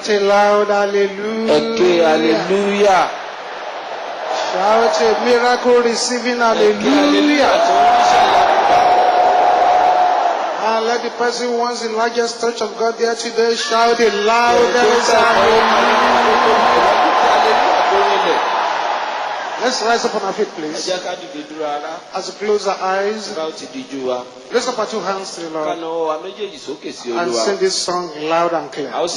Shout a loud hallelujah. Okay, hallelujah. Shout a miracle receiving hallelujah. And let the person who wants the largest church of God there today shout a loudest hallelujah. Let's rise up on our feet, please. As we close our eyes, lift up our two hands to the Lord and sing this song loud and clear. Power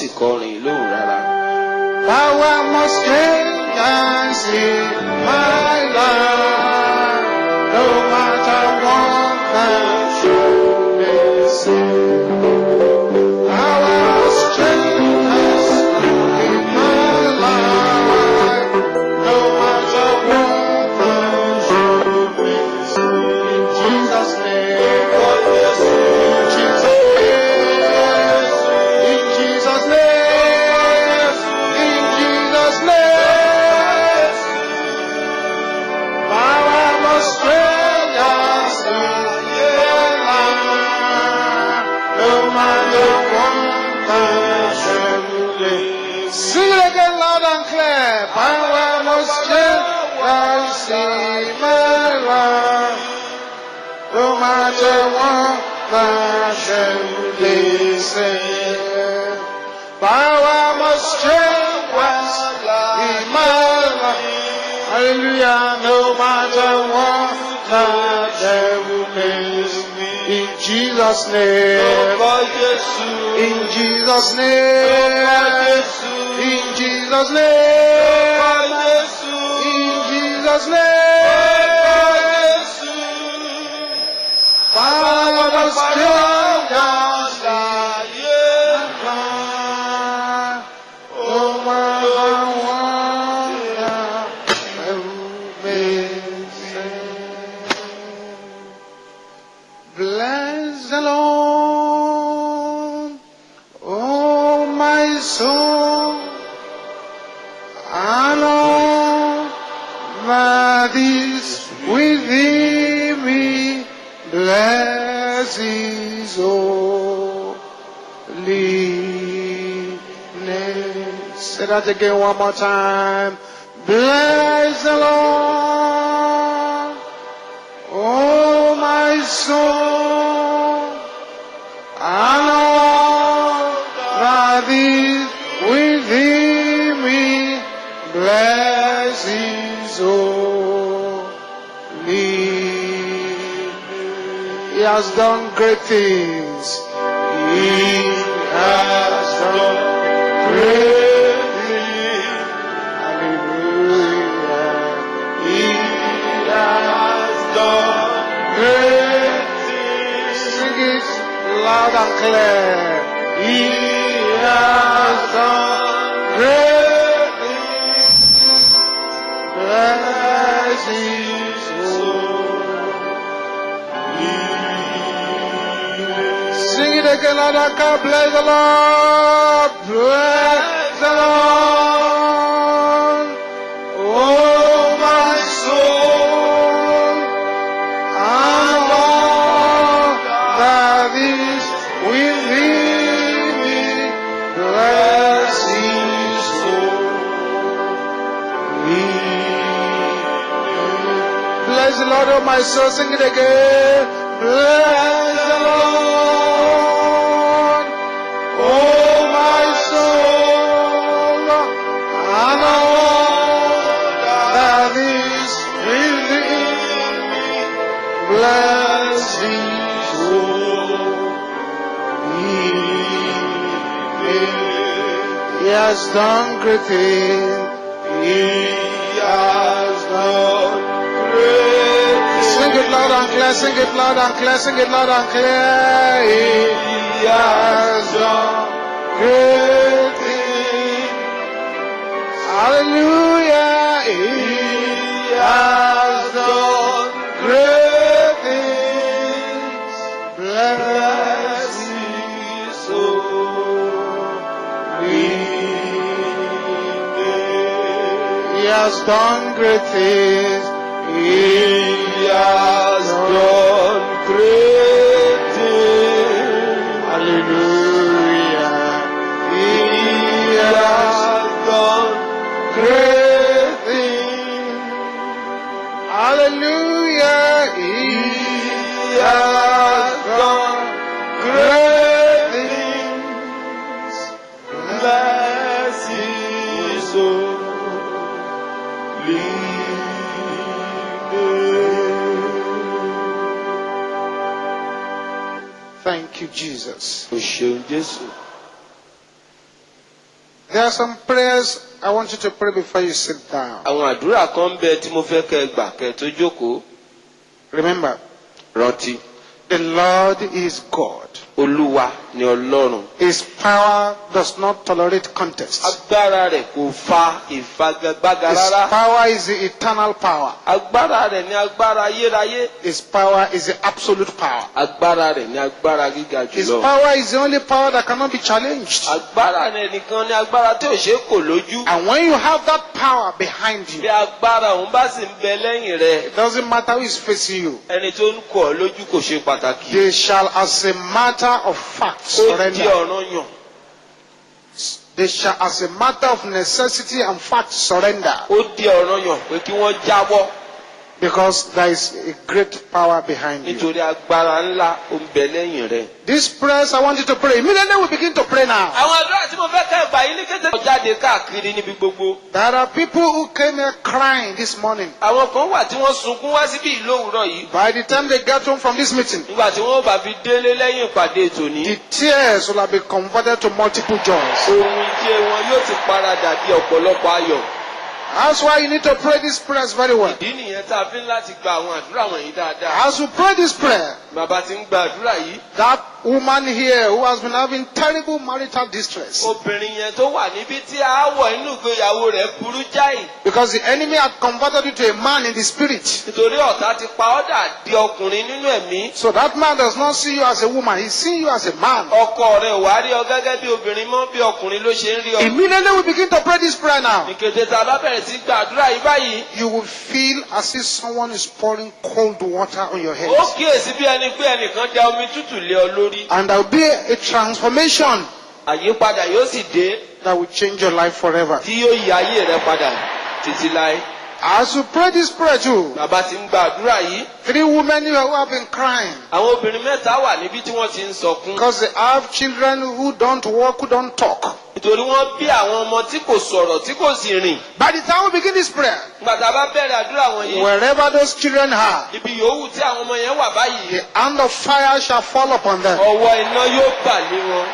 must change in my life, no matter what can show me. Power must change in my life, no matter what can show me. In Jesus' name, in Jesus' name, in Jesus' name, power must change us in my life, no matter what can show me. Sing it again loud and clear. Power must change us in my life, no matter what fashion they say. Power must change us in my life. Hallelujah, no matter what fashion they say. In Jesus' name, in Jesus' name, in Jesus' name, in Jesus' name. Power must change us no matter what may say. Bless the Lord, oh my soul, and all that is within me. Bless His holy name. Say that again one more time. Bless the Lord, oh my soul, and all that is within me. Bless His holy name. He has done great things. He has done great things. Hallelujah. He has done great things. Sing it loud and clear. He has done great things. Bless His soul. Sing it again, Lord, I can bless the Lord, bless the Lord, oh my soul, and all that is within me, bless His soul. Bless the Lord, oh my soul, sing it again, bless the Lord. Bless His holy name. He has done great things. He has done great things. Sing it loud and clear, sing it loud and clear, sing it loud and clear. He has done great things. Hallelujah. He has done great things. Bless His holy name. He has done great things. He has done great things. Hallelujah. He has Hallelujah. He has done great things. Bless his holy name. Thank you, Jesus. O ṣeun Jésù. There are some prayers I want you to pray before you sit down. Àwọn àdúrà kan ń bẹ tí mo fẹ́ kẹ́ gbà kẹ́ tó jókòó. Remember, Rántí, the Lord is God. Olúwa ni Ọlọ́run. His power does not tolerate contest. Agbára rẹ̀ kò fa ìfagagbága His rárá. power is the eternal power. Agbára rẹ̀ ni agbára ayérayé. His power is the absolute power. Agbára rẹ̀ ni agbára gíga His jùlọ. power is the only power that cannot be challenged. Agbára rẹ̀ nìkan ni agbára tí ò ṣe é kò lójú. And when you have that power behind Bí you, agbára òun bá sì ń bẹ lẹ́yìn rẹ̀, it doesn't matter who is facing you. ẹni tó ń kọ̀ ọ́ lójú kò ṣe pàtàkì. They shall, as a matter of fact, Ó di surrender. ọ̀ranyàn. They shall, as a matter of necessity and fact, surrender. Ó di ọ̀ranyàn pé kí wọ́n jáwọ́ Because there is a great power behind you. nítorí agbára ńlá ó ń bẹ lẹ́yìn rẹ̀. These prayers I want you to pray. Immediately we begin to pray now. Àwọn àdúrà tí mo fẹ́ kẹ́ gbà yín ní kété. Ó jáde káàkiri níbi gbogbo. There are people who came here crying this morning. Àwọn kan wà tí wọ́n sunkún wá síbí ìlú òwúrọ̀ yìí. By the time they get home from this meeting, Nígbà tí wọ́n bá fi délé lẹ́yìn ìpàdé tòní. the tears will have been converted to multiple joys. Ohun ìjẹ wọn yóò ti paradà di ọ̀pọ̀lọpọ̀ ayọ̀. That's why you need to pray these prayers very well. Ìdí nìyẹn tá a fi ń láti gba àwọn àdúrà wọ̀nyí dáadáa. As you pray this prayer, Bàbá ti ń gba àdúrà yìí. that woman here who has been having terrible marital distress, Obìnrin yẹn tó wà níbi tí aáwọ̀ inú ìgbéyàwó rẹ̀ burú jáì. because the enemy had converted you to a man in the spirit. Nítorí ọ̀tá ti pa ọ́ dà di ọkùnrin nínú ẹ̀mí. So that man does not see you as a woman, he sees you as a man. Ọkọ rẹ̀ ò wá rí ọ gẹ́gẹ́ bí obìnrin mọ́ bí ọkùnrin ló ṣe ń rí ọ. Immediately we begin to pray this prayer now. Ní kété tá a bá bẹ̀rẹ̀ sí gba àdúrà yìí báyìí. You will feel as if someone is pouring cold water on your head. Ó kíyèsí bí ẹni pé ẹnìkan da omi tútù lé ọ lórí. And there will be a transformation Àyípadà yóò sì dé that will change your life forever. tí yóò yí ayé rẹ padà títí láé. As you pray this prayer too, Bàbá ti ń gba àdúrà yìí. 3 women here who have been crying Àwọn obìnrin mẹ́ta wà níbi tí wọ́n ti ń sọkún. because they have children who don't walk, who don't talk. Nítorí wọ́n bí àwọn ọmọ tí kò sọ̀rọ̀ tí kò sì rìn. By the time we begin this prayer, Nígbà tá a bá bẹ̀rẹ̀ àdúrà wọ̀nyí. wherever those children are, Ibi yòówù tí àwọn ọmọ yẹn wà báyìí. the hand of fire shall fall upon them. Ọwọ́ iná yóò bà lé wọn.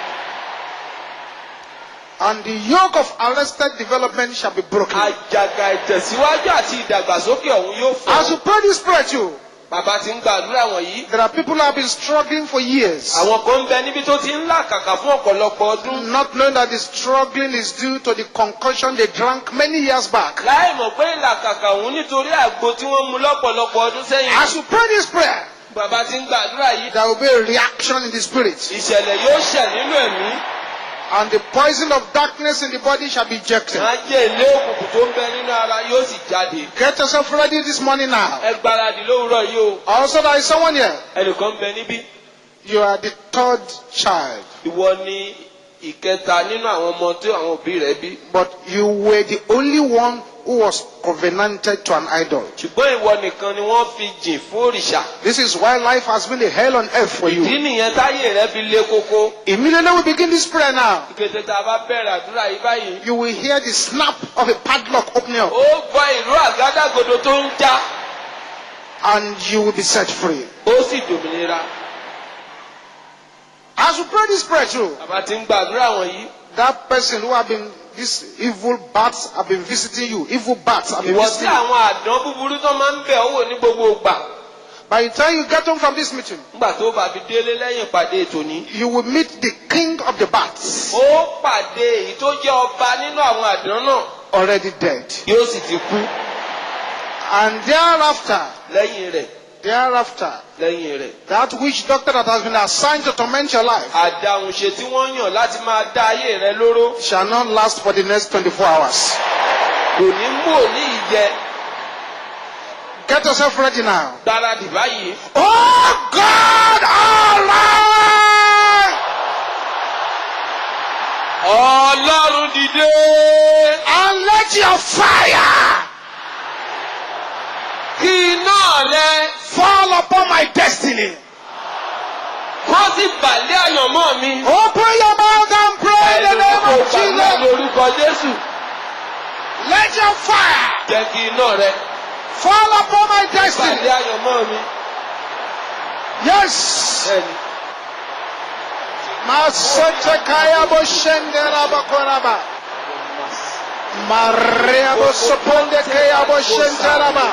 And the yoke of arrested development shall be broken. Àjàgà ìtẹ̀síwájú àti ìdàgbàsókè ọ̀hún yóò As you fọ́. pray this prayer too, Bàbá ti ń gba àdúrà wọ̀nyí. there are people who have been struggling for years, Àwọn kan ń bẹ níbi tó ti ń làkàkà fún ọ̀pọ̀lọpọ̀ ọdún. not knowing that the struggling is due to the concoction they drank many years back. Láì mọ̀ pé ìlàkàkà òun nítorí àgbo tí wọ́n mu lọ́pọ̀lọpọ̀ ọdún sẹ́yìn. As you pray this prayer, Bàbá ti ń gba àdúrà yìí. there will be a reaction in the spirit, Ìṣẹ̀lẹ̀ yóò ṣẹ̀ nínú ẹ̀mí. and the poison of darkness in the body shall be ejected. Máa jẹ́ ilé òkùnkùn tó ń bẹ nínú ara yóò sì jáde. Get yourself ready this morning now. Ẹ gbáradì lówùúrọ̀ yìí o. Also, there is someone here. Ẹnìkan ń bẹ níbí. You are the third child, Ìwọ ni ìkẹta nínú àwọn ọmọ tí àwọn òbí rẹ̀ bí. but you were the only one who was covenanted to an idol. Ṣùgbọ́n ìwọ nìkan ni wọ́n fi jìn fún òrìṣà. This is why life has been a hell on earth for Ìdí you. nìyẹn táyé rẹ̀ fi lé kókó. Immediately we begin this prayer now, Ìkété tá a bá bẹ̀rẹ̀ àdúrà yìí báyìí. you will hear the snap of a padlock opening up, Ó gbọ́ ìró àgádágodo tó ń já. and you will be set free. Ó sì dòmìnira. As you pray this prayer too, Bàbá ti ń gba àdúrà wọ̀nyí. that person who have been, these evil bats have been visiting you, evil bats have been Ìwọ tí visiting you. àwọn àdán búburú tó máa ń bẹ̀ ọ́ wò ní gbogbo ìgbà. By the time you get home from this meeting, Nígbà tó bá fi délé lẹ́yìn ìpàdé tòní. you will meet the king of the bats, Ó pàdé èyí tó jẹ́ ọba nínú àwọn àdán náà. already dead. Yóò sì ti kú. And thereafter, Lẹ́yìn rẹ̀. Lẹ́yìn rẹ̀. that witch doctor that has been assigned to torment your life Àdàhùnṣe tí wọ́n yàn láti máa dá ayé rẹ lóró. shall not last for the next 24 hours. Kò ní mú òní ìjẹ. Get yourself ready now. Gbáradì báyìí. Oh God, arise Ọlọ́run dìde. and let your fire kí iná rẹ fall upon my destiny. kó sì bàlẹ́ àyànmọ́ mi. Open your mouth and pray in the name of Jesus. Lórúkọ Jésù. Let your fire Jẹ́ kí iná rẹ fall upon my destiny. bàlẹ́ àyànmọ́ mi. Yes. Bẹ́ẹ̀ni. Masete kaya bo shendera bakoraba. Maria bo soponde kaya bo shenteraba.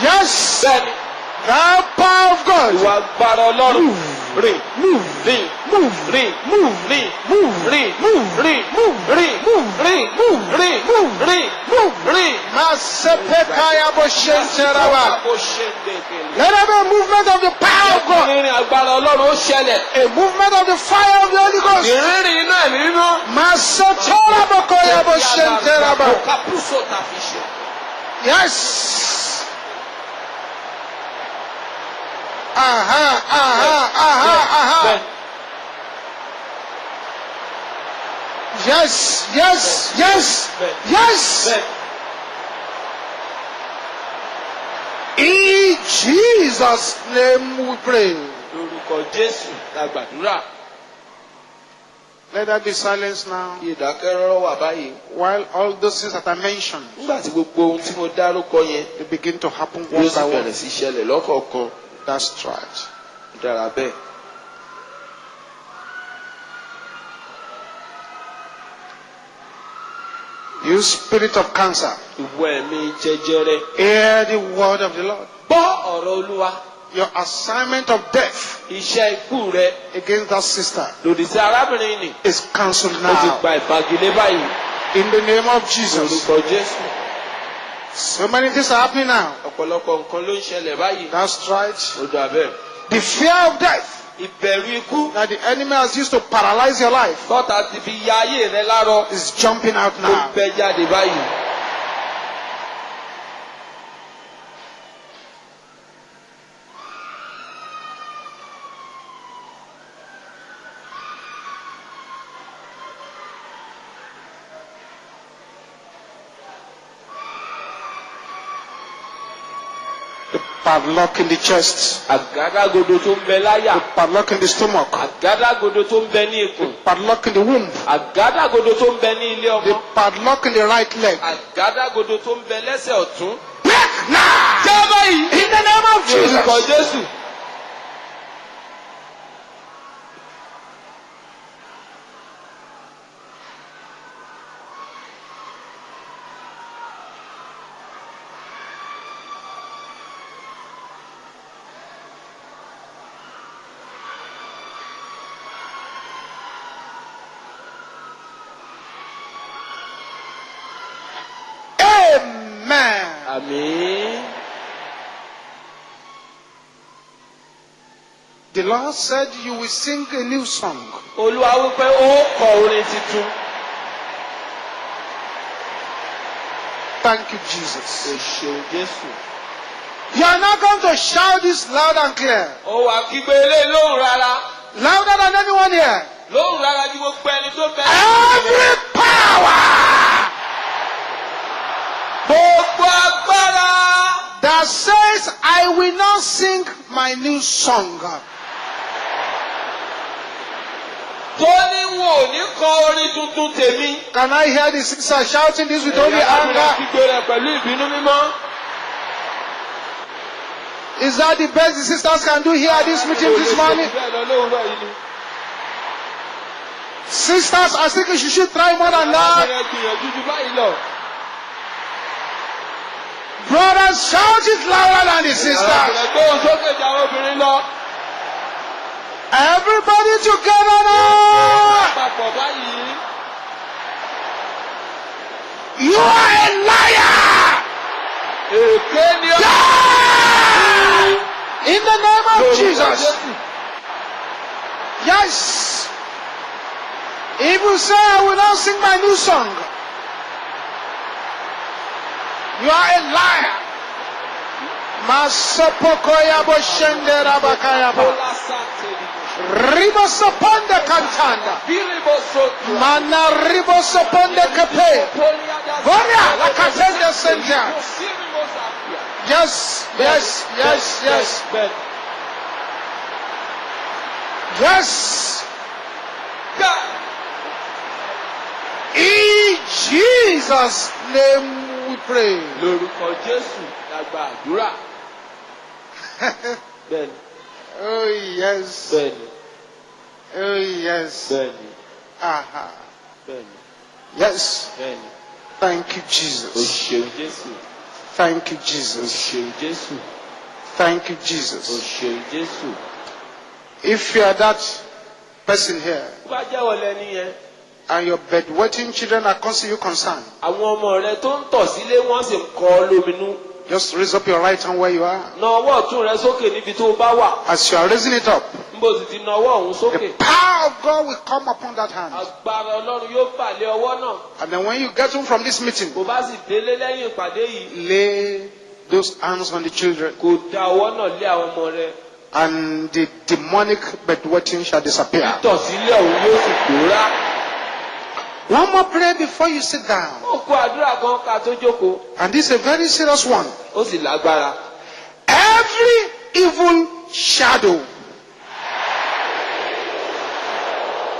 Yes. Bẹ́ẹ̀ni. The power of God. Ìwà agbára Ọlọ́run. Rìn. Move. Rìn. Move. Rìn. Move. Rìn. Move. Rìn. Move. Rìn. Move. Rìn. Move. Rìn. Move. Rìn. Move. Rìn. Move. Rìn. Masepe kaya bo shenteraba. Let there be a movement of the power of God. Ìrìn agbára Ọlọ́run ó ṣẹlẹ̀. A movement of the fire of the Holy Ghost. Ìrìn iná ẹ̀mí mímọ́. Masetora bokoya bo shenteraba. Yes. Aha. Yes. In Jesus' name we pray. Lórúkọ Jésù la gbàdúrà. Let there be silence now. Kí ìdákẹ́rọ́rọ́ wà báyìí. While all those things that I mentioned, Nígbà tí gbogbo ohun tí mo dárúkọ yẹn they begin to happen yóò one sì by bẹ̀rẹ̀ one. sí ṣẹlẹ̀ lọ́kọ̀ọ̀kan. That's right. Dára bẹ́ẹ̀. You spirit of cancer, Ìwọ ẹ̀mí jẹjẹrẹ. hear the word of the Lord. Gbọ́ ọ̀rọ̀ Olúwa. Your assignment of death Iṣẹ́ ikú rẹ against that sister lòdì sí arábìnrin nì. is cancelled Ó ti now. gba ìfagilé báyìí. In the name of Jesus. Lórúkọ Jésù. So many things are happening now. Ọ̀pọ̀lọpọ̀ nǹkan ló ń ṣẹlẹ̀ báyìí. That's right. Ó dà bẹ́ẹ̀. The fear of death Ìbẹ̀rù ikú. that the enemy has used to paralyze your life Tọ́ta ti fi ya ayé rẹ lárọ. is jumping out Ó now. bẹ́ jáde báyìí. Padlock in the chest, Àgádágodo tó ń bẹ láyà. padlock in the stomach, Àgádágodo tó ń bẹ ní ikùn. padlock in the womb, Àgádágodo tó ń bẹ ní ilé the ọmọ. padlock in the right leg. Àgádágodo tó ń bẹ lẹ́sẹ̀ ọ̀tún. Break now! Jẹ́ báyìí. In the name of Lórúkọ Jesus. Jésù. Amen. Àmín. The Lord said you will sing a new song. Olúwa wípé ó kọ orin tuntun. Thank you, O Jesus. ṣeun Jésù. You are not going to shout this loud and clear. Ó wà kígbe eléyìí lóhùn rárá. Louder than anyone here. Lóhùn rárá ju gbogbo ẹni tó bẹ. Every power Gbogbo agbára. that says I will not sing my new song. Tó ní wọn ò ní kọ orin tuntun tèmi. Can I hear the sister shouting this with only Ẹ̀yà lábìlẹ̀ anger? kígbe rẹ̀ pẹ̀lú ìbínú mímọ́. Is that the best the sisters can do here at this meeting this morning? Bẹ́ẹ̀ lọ lóòrọ̀ yìí ni. Sisters, I think you should try more than that. Lábìlẹ̀ gbìyànjú ju báyìí lọ. Brothers, shout it louder than the sisters. Lábìlẹ̀ gbóhùn sókè jà àwọn obìnrin lọ. Everybody together now. Papọ̀ báyìí. You are a liar. Èké ni ó. Die! In the name of Lórúkọ Jesus. Jésù. Yes. If you say I will not sing my new song, you are a liar. Masopokoya boshende rabakayaba. Bọ́lá Sáńtẹ̀lì. Ribosoponde kantanda. Bíríbó sókè. Mana ribosoponde kepe. Voria la katende sentia. Sírìmọ̀ Yes, yes, yes, yes, Bẹ́ẹ̀ni. yes. Ká. In Jesus' name we pray. Lórúkọ Jésù la gba àdúrà. Bẹ́ẹ̀ni. Oh yes. Bẹ́ẹ̀ni. Oh yes. Bẹ́ẹ̀ni. Aha. Bẹ́ẹ̀ni. Yes. Bẹ́ẹ̀ni. Thank you, O Jesus. ṣeun Jésù. Thank you, O Jesus. ṣeun Jésù. Thank you, O Jesus. ṣeun Jésù. If you are that person here Tó bá jẹ́wọ́ lẹ́ni yẹn, and your bedwetting children are causing you concern, àwọn ọmọ rẹ tó ń tọ̀ sílé wọ́n sì ń kọ ọ́ lóminú. just raise up your right hand where you are. Na ọwọ́ ọ̀tún rẹ sókè níbi tó bá wà. As you are raising it up, Níbo sì ti na ọwọ́ ọ̀hún the sókè. power of God will come upon that hand. Agbára Ọlọ́run yóò bà lé ọwọ́ náà. And then when you get home from this meeting, Bó bá sì délé lẹ́yìn ìpàdé yìí, lay those hands on the children, kò da ọwọ́ náà lé àwọn ọmọ rẹ. and the demonic bedwetting shall disappear. Títọ̀ sílé ọ̀hún yóò sì pòórá. One more prayer before you sit down. Ó kó àdúrà kan ká tó jókòó. And this is a very serious one. Ó sì lágbára. Every evil shadow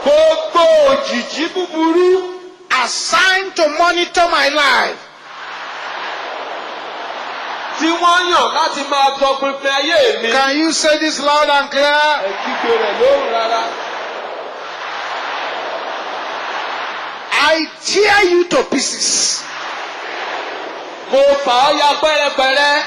Gbogbo òjìjí búburú assigned to monitor my life, tí wọ́n yàn láti máa tọpinpin ayé mi. can you say this loud and clear? Ẹ kígbe rẹ̀ lóhùn rárá. I tear you to pieces. Mo fà ọ́ ya pẹ́rẹpẹ̀rẹ.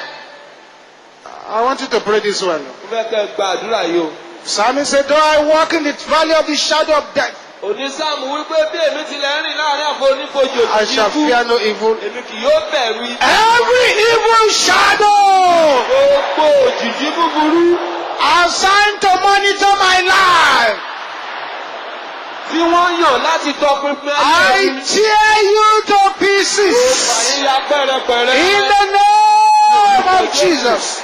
I want you to pray this well. Mo fẹ́ kẹ́ gba àdúrà yìí o. Psalmist said, though I walk in the valley of the shadow of death, Onísáàmù wípé bí èmi tilẹ̀ ń rìn láàrin àfọ onífojì I òjijì shall ikú, fear no evil. èmi kì yóò bẹ̀rù ibi. Every evil shadow Gbogbo òjìjí búburú assigned to monitor my life, tí wọ́n yàn láti tọpinpin ayé I mi. tear you to Mo fà pieces. yín ya pẹ́rẹpẹ̀rẹ. In the name of Jesus.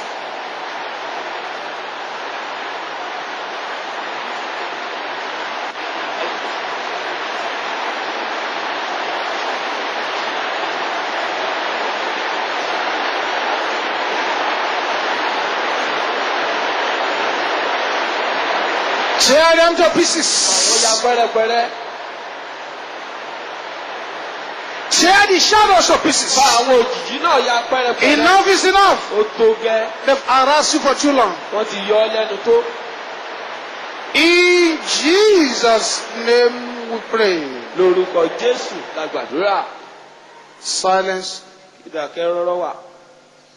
Tear them to Mo ya pieces. pẹ́rẹpẹ̀rẹ. Tear the shadows to Fà pieces. àwọn òjìjí náà ya pẹ́rẹpẹ̀rẹ. Enough is enough. Ó tó gẹ́. They've harassed you for too long. Wọ́n ti yọ ọ́ lẹ́nu tó. In Jesus' name we pray. Lórúkọ Jésù la gbàdúrà. Silence. Ìdàkẹ́ rọ́rọ́ wà.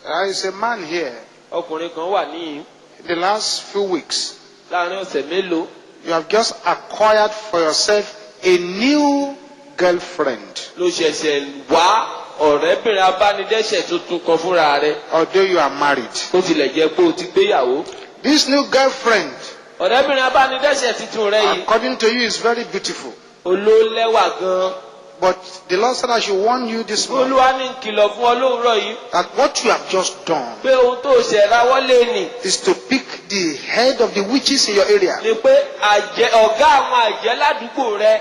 There is a man here. Ọkùnrin kan wà níyìn. In the last few weeks, Láàárín ọ̀sẹ̀ mélòó. you have just acquired for yourself a new girlfriend. Ló ṣẹ̀ṣẹ̀ wá ọ̀rẹ́bìnrin abánidẹ́ṣẹ̀ tuntun kan fúnra rẹ̀. Although you are married. Ó tilẹ̀ jẹ́ pé o ti gbéyàwó. This new girlfriend, Ọ̀rẹ́bìnrin abánidẹ́ṣẹ̀ tuntun rẹ̀ yìí. according to you, is very beautiful. Olólẹ́wà gan-an. But the Lord said I should warn you this morning Olúwa ní kìlọ̀ fún ọ lóòrọ̀ yìí. that what you have just done Pé ohun tó ṣẹ̀ ráwọ́lé nì. is to pick the head of the witches in your area. Ni pé ọ̀gá àwọn àjẹ́ ládùúgbò rẹ̀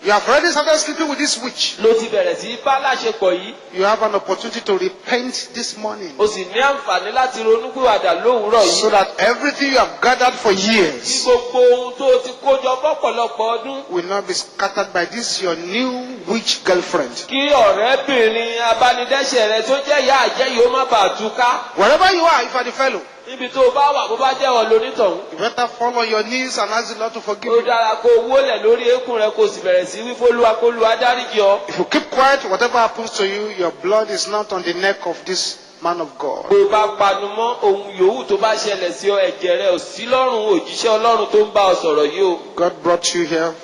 You have already started sleeping with this witch. ló ti bẹ̀rẹ̀ sí bá láṣepọ̀ yìí. You have an opportunity to repent this morning O sì ní àǹfààní láti ronúpìwàdà lóòrọ̀ so yìí. that everything you have gathered for Kí years gbogbo ohun tó ti kójọ fọ́pọ̀lọpọ̀ ọdún. will not be scattered by this your new witch girlfriend. Kí ọ̀rẹ́bìnrin abánidẹ́ṣẹ̀ rẹ tó jẹ́ ìyá àjẹ́ yìí ó má bàa túká. Wherever you are, if you are the fellow, Níbi tó o bá wà bó bá jẹ́ ọ̀ lónítọ̀hún. you better fall on your knees and ask the Lord to forgive Ó you. dára kó o wólẹ̀ lórí eékún rẹ kó o sì bẹ̀rẹ̀ sí wí fÓlúwa kÓlúwa dáríjì ọ. If you keep quiet, whatever happens to you, your blood is not on the neck of this man of God. Bó o bá panu mọ́ ohun yòówù tó bá ṣẹlẹ̀ sí ọ ẹ̀jẹ̀ rẹ ò sí lọ́rùn òjíṣẹ́ Ọlọ́run tó ń bá ọ sọ̀rọ̀ yìí o. God brought you here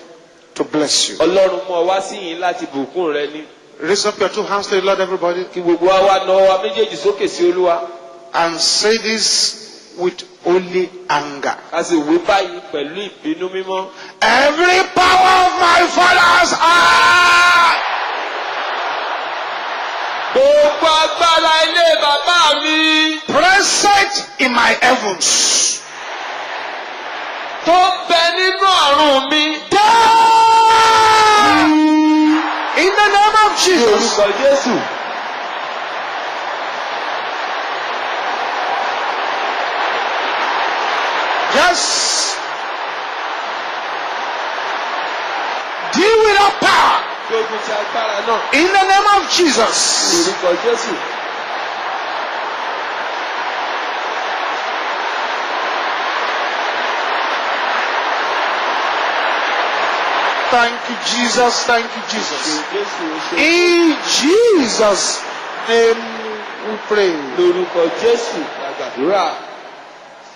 to bless you. Ọlọ́run mú ọ wá sí yìí láti bùkún rẹ ní. Raise up your two hands to the Lord, everybody, Kí gbogbo wa wá na ọwọ́ méjèèjì sókè sí Olúwa. and say this with holy anger. Ká sì wí báyìí pẹ̀lú ìbínú mímọ́. Every power of my father's heart, Gbogbo agbára ilé bàbá mi present in my heavens, tó bẹ nínú ọ̀run mi. die in the name of Jesus. Orúkọ Jésù. Yes. Deal with that power. Gbógun ti agbára náà. In the name of Jesus. Lórúkọ Jésù. Thank you, Jesus. Thank you, Jesus. Jésù o ṣeun. In Jesus' name we pray. Lórúkọ Jésù la gbàdúrà.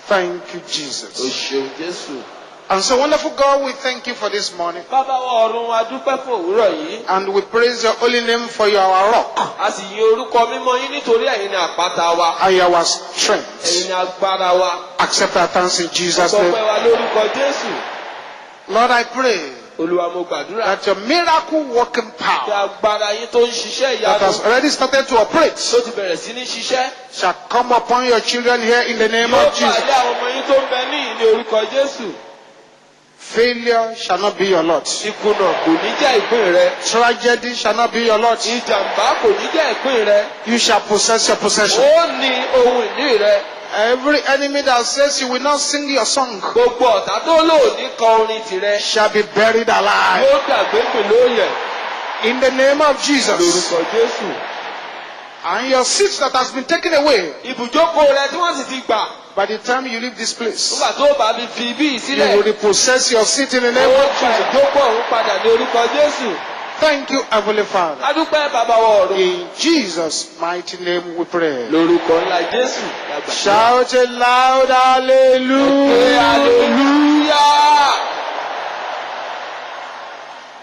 Thank you, O Jesus. ṣeun Jésù. And so, wonderful God, we thank you for this morning. Bàbá wa ọ̀run wa dúpẹ́ fún òwúrọ̀ yìí. And we praise your holy name for you, our rock A sì yin orúkọ mímọ́ yín nítorí ẹ̀yin ni àpáta wa. and our Ẹ̀yin strength. ni agbára wa. Accept our thanks in Jesus' Sọpẹ́ name. wa lórúkọ Jésù. Lord, I pray Olúwa mo gbàdúrà. that your miracle working Kí power agbára yín tó ń ṣiṣẹ́ that ìyanu has already started to operate tó ti bẹ̀rẹ̀ sí ní ṣiṣẹ́. shall come upon your children here in the name Yóò of Jesus. pàdé àwọn ọmọ yín tó ń bẹ níyìn ní orúkọ Jésù. Failure shall not be your lot. Ìkùnà kò ní jẹ́ ìpín rẹ. Tragedy shall not be your lot. Ìjàmbá kò ní jẹ́ ìpín rẹ. You shall possess your possession. Ó ní ohun ìní rẹ. Every enemy that says you will not sing your song Gbogbo ọ̀tá tó lò ní kọ orin tìrẹ. shall be buried alive. Yóò dàgbé pè lóyè. In the name of Jesus. Lórúkọ Jésù. And your seats that has been taken away Ibùjókòó rẹ tí wọ́n sì ti gbà. by the time you leave this place, Nígbà tó bá mi fi ibí yìí you will sílẹ̀. repossess your seat in the Ó name of gba Jesus. ìjókòó ọ̀hún padà ní orúkọ Jésù. Thank you, Heavenly Father. A dúpẹ́ bàbá wa ọ̀run. In Jesus' mighty name we pray. Lórúkọ ńlá Jésù. la gbàdúrà. Shout it loud, Pé hallelujah. hallelujah.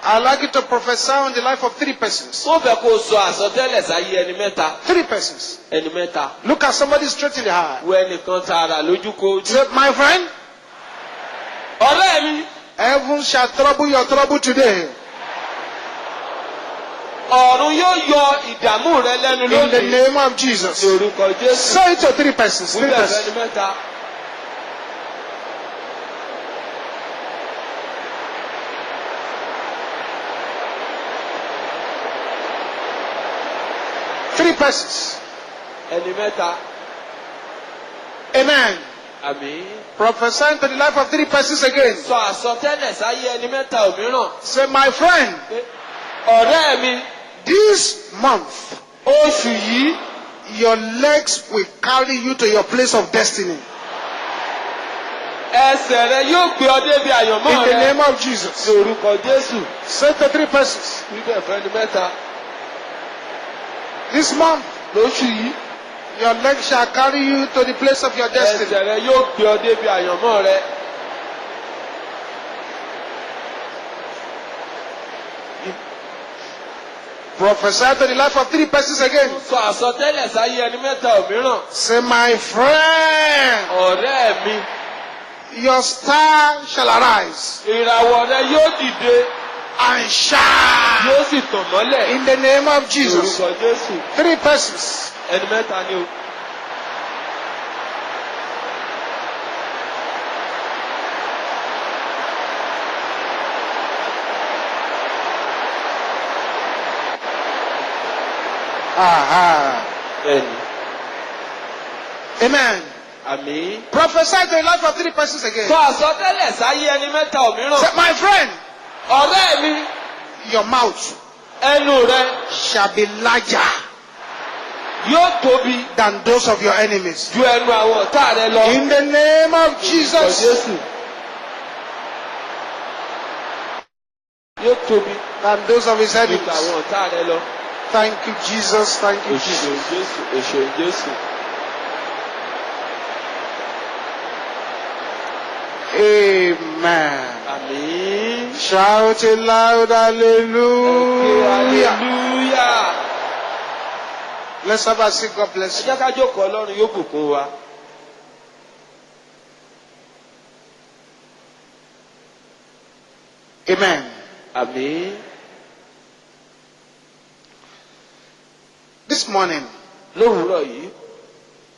I'd like you to prophesy on the life of 3 persons. Mo fẹ́ kó o sọ àsọtẹ́lẹ̀ sáyé ẹni mẹ́ta. 3 persons. Ẹni mẹ́ta. Look at somebody straight in the eye. Wo ẹnìkan tààrà lójú kó ojú. Say, my friend, Ọ̀rẹ́ mi. heaven shall trouble your trouble today. Ọ̀run yóò yọ ìdààmú rẹ lẹ́nu In the lónìí. name of Jesus. Ní orúkọ Jésù. Say it to 3 persons. Mo 3 fẹ́ fẹ́ persons. ẹni mẹ́ta. Three persons. Ẹni mẹ́ta. Amen. Àmín. Prophesy to the life of 3 persons again. Sọ àsọtẹ́lẹ̀ sáyé ẹni mẹ́ta òmíràn. Say, my friend, Pé, ọ̀rẹ́ mi. this month, Oṣù yìí. your legs will carry you to your place of destiny. Ẹsẹ̀ rẹ yóò gbé ọ débi àyànmọ́ In the rẹ. name of Jesus. Ní orúkọ Jésù. Say to 3 persons. Wíbẹ̀ fẹ́ ẹni mẹ́ta. This month, Lóṣù yìí. your legs shall carry you to the place of your destiny. Ẹsẹ̀ rẹ yóò gbé ọ débi àyànmọ́ rẹ. Prophesy to the life of 3 persons again. Sọ àsọtẹ́lẹ̀ sáyé ẹni mẹ́ta òmíràn. Say, my friend, Ọ̀rẹ́ mi. your star shall arise Ìràwọ̀ rẹ yóò dìde. and shine. Yóò sì tàn mọ́lẹ̀. In the name of Ní Jesus. orúkọ Jésù. 3 persons. Ẹni mẹ́ta ni o. Aha. Bẹ́ẹ̀ni. Amen. Àmín. Prophesy to the life of 3 persons again. Sọ àsọtẹ́lẹ̀ sáyé ẹni mẹ́ta òmíràn. Say, my friend, Ọ̀rẹ́ mi. your mouth Ẹnu rẹ shall be larger yóò tóbi than those of your enemies. ju ẹnu àwọn ọ̀tá rẹ lọ. In the name of Orúkọ Jesus. Jésù. Yóò tóbi Than those of his ju enemies. àwọn ọ̀tá rẹ lọ. Thank you, Jesus. Thank you, Jesus. Òṣèlú Jésù. Òṣèlú Jésù. Amen. Àmín. Shout it loud, hallelujah. Hallelujah. Let's have a sing. God Ẹ bless you. jẹ́ ká jókòó Ọlọ́run yóò bùkún wa. Amen. Àmín. This morning, Lówùúrọ̀ yìí,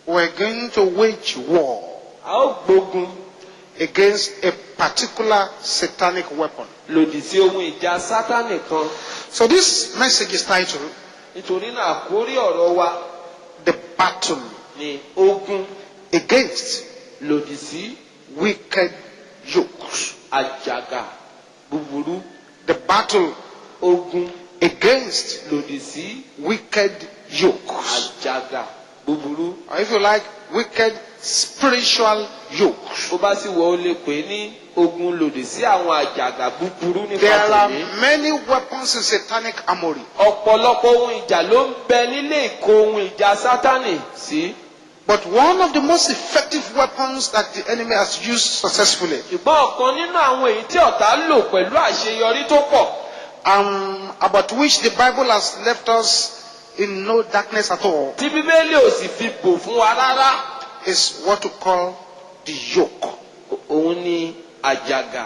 we're going to wage war a ó gbógun against a particular satanic weapon. lòdì sí ohun ìjà Sátánì kan. So this message is titled, Nítorí náà àkórí ọ̀rọ̀ wa The Battle ni ogun Against lòdì sí wicked yokes. àjàgà búburú. The battle Ogun against lòdì sí wicked yokes. àjàgà búburú. Or if you like, wicked spiritual yokes. Bó bá sì wọ ó lè pè ní ogun lòdì sí àwọn àjàgà búburú nípa There are tẹ̀mí. many weapons in satanic armory. Ọ̀pọ̀lọpọ̀ ohun ìjà ló ń bẹ nílé ìkó ohun ìjà Sátánì sí. But one of the most effective weapons that the enemy has used successfully, Ṣùgbọ́n ọ̀kan nínú àwọn èyí tí ọ̀tá lò pẹ̀lú àṣeyọrí tó pọ̀. about which the Bible has left us in no darkness at all, Tí Bíbélì ò sì fi bò fún wa rárá. is what we call the yoke. Òun ni àjàgà.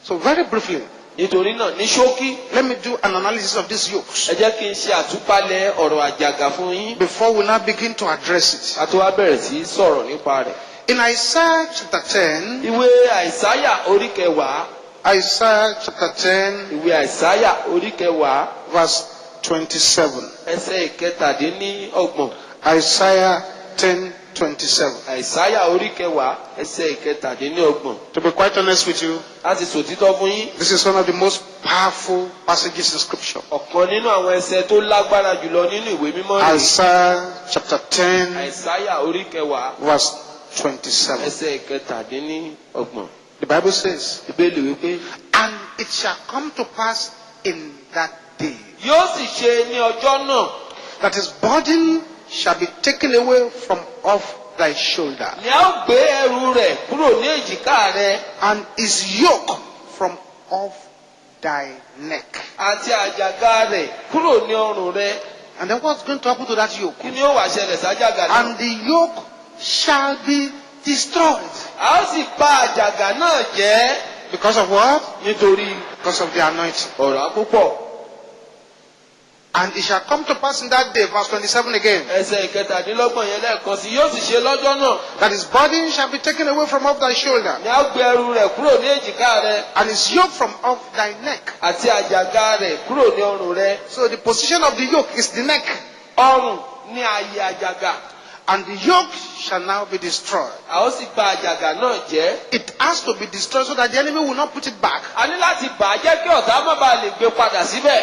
So very briefly, Nítorí náà ní ṣókí, let me do an analysis of these yokes ẹ jẹ́ kí n ṣe àtúpalẹ̀ ọ̀rọ̀ àjàgà fún yín. before we now begin to address it. A tó wá bẹ̀rẹ̀ sí í sọ̀rọ̀ nípa rẹ̀. In Isaiah chapter 10, Ìwé Àìsáyà orí kẹwàá. Isaiah chapter 10, Ìwé Àìsáyà orí kẹwàá. verse 27. Ẹsẹ̀ ìkẹtàdínníọgbọ̀n. Isaiah 10:27. Àìsáyà orí kẹwàá. Ẹsẹ̀ ìkẹtàdínníọgbọ̀n. To be quite honest with you, Láti sòtítọ́ fún yín. this is one of the most powerful passages in Scripture. Ọ̀kan nínú àwọn ẹsẹ̀ tó lágbára jùlọ nínú ìwé mímọ́ rẹ̀. Isaiah chapter 10, Àìsáyà orí kẹwàá. verse 27. Ẹsẹ̀ ìkẹtàdínníọgbọ̀n. The Bible says, Ìbéèlì wípé. "And it shall come to pass in that day Yóò sì ṣe ní ọjọ́ náà. that his burden shall be taken away from off thy shoulder, Ni a ó gbé ẹrù rẹ̀ kúrò ní èjìká rẹ̀. and his yoke from off thy neck." Àti àjàgà rẹ̀ kúrò ní ọrùn rẹ̀. And then what's going to happen to that yoke? Kí ni ó wá ṣẹlẹ̀ sájàgà náà? And the yoke shall be destroyed. A ó sì pa àjàgà náà jẹ́. Because of what? Nítorí Because of the anointing. ọ̀rá púpọ̀. And it shall come to pass in that day, verse 27 again, Ẹsẹ̀ ìkẹtàdínlọ́gbọ̀n yẹn lẹ́ẹ̀kan sí yóò sì ṣe lọ́jọ́ náà. that his burden shall be taken away from off thy shoulder, Ni a ó gbé ẹrù rẹ̀ kúrò ní èjìká rẹ̀. and his yoke from off thy neck. Àti àjàgà rẹ̀ kúrò ní ọrùn rẹ̀. So the position of the yoke is the neck, Ọrùn ní ààyè àjàgà. and the yoke shall now be destroyed. A ó sì pa àjàgà náà jẹ́. It has to be destroyed so that the enemy will not put it back. A ní láti bà á jẹ́ kí ọ̀tá má bàa lè gbé padà síbẹ̀.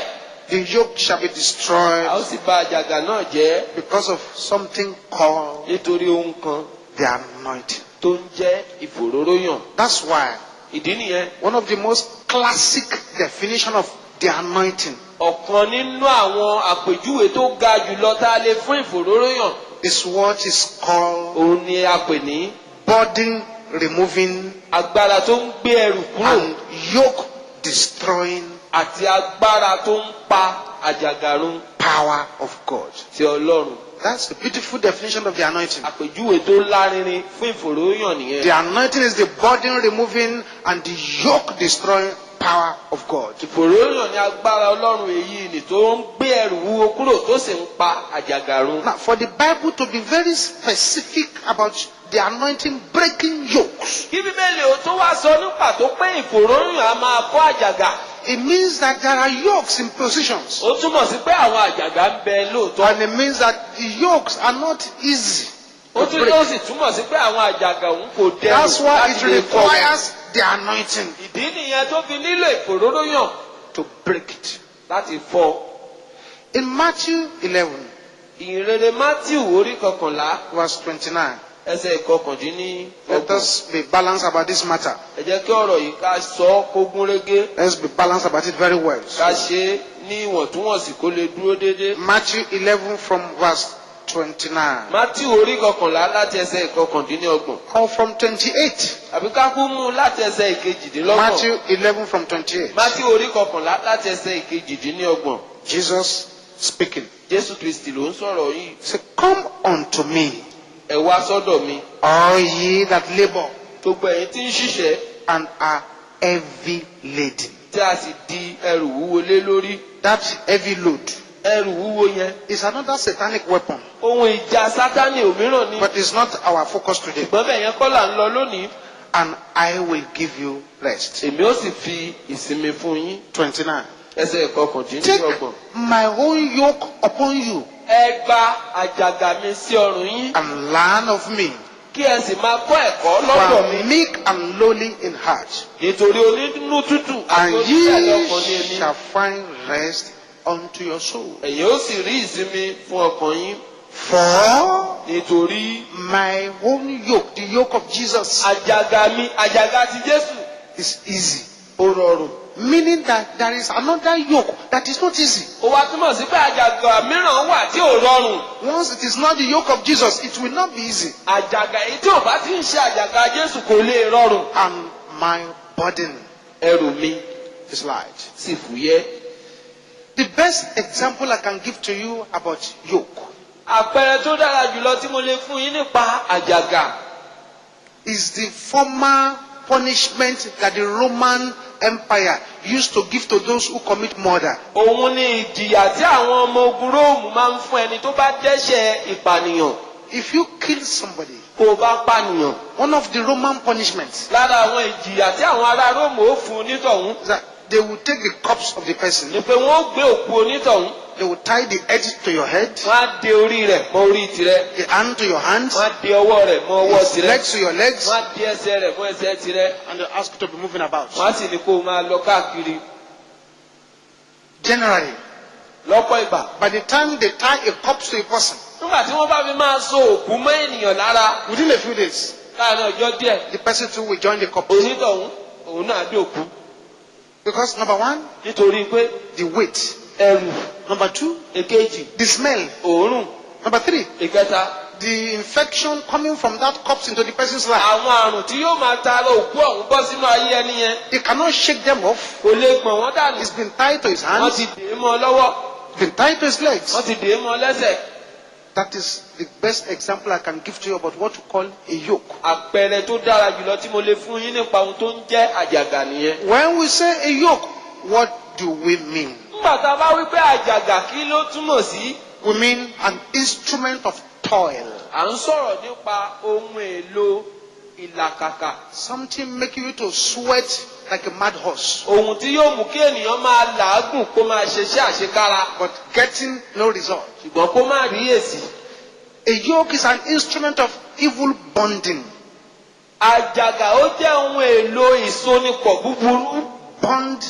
The yoke shall be A ó destroyed sì bà àjàgà náà jẹ́ because of something called nítorí ohun kan the anointing. tó ń jẹ́ ìfòróróyàn. That's why Ìdí nìyẹn. one of the most classic definition of the anointing Ọ̀kan nínú àwọn àpèjúwe tó ga jùlọ tá a lè fún ìfòróróyàn. is what is called Òun ni a pè ní burden removing agbára tó ń gbé ẹrù kúrò and yoke destroying àti agbára tó ń pa àjàgà run power of God. ti Ọlọ́run. That's the beautiful definition of the anointing. Àpèjúwe tó lárinrin fún ìfòróróyàn nìyẹn. The anointing is the burden removing and the yoke destroying power of God. Ìfòróróyàn ni agbára Ọlọ́run èyí ni tó ń gbé ẹrù wúwo kúrò tó sì ń pa àjàgà run. Now, for the Bible to be very specific about the anointing breaking yokes, Kí Bíbélì ó tó wá sọ ní pàtó pé ìfòróróyàn á máa kọ́ àjàgà. it means that there are yokes in positions. Ó túmọ̀ sí pé àwọn àjàgà ń bẹ lóòótọ́. And it means that the yokes are not easy Ó to tún break. ó sì túmọ̀ sí pé àwọn àjàgà òun kò dẹrù That's why it láti lè kọ́ wọn. requires the anointing Ìdí nìyẹn tó fi nílò ìfòróróyàn to break it. láti fọ́. In Matthew 11, Ìhìnrere Mátíù orí kọkànlá verse 29, ẹsẹ̀ let ìkọkàndínlọ́gbọ̀n. us be balanced about this matter. Ẹ jẹ́ kí ọ̀rọ̀ yìí ká sọ ọ́ kó gún régé. Let's be balanced about it very well. Ká ṣe é ní ìwọ̀ntúnwọ̀nsì kó lè dúró déédéé. Matthew 11 from verse 29, Mátíù orí kọkànlá láti ẹsẹ̀ ìkọkàndínlọ́gbọ̀n. or from 28. Àbí ká kú mú un láti ẹsẹ̀ ìkejìdínlọ́gbọ̀n. Matthew 11 from 28. Mátíù orí kọkànlá láti ẹsẹ̀ ìkejìdínlọ́gbọ̀n. Jesus speaking. Jésù Kristì ló ń sọ̀rọ̀ yìí. Say, "Come unto me, Ẹ wá sọ́dọ̀ mi. all ye that labor Gbogbo ẹ̀yin tí ń ṣiṣẹ́ and are heavy laden." tí a sì di ẹrù wúwo lé lórí. That heavy load Ẹrù wúwo yẹn. is another satanic weapon, Ohun ìjà Sátánì òmíràn ni. but it's not our focus today. Ṣùgbọ́n bẹ́ẹ̀ yẹn kọ́ là ń lọ lónìí. And I will give you rest. Èmi ó sì fi ìsinmi fún yín. 29. Ẹsẹ̀ Take ìkọkàndínlọ́gbọ̀n. my own yoke upon you Ẹ gba àjàgà mi sí ọrùn yín. and learn of me, kí ẹ sì máa kọ́ ẹ̀kọ́ lọ́dọ̀ mi. For meek and lowly in heart, nítorí onínú tútù àti and oníṣàlẹ̀ ye ọkàn ní èmi. shall find rest unto your soul. ẹ̀yin ó sì rí ìsinmi fún ọkàn yín. For nítorí my own yoke, the yoke of Jesus, àjàgà ti Jésù is easy. ó rọrùn. Meaning that there is another yoke that is not easy. ó wá túmọ̀ sí pé àjàgà mìíràn wà tí ò rọrùn. Once it is not the yoke of Jesus, it will not be easy. àjàgà èyí tí ò bá ti ń ṣe àjàgà Jésù kò lè rọrùn. And my burden ẹrù mi is light. sì fúyẹ́. The best example I can give to you about yoke àpẹẹrẹ tó dára jùlọ tí mo lè fún yín nípa àjàgà is the former punishment that the Roman Empire used to give to those who commit murder. òun ni ìjìyà tí àwọn ọmọ ogun Róòmù máa ń fún ẹni tó bá dẹ́ṣẹ̀ ìpànìyàn. If you kill somebody, kó o bá pànìyàn. one of the Roman punishments lára àwọn ìjìyà tí àwọn ará Róòmù ó fún onítọ̀hún is that they will take the corpse of the person, ni pé wọ́n ó gbé òkú onítọ̀hún. they will tie the head to your head, wọ́n á de orí rẹ̀ mọ́ orí tirẹ̀. the hand to your hands, wọ́n á de ọwọ́ rẹ̀ mọ́ ọwọ́ his tirẹ̀. legs to your legs, wọ́n á de ẹsẹ̀ rẹ̀ mọ́ ẹsẹ̀ tirẹ̀. and they ask you to be moving about. wọ́n á sì ní kó o máa lọ káàkiri. Generally, lọ́pọ̀ ìgbà. by the time they tie a corpse to a person, nígbà tí wọ́n bá fi máa so òkú mọ́ ènìyàn lára within a few days, láàrin ọjọ́ díẹ̀, the person too will join the corpse. onítọ̀hún òun náà dé òkú. Because number one, nítorí pé the weight. ẹrù Number two, èkejì the smell. òórùn Number three, ìkẹta the infection coming from that corpse into the person's life. àwọn àrùn tí yóò máa tara òkú ọ̀hún bọ́ sínú ayé ẹni yẹn He cannot shake them off. kò lè gbọ̀n wọ́n dànù. It's been tied to his wọ́n hands, ti dè é mọ́ ọ lọ́wọ́, it's been tied to his legs. wọ́n ti dè é mọ́ ọ lẹ́sẹ̀. That is the best example I can give to you about what to call a yoke. àpẹẹrẹ tó dára jùlọ tí mo lè fún yín nípa ohun tó ń jẹ́ àjàgà nìyẹn. When we say a yoke, what do we mean? nígbà tá a bá wí pé àjàgà kí ló túmọ̀ sí? We mean an instrument of toil. à ń sọ̀rọ̀ nípa ohun èlò ìlàkàkà. Something making you to sweat like a mad horse, ohun tí yóò mú kí ènìyàn máa làágùn kó máa ṣiṣẹ́ àṣekára but getting no result. ṣùgbọ́n kó má rí èsì. A yoke is an instrument of evil bonding. àjàgà ó jẹ́ ohun èlò ìsonipọ̀ búburú. Bond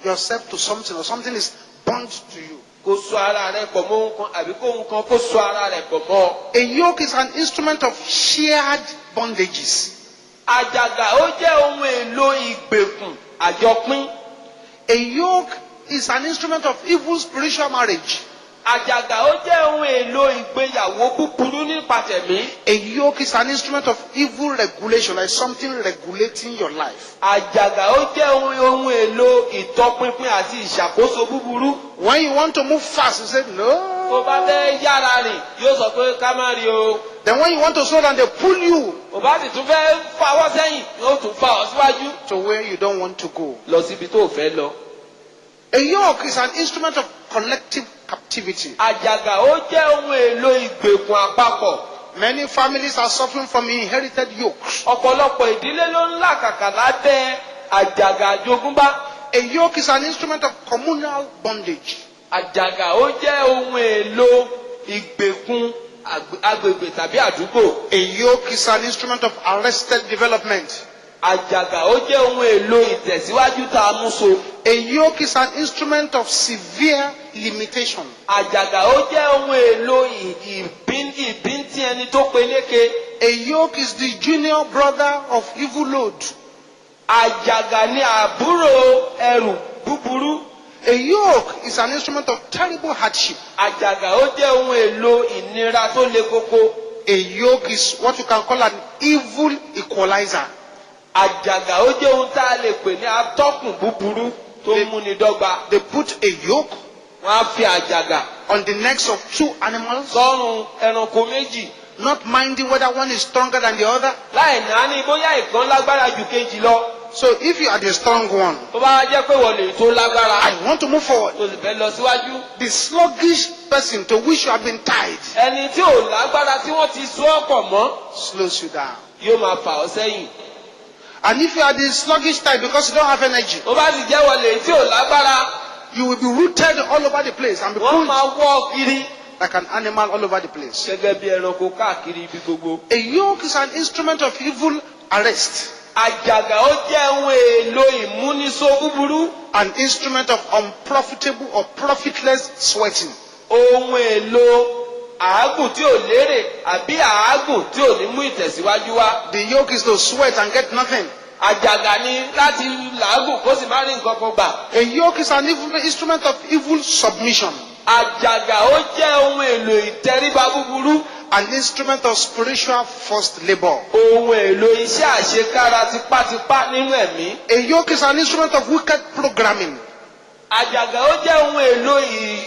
yourself to something, or something is bound to you. kó so ara rẹ̀ pọ̀ mọ́ ohun kan àbí kó ohun kan kó so ara rẹ̀ pọ̀ mọ́. A yoke is an instrument of shared bondages. àjàgà ó jẹ́ ohun èlò ìgbèkùn àjọpín. A yoke is an instrument of evil spiritual marriage. àjàgà ó jẹ́ ohun èlò ìgbéyàwó búburú nípa tẹ̀mí. A yoke is an instrument of evil regulation, like something regulating your life. àjàgà ó jẹ́ ohun èlò ìtọpinpin àti ìṣàkóso búburú. When you want to move fast, you say tó no. bá fẹ́ yára rìn yóò sọ pé ká má rí o. Then when you want to slow down, they pull you tó bá sì tún fẹ́ fawọ́ sẹ́yìn yóò tún fa ọ síwájú. to where you don't want to go. lọ síbi tó fẹ́ lọ. A yoke is an instrument of collective captivity. àjàgà ó jẹ́ ohun èlò ìgbèkùn àpapọ̀. Many families are suffering from inherited yokes. ọ̀pọ̀lọpọ̀ ìdílé ló ń làkàkà lábẹ́ àjàgà àjogúnbá. A yoke is an instrument of communal bondage. àjàgà ó jẹ́ ohun èlò ìgbèkùn agbègbè tàbí àdúgbò. A yoke is an instrument of arrested development. àjàgà ó jẹ́ ohun èlò ìtẹ̀síwájú tá a mú so. A yoke is an instrument of severe limitation. àjàgà ó jẹ́ ohun èlò ìbíntí ẹni tó peléke. A yoke is the junior brother of evil load. àjàgà ni àbúrò ẹrù búburú. A yoke is an instrument of terrible hardship. àjàgà ó jẹ́ ohun èlò ìnira tó le koko. A yoke is what you can call an evil equalizer. àjàgà ó jẹ́ ohun tá a lè pè ní atọ́kùn búburú tó ń múni dọ́gba. They put a yoke wọ́n á fi àjàgà on the necks of two animals, sọ́rùn ẹranko méjì. not minding whether one is stronger than the other. láì náání bóyá ìkan lágbára ju kejì lọ. So if you are the strong one, tó bá jẹ́ pé wọ́n lè tó lágbára. I want to move forward. tó sì fẹ́ lọ síwájú. The sluggish person to which you have been tied ẹni tí ò lágbára tí wọ́n ti so ọ́ pọ̀ mọ́ slows you down. yóò máa fà ọ́ sẹ́yìn. And if you are the sluggish type because you don't have energy, tó bá sì jẹ́ wọlé tí ò lágbára you will be rooted all over the place and be wọ́n pulled. máa wọ́ ọ kiri like an animal all over the place. gẹ́gẹ́ bí ẹranko káàkiri ibi gbogbo. A yoke is an instrument of evil arrest. Àjàgà ó jẹ́ ohun èlò ìmúnisó búburú. An instrument of unprofitable or profitless sweating. Ohun èlò àágùn tí ò lérè àbí àágùn tí ò ní mú ìtẹ̀síwájú wá. The yoke is to sweat and get nothing. Àjàgà ni láti làágùn kó sì má rí nǹkan kan gbà. A yoke is an instrument of evil submission. Àjàgà ó jẹ́ ohun èlò ìtẹríba búburú. An instrument of spiritual forced labor. Ohun èlò iṣẹ́ àṣekára tipátipá nínú ẹ̀mí. A yoke is an instrument of wicked programming. Àjàgà ó jẹ́ ohun èlò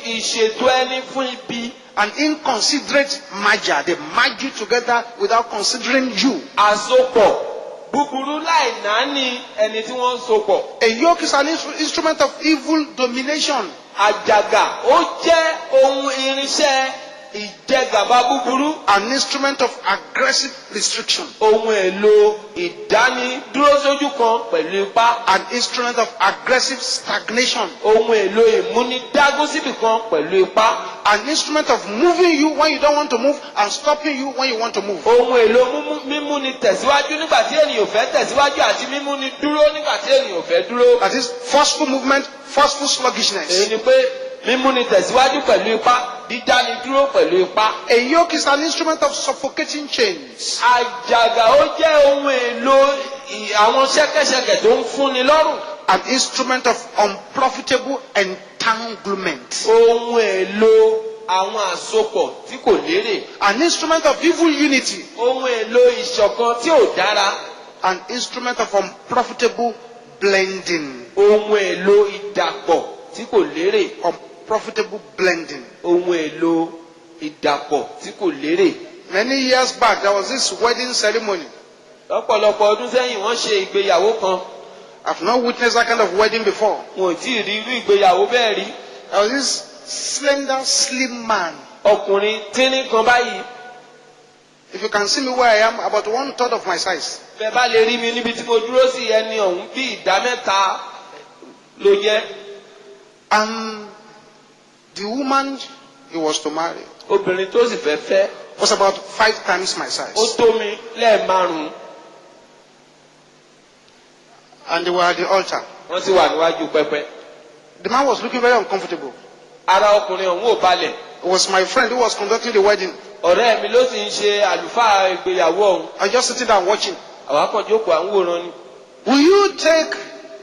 ìṣètò ẹni fún ibi. An inconsiderate merger. They merge you together without considering you. Àsopọ̀ búburú láì náání ẹni tí wọ́n ń sopọ̀. A yoke is an instrument of evil domination. Àjàgà ó jẹ́ ohun irinṣẹ́ ìjẹgàba búburú. An instrument of aggressive restriction. Ohun èlò ìdánidúró sójú kan pẹ̀lú ipá. An instrument of aggressive stagnation. Ohun èlò ìmúnidágún síbì kan pẹ̀lú ipá. An instrument of moving you when you don't want to move and stopping you when you want to move. Ohun èlò mímúni tẹ̀síwájú nígbà tí ènìyàn fẹ́ tẹ̀síwájú àti mímúni dúró nígbà tí ènìyàn fẹ́ dúró. That is forceful movement, forceful sluggishness. Èyí ni pé mímúni tẹ̀síwájú pẹ̀lú ipá, dídáni dúró pẹ̀lú ipá. A yoke is an instrument of suffocating chains. Àjàgà ó jẹ́ ohun èlò àwọn ṣẹ́kẹ́ṣẹkẹ̀ tó ń fúnni lọ́rùn. An instrument of unprofitable entanglement. Ohun èlò àwọn àsopọ̀ tí kò lérè. An instrument of evil unity. Ohun èlò ìṣọ̀kan tí ò dára. An instrument of unprofitable blending. Ohun èlò ìdàpọ̀ tí kò lérè. Unprofitable blending. Ohun èlò ìdàpọ̀ tí kò lérè. Many years back, there was this wedding ceremony. Lọ́pọ̀lọpọ̀ ọdún sẹ́yìn wọ́n ṣe ìgbéyàwó kan. I've not witnessed that kind of wedding before. Wọn ò tí ì rí irú ìgbéyàwó bẹ́ẹ̀ rí. There was this slender, slim man. Ọkùnrin tínrín kan báyìí. If you can see me where I am, about 1/3 of my size. Bẹ́ẹ̀ bá lè rí mi níbi tí mo dúró sí ẹni ọ̀hún bí ìdá mẹ́ta ló jẹ́. And the woman he was to marry Obìnrin tó sì fẹ́ fẹ́. was about 5 times my Ó size. tó mi lẹ́ẹ̀márùn-ún. And they were at the altar. Wọ́n sì wà níwájú pẹpẹ. The man was looking very uncomfortable. Ara ọkùnrin ọ̀hún ò balẹ̀. It was my friend who was conducting the wedding. Ọ̀rẹ́ mi ló sì ń ṣe àlùfáà ìgbéyàwó ọ̀hún. I was just sitting there watching. Àwa kan jókòó à ń wòran ni. Will you take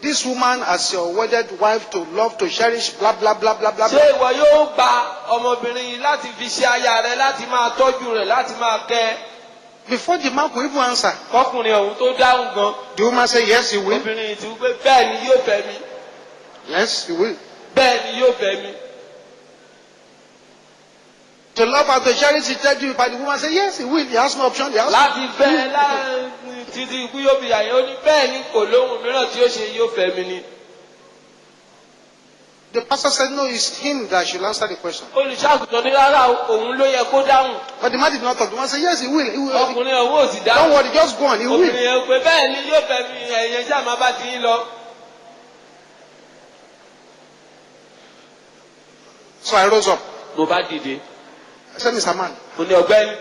this woman as your wedded wife to love, to cherish, blah, blah, blah, blah, blah, Ṣé blah? ìwọ yóò gba ọmọbìnrin yìí láti fi ṣe aya rẹ, láti máa tọ́jú rẹ̀, láti máa kẹ́? Before the man could even answer, Kọkùnrin ọ̀hún tó dáhùn gan. the woman said, yes, he will. Obìnrin yìí ti wí pé bẹ́ẹ̀ ni yóò fẹ́ mi. Yes, he will. Bẹ́ẹ̀ ni yóò fẹ́ mi. To love and to cherish, he told you, but the woman said, yes, he will. He has no option. He has Láti fẹ́ títí ikú yóò fi àyè ó ní bẹ́ẹ̀ ni kò lóhùn mìíràn tí ó ṣe yóò fẹ́ mi ni. The pastor said, no, it's him that should answer the question. Olùṣàgùtàn ní rárá òun ló yẹ kó dáhùn. But the man did not talk. The man said, yes, he will. He will. Ọkùnrin ọ̀hún ò sì Don't dáhùn. worry, just go on. He will. Obìnrin yẹn pé bẹ́ẹ̀ ni yóò fẹ́ mi, ẹ̀yẹn ṣáà máa bá ti yín lọ. So I rose up. Mo bá dìde. I said, Mr. Man, Mo ní ọ̀gbẹ́ni.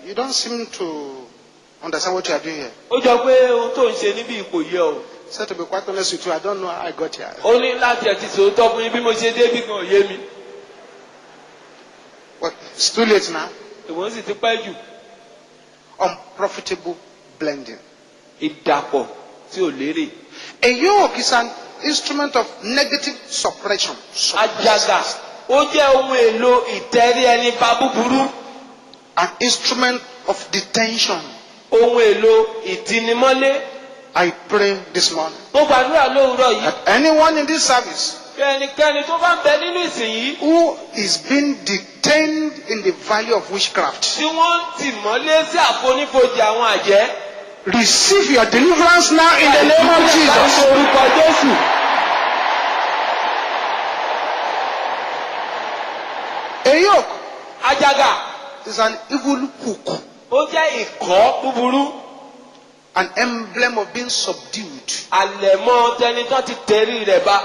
you don't seem to understand what you are doing here. Ó jọ pé ohun tó ń ṣe níbi kò yẹ o. I said, to be quite honest with you, I don't know how I got here. Ó ní láti ẹ̀ ti sòótọ́ fún yín bí mo ṣe débí kan ò yé mi. But it's too late now. Ìwọ̀n sì ti pẹ́ jù. Unprofitable blending. Ìdàpọ̀ tí ò lérè. A yoke is an instrument of negative suppression. Àjàgà ó jẹ́ ohun èlò ìtẹ̀rí ẹni ba búburú. An instrument of detention. Ohun èlò ìtinimọ́lé. I pray this morning Mo gbàdúrà lówùúrọ̀ yìí. that anyone in this service Kí ẹnikẹ́ni tó bá ń bẹ nínú ìsìn yìí. who is being detained in the valley of witchcraft, Tí wọ́n tì mọ́lé sí àfonífojì àwọn àjẹ́. receive your deliverance now in the name of Jesus. Ní orúkọ Jésù. A yoke Àjàgà is an evil hook, ó jẹ́ ìkọ́ búburú. an emblem of being subdued, Àlẹ̀mọ́ tẹni tán ti tẹ̀rí rẹ̀ bá.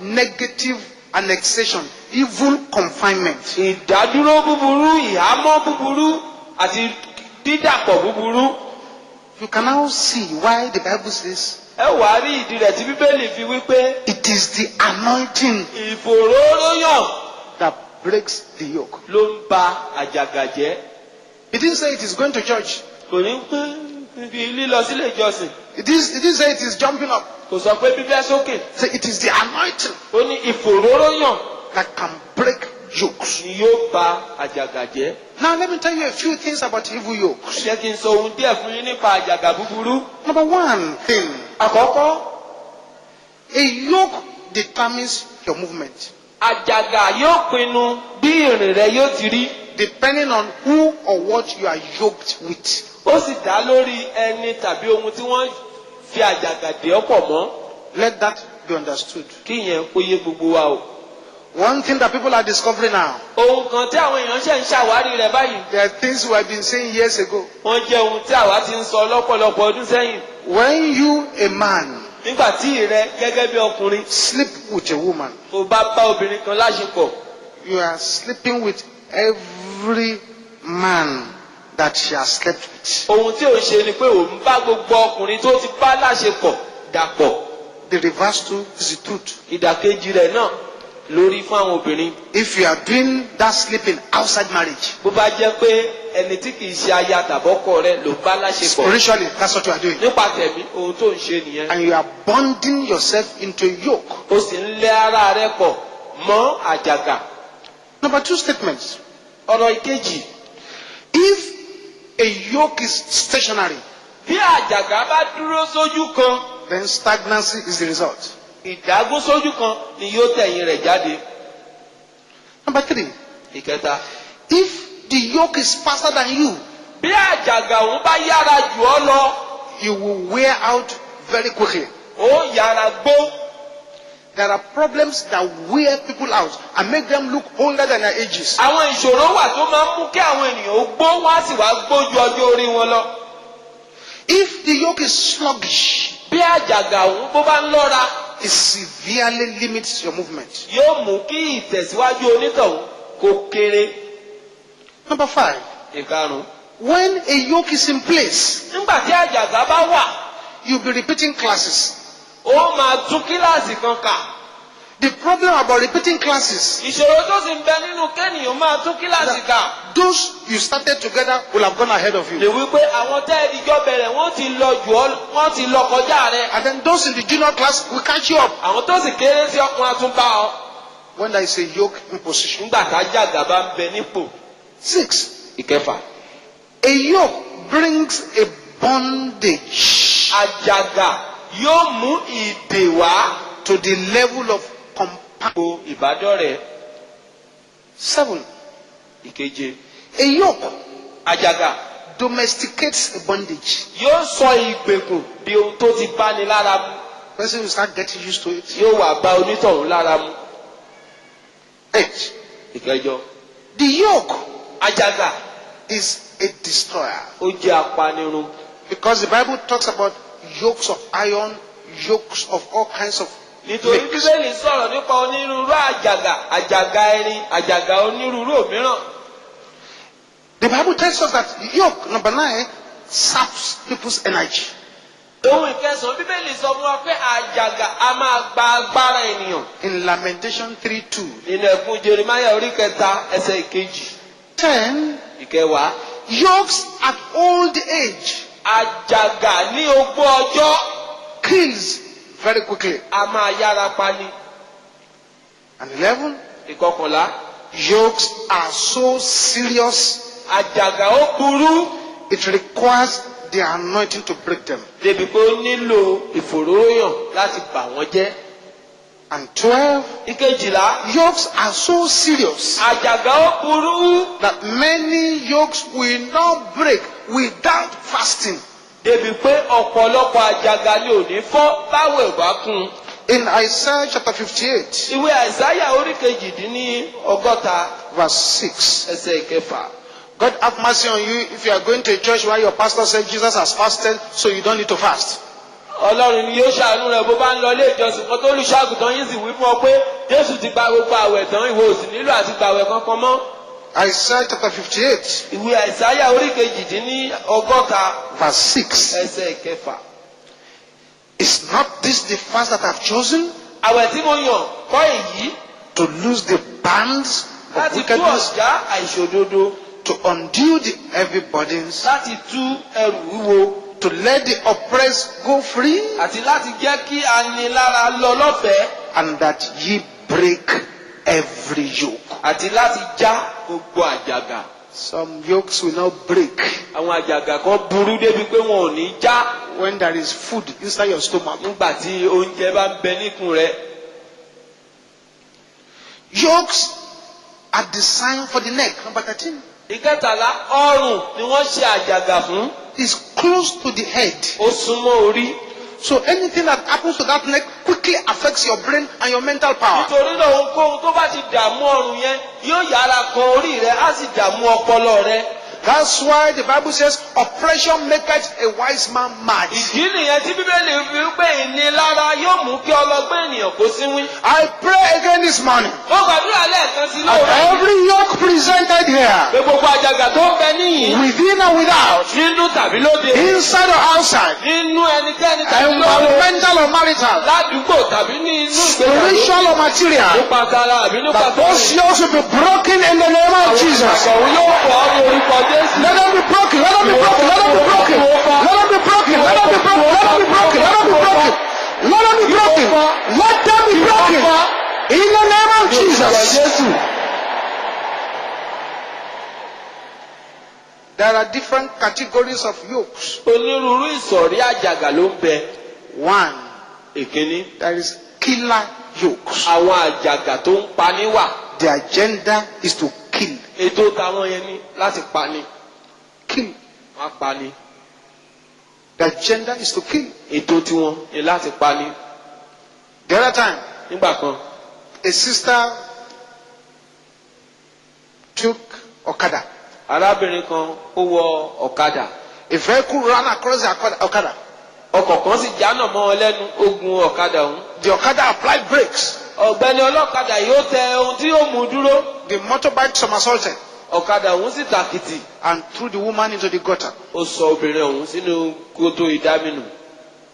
negative annexation, evil confinement. ìdádúró búburú, ìhámọ́ búburú àti dídàpọ̀ búburú. You can now see why the Bible says ẹ wàá rí ìdí rẹ̀ tí bíbélì fi wípé it is the anointing ìfòróróyàn that breaks the yoke. ló ń ba àjàgà jẹ́. It didn't say it is going to church. kò ní pé ibi lílọ sílé ìjọsìn. It didn't say it is jumping up. kò sọ pé bíbẹ́ sókè. Say it is the anointing ó ní ìfòróróyàn that can break yokes. ni yóò ba àjàgà jẹ́. Now let me tell you a few things about evil yokes. jẹ́ kí n sọ ohun díẹ̀ fún yín nípa àjàgà búburú. Number one thing, àkọ́kọ́, a yoke determines your movement àjàgà yóò pinnu bí ìrìn rẹ yóò ti rí. depending on who or what you are yoked with. ó sì dá lórí ẹni tàbí ohun tí wọ́n fi àjàgà dè ọ́ pọ̀ mọ́. Let that be understood. kí yẹn kó yé gbogbo wa o. One thing that people are discovering now, ohun kan tí àwọn èèyàn ṣe ń ṣàwárí rẹ̀ báyìí. there are things we have been saying years ago. wọ́n jẹ́ ohun tí àwa ti ń sọ lọ́pọ̀lọpọ̀ ọdún sẹ́yìn. When you, a man, nígbà tí ìrẹ gẹ́gẹ́ bí ọkùnrin sleep with a woman, tó bá bá obìnrin kan láṣepọ̀, you are sleeping with every man that she has slept with. ohun tí ò ń ṣe ni pé òun bá gbogbo ọkùnrin tó ti bá láṣepọ̀ dàpọ̀. The reverse too is the truth. ìdàkejì rẹ̀ náà lórí fún àwọn obìnrin. If you are doing that sleeping outside marriage, bó bá jẹ́ pé ẹni tí kìí ṣe aya tàbọ́kọ rẹ ló bá láṣepọ̀. spiritually, that's what you are doing. nípa tẹ̀mí ohun tó ń ṣe nìyẹn. And you are bonding yourself into a yoke. ó sì ń lé ara rẹ pọ̀ mọ́ àjàgà. Number two statements. ọ̀rọ̀ ìkejì, If a yoke is stationary, bí àjàgà bá dúró sójú kan, then stagnancy is the result. ìdágún sójú kan ni yóò tẹ̀yìn rẹ̀ jáde. Number three. ìkẹta, If the yoke is faster than you, bí àjàgà òun bá yára jù ọ́ lọ, you will wear out very quickly. ó yára gbó. There are problems that wear people out and make them look older than their ages. àwọn ìṣòro wà tó máa ń mú kí àwọn ènìyàn ó gbó, wọ́n á sì wá gbó ju ọjọ́ orí wọn lọ. If the yoke is sluggish, bí àjàgà òun bó bá ń lọ́ra, it severely limits your movement. yóò mú kí ìtẹ̀síwájú onítọ̀hún kó kéré. Number five. ìkarùn-ún, When a yoke is in place, nígbà tí àjàgà bá wà, you'll be repeating classes. ó máa tún kíláàsì kan kà. The problem about repeating classes, ìṣòro tó sì ń bẹ nínú kẹ́nìyàn máa tún kíláàsì kà. those you started together will have gone ahead of lè you. wí pé àwọn tẹ́ẹ̀dì jọ bẹ̀rẹ̀ wọ́n ti lọ jù ọ́, wọ́n ti lọ kọjá rẹ̀. And then those in the junior class will catch you up àwọn tó sì kéré sí ọkùnrin àtúnbá ọ. when there is a yoke in position. nígbà tá àjàgà bá ń bẹ nípò. 6. ìkẹfà, A yoke brings a bondage àjàgà yóò mú ìdè wá to the level of compact. po ìbádọ́rẹ̀. 7. ìkeje, A yoke àjàgà domesticates a bondage. yóò sọ ìgbèkùn di ohun tó ti bá ní lára mu. Person will start getting used to it. yóò wá bá onítọ̀hún lára mu. 8. ìkẹjọ, The yoke àjàgà is a destroyer. ó jẹ́ apanirun. Because the Bible talks about yokes of iron, yokes of all kinds of nítorí makes. bíbélì sọ̀rọ̀ nípa onírúurú àjàgà, àjàgà irin, àjàgà onírúurú òmíràn. The Bible tells us that yoke, number 9, saps people's energy. ohun ìkẹsàn-án bíbélì sọ fún wa pé àjàgà a máa gba agbára ènìyàn. In Lamentation 3:2. nínú ẹ̀kún Jeremáyà orí kẹta ẹsẹ̀ ìkejì. 10. ìkẹwàá, Yokes at old age àjàgà ní ogbó ọjọ́ kills very quickly. a máa yára pani. And 11. ìkọkànlá, Yokes are so serious, àjàgà ó burú it requires the anointing to break them. débi pé ó nílò ìfòróróyàn láti bà wọ́n jẹ́. And 12. ìkejìlá, Yokes are so serious àjàgà ó burú that many yokes will not break without fasting. débi pé ọ̀pọ̀lọpọ̀ àjàgà ni ò ní fọ́ báwo ìwà kún. In Isaiah chapter 58, ìwé àìsáyà orí kejìdínlọ́gọ́ta verse 6. ẹsẹ̀ ìkẹfà. God have mercy on you if you are going to a church where your pastor said Jesus has fasted, so you don't need to fast. Ọlọ́run ni yóò ṣàánú rẹ̀ bó bá ń lọ ilé ìjọsìn kan tó olùṣọ́àgùntàn yín sì wí fún ọ pé Jésù ti gba gbogbo àwẹ̀ tán ìwọ ò sì nílò àti gba àwẹ̀ kankan mọ́. Isaiah chapter 58. Ìwé Àìsáyà orí kejì-dín-ní-ọgọ́ta Verse 6. ẹsẹ̀ kẹfà. Is not this the fast that I have chosen? Àwẹ̀ tí mo yàn kọ́ èyí To loose the bands of láti tú wickedness, ọ̀já àìṣòdodo, to undo the heavy burdens, láti tú ẹrù wúwo, to let the oppressed go free, àti láti jẹ́ kí anilára lọ lọ́fẹ̀ẹ́, and that ye break every yoke. àti láti já gbogbo àjàgà. Some yokes will not break Àwọn àjàgà kan burú débi pé wọn ò ní já when there is food inside your stomach. nígbà tí oúnjẹ bá ń bẹ níkùn rẹ. Yokes are designed for the neck. Number 13 Ìkẹtàlá, ọrùn ni wọ́n ṣe àjàgà fún. is close to the head. Ó súnmọ́ orí. So anything that happens to that neck quickly affects your brain and your mental power. Nítorí náà ohunkóhun tó bá ti dààmú ọrùn yẹn yóò yára kan orí rẹ á sì dààmú ọpọlọ rẹ. That's why the Bible says, oppression maketh a wise man mad. Ìdí nìyẹn tí Bíbélì fi pé ìnilára yóò mú kí ọlọ́gbọ́n ènìyàn kó síwín. I pray again this morning. Ó gbàdúrà lẹ́ẹ̀kan sí And lóòrè. every yoke presented here, Pé gbogbo àjàgà tó ń bẹ níyìn. within and without, Nínú tàbí lóde. inside or outside, Nínú ẹnikẹ́ni tàbí lóde. environmental or marital, Ládùúgbò tàbí ní inú ìgbéyàwó. spiritual or material, Nípa tara àbí nípa that those yokes will be broken in the name of Jesus. Àgbàwọ̀ yóò pọ̀ ní orúkọ Jésù. Let them be broken, let them be broken, let them be broken, let them be broken, let them be broken, let them be broken, let them be broken, let them be broken, let them be broken in the name of Jesus. Jésù. There are different categories of yokes. Onírúurú ìsọ̀rí àjàgà ló ń bẹ. One, Ìkíní, there is killer yokes. àwọn àjàgà tó ń pani wà. The agenda is to kill. Ètò táwọn yẹn ní láti pani. Kill. Wọ́n á pani. The agenda is to kill. Ètò tiwọn ní láti pani. The other time, Nígbà kan, a sister took Okada. arábìnrin kan ó wọ ọ̀kadà. A vehicle ran across the Okada. Ọkọ̀ kan sì jánà mọ́ ọ lẹ́nu ó gun ọ̀kadà ọ̀hún. The Okada applied brakes. Ọ̀gbẹ́ni ọlọ́kadà yóò tẹ ohun tí yóò mú dúró. The motorbike somersaulted Ọ̀kadà ọ̀hún sì tàkìtì. and threw the woman into the gutter. Ó sọ obìnrin ọ̀hún sínú kòtò ìdáminù.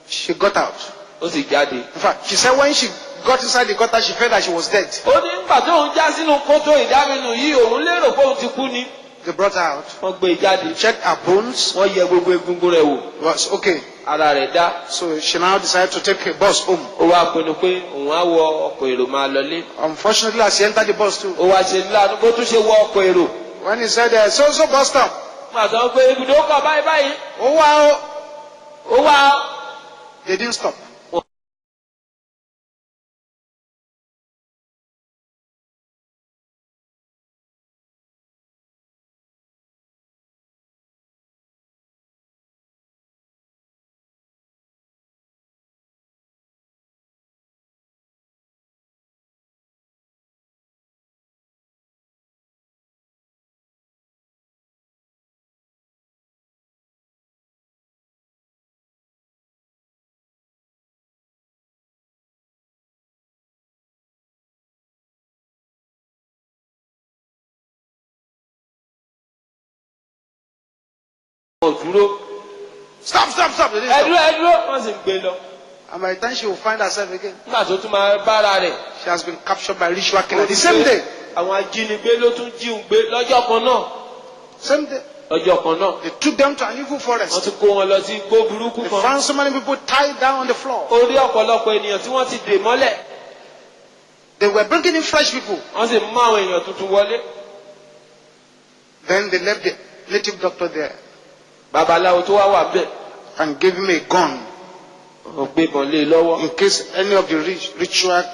She got out. Ó sì jáde. In fact, she said when she got inside the gutter, she felt that she was dead. Ó ní nígbà tó ń já sínú kòtò ìdáminù yìí òun lérò pé òun ti kú ni. They brought her out. Wọ́n gbé e jáde. Checked her bones. Wọ́n yẹ gbogbo egungun rẹ̀ wò. It was okay. Ara rẹ̀ dá. So she now decided to take a bus home. Ó wá pinnu pé òun á wọ ọkọ̀ èrò máa lọlé. Unfortunately, as she entered the bus too, Ó wá ṣe láàánú bó tún ṣe wọ ọkọ̀ èrò. when he said, so bus stop, Wọ́n àtàwọn pé ibùdókọ̀ báyìí báyìí. oh wow, Ó wá. they didn't stop. Wọ́n dúró. Stop. They didn't Ẹ stop. dúró ẹ dúró. Wọ́n sì gbé lọ. And by the time she will find herself again, Nígbà tó tún máa bára rẹ̀. she has been captured by ritual killer. The same day. Àwọn ajínigbé ló tún jíun gbé lọ́jọ́ kan náà. Same day. Lọ́jọ́ kan náà. They took them to an evil Wọ́n forest. tún kó wọn lọ sí igbó burúkú They kan. found so many people tied down on the floor. Orí ọ̀pọ̀lọpọ̀ ènìyàn tí wọ́n ti dè mọ́lẹ̀. They were bringing in fresh people. Wọ́n sì mú àwọn èèyàn tuntun wọlé. Then they left the native doctor there Babaláwo tó wá wà bẹ́ẹ̀. and gave him a gun Wọ́n gbé ìbọn lé e lọ́wọ́. in case any of the ritual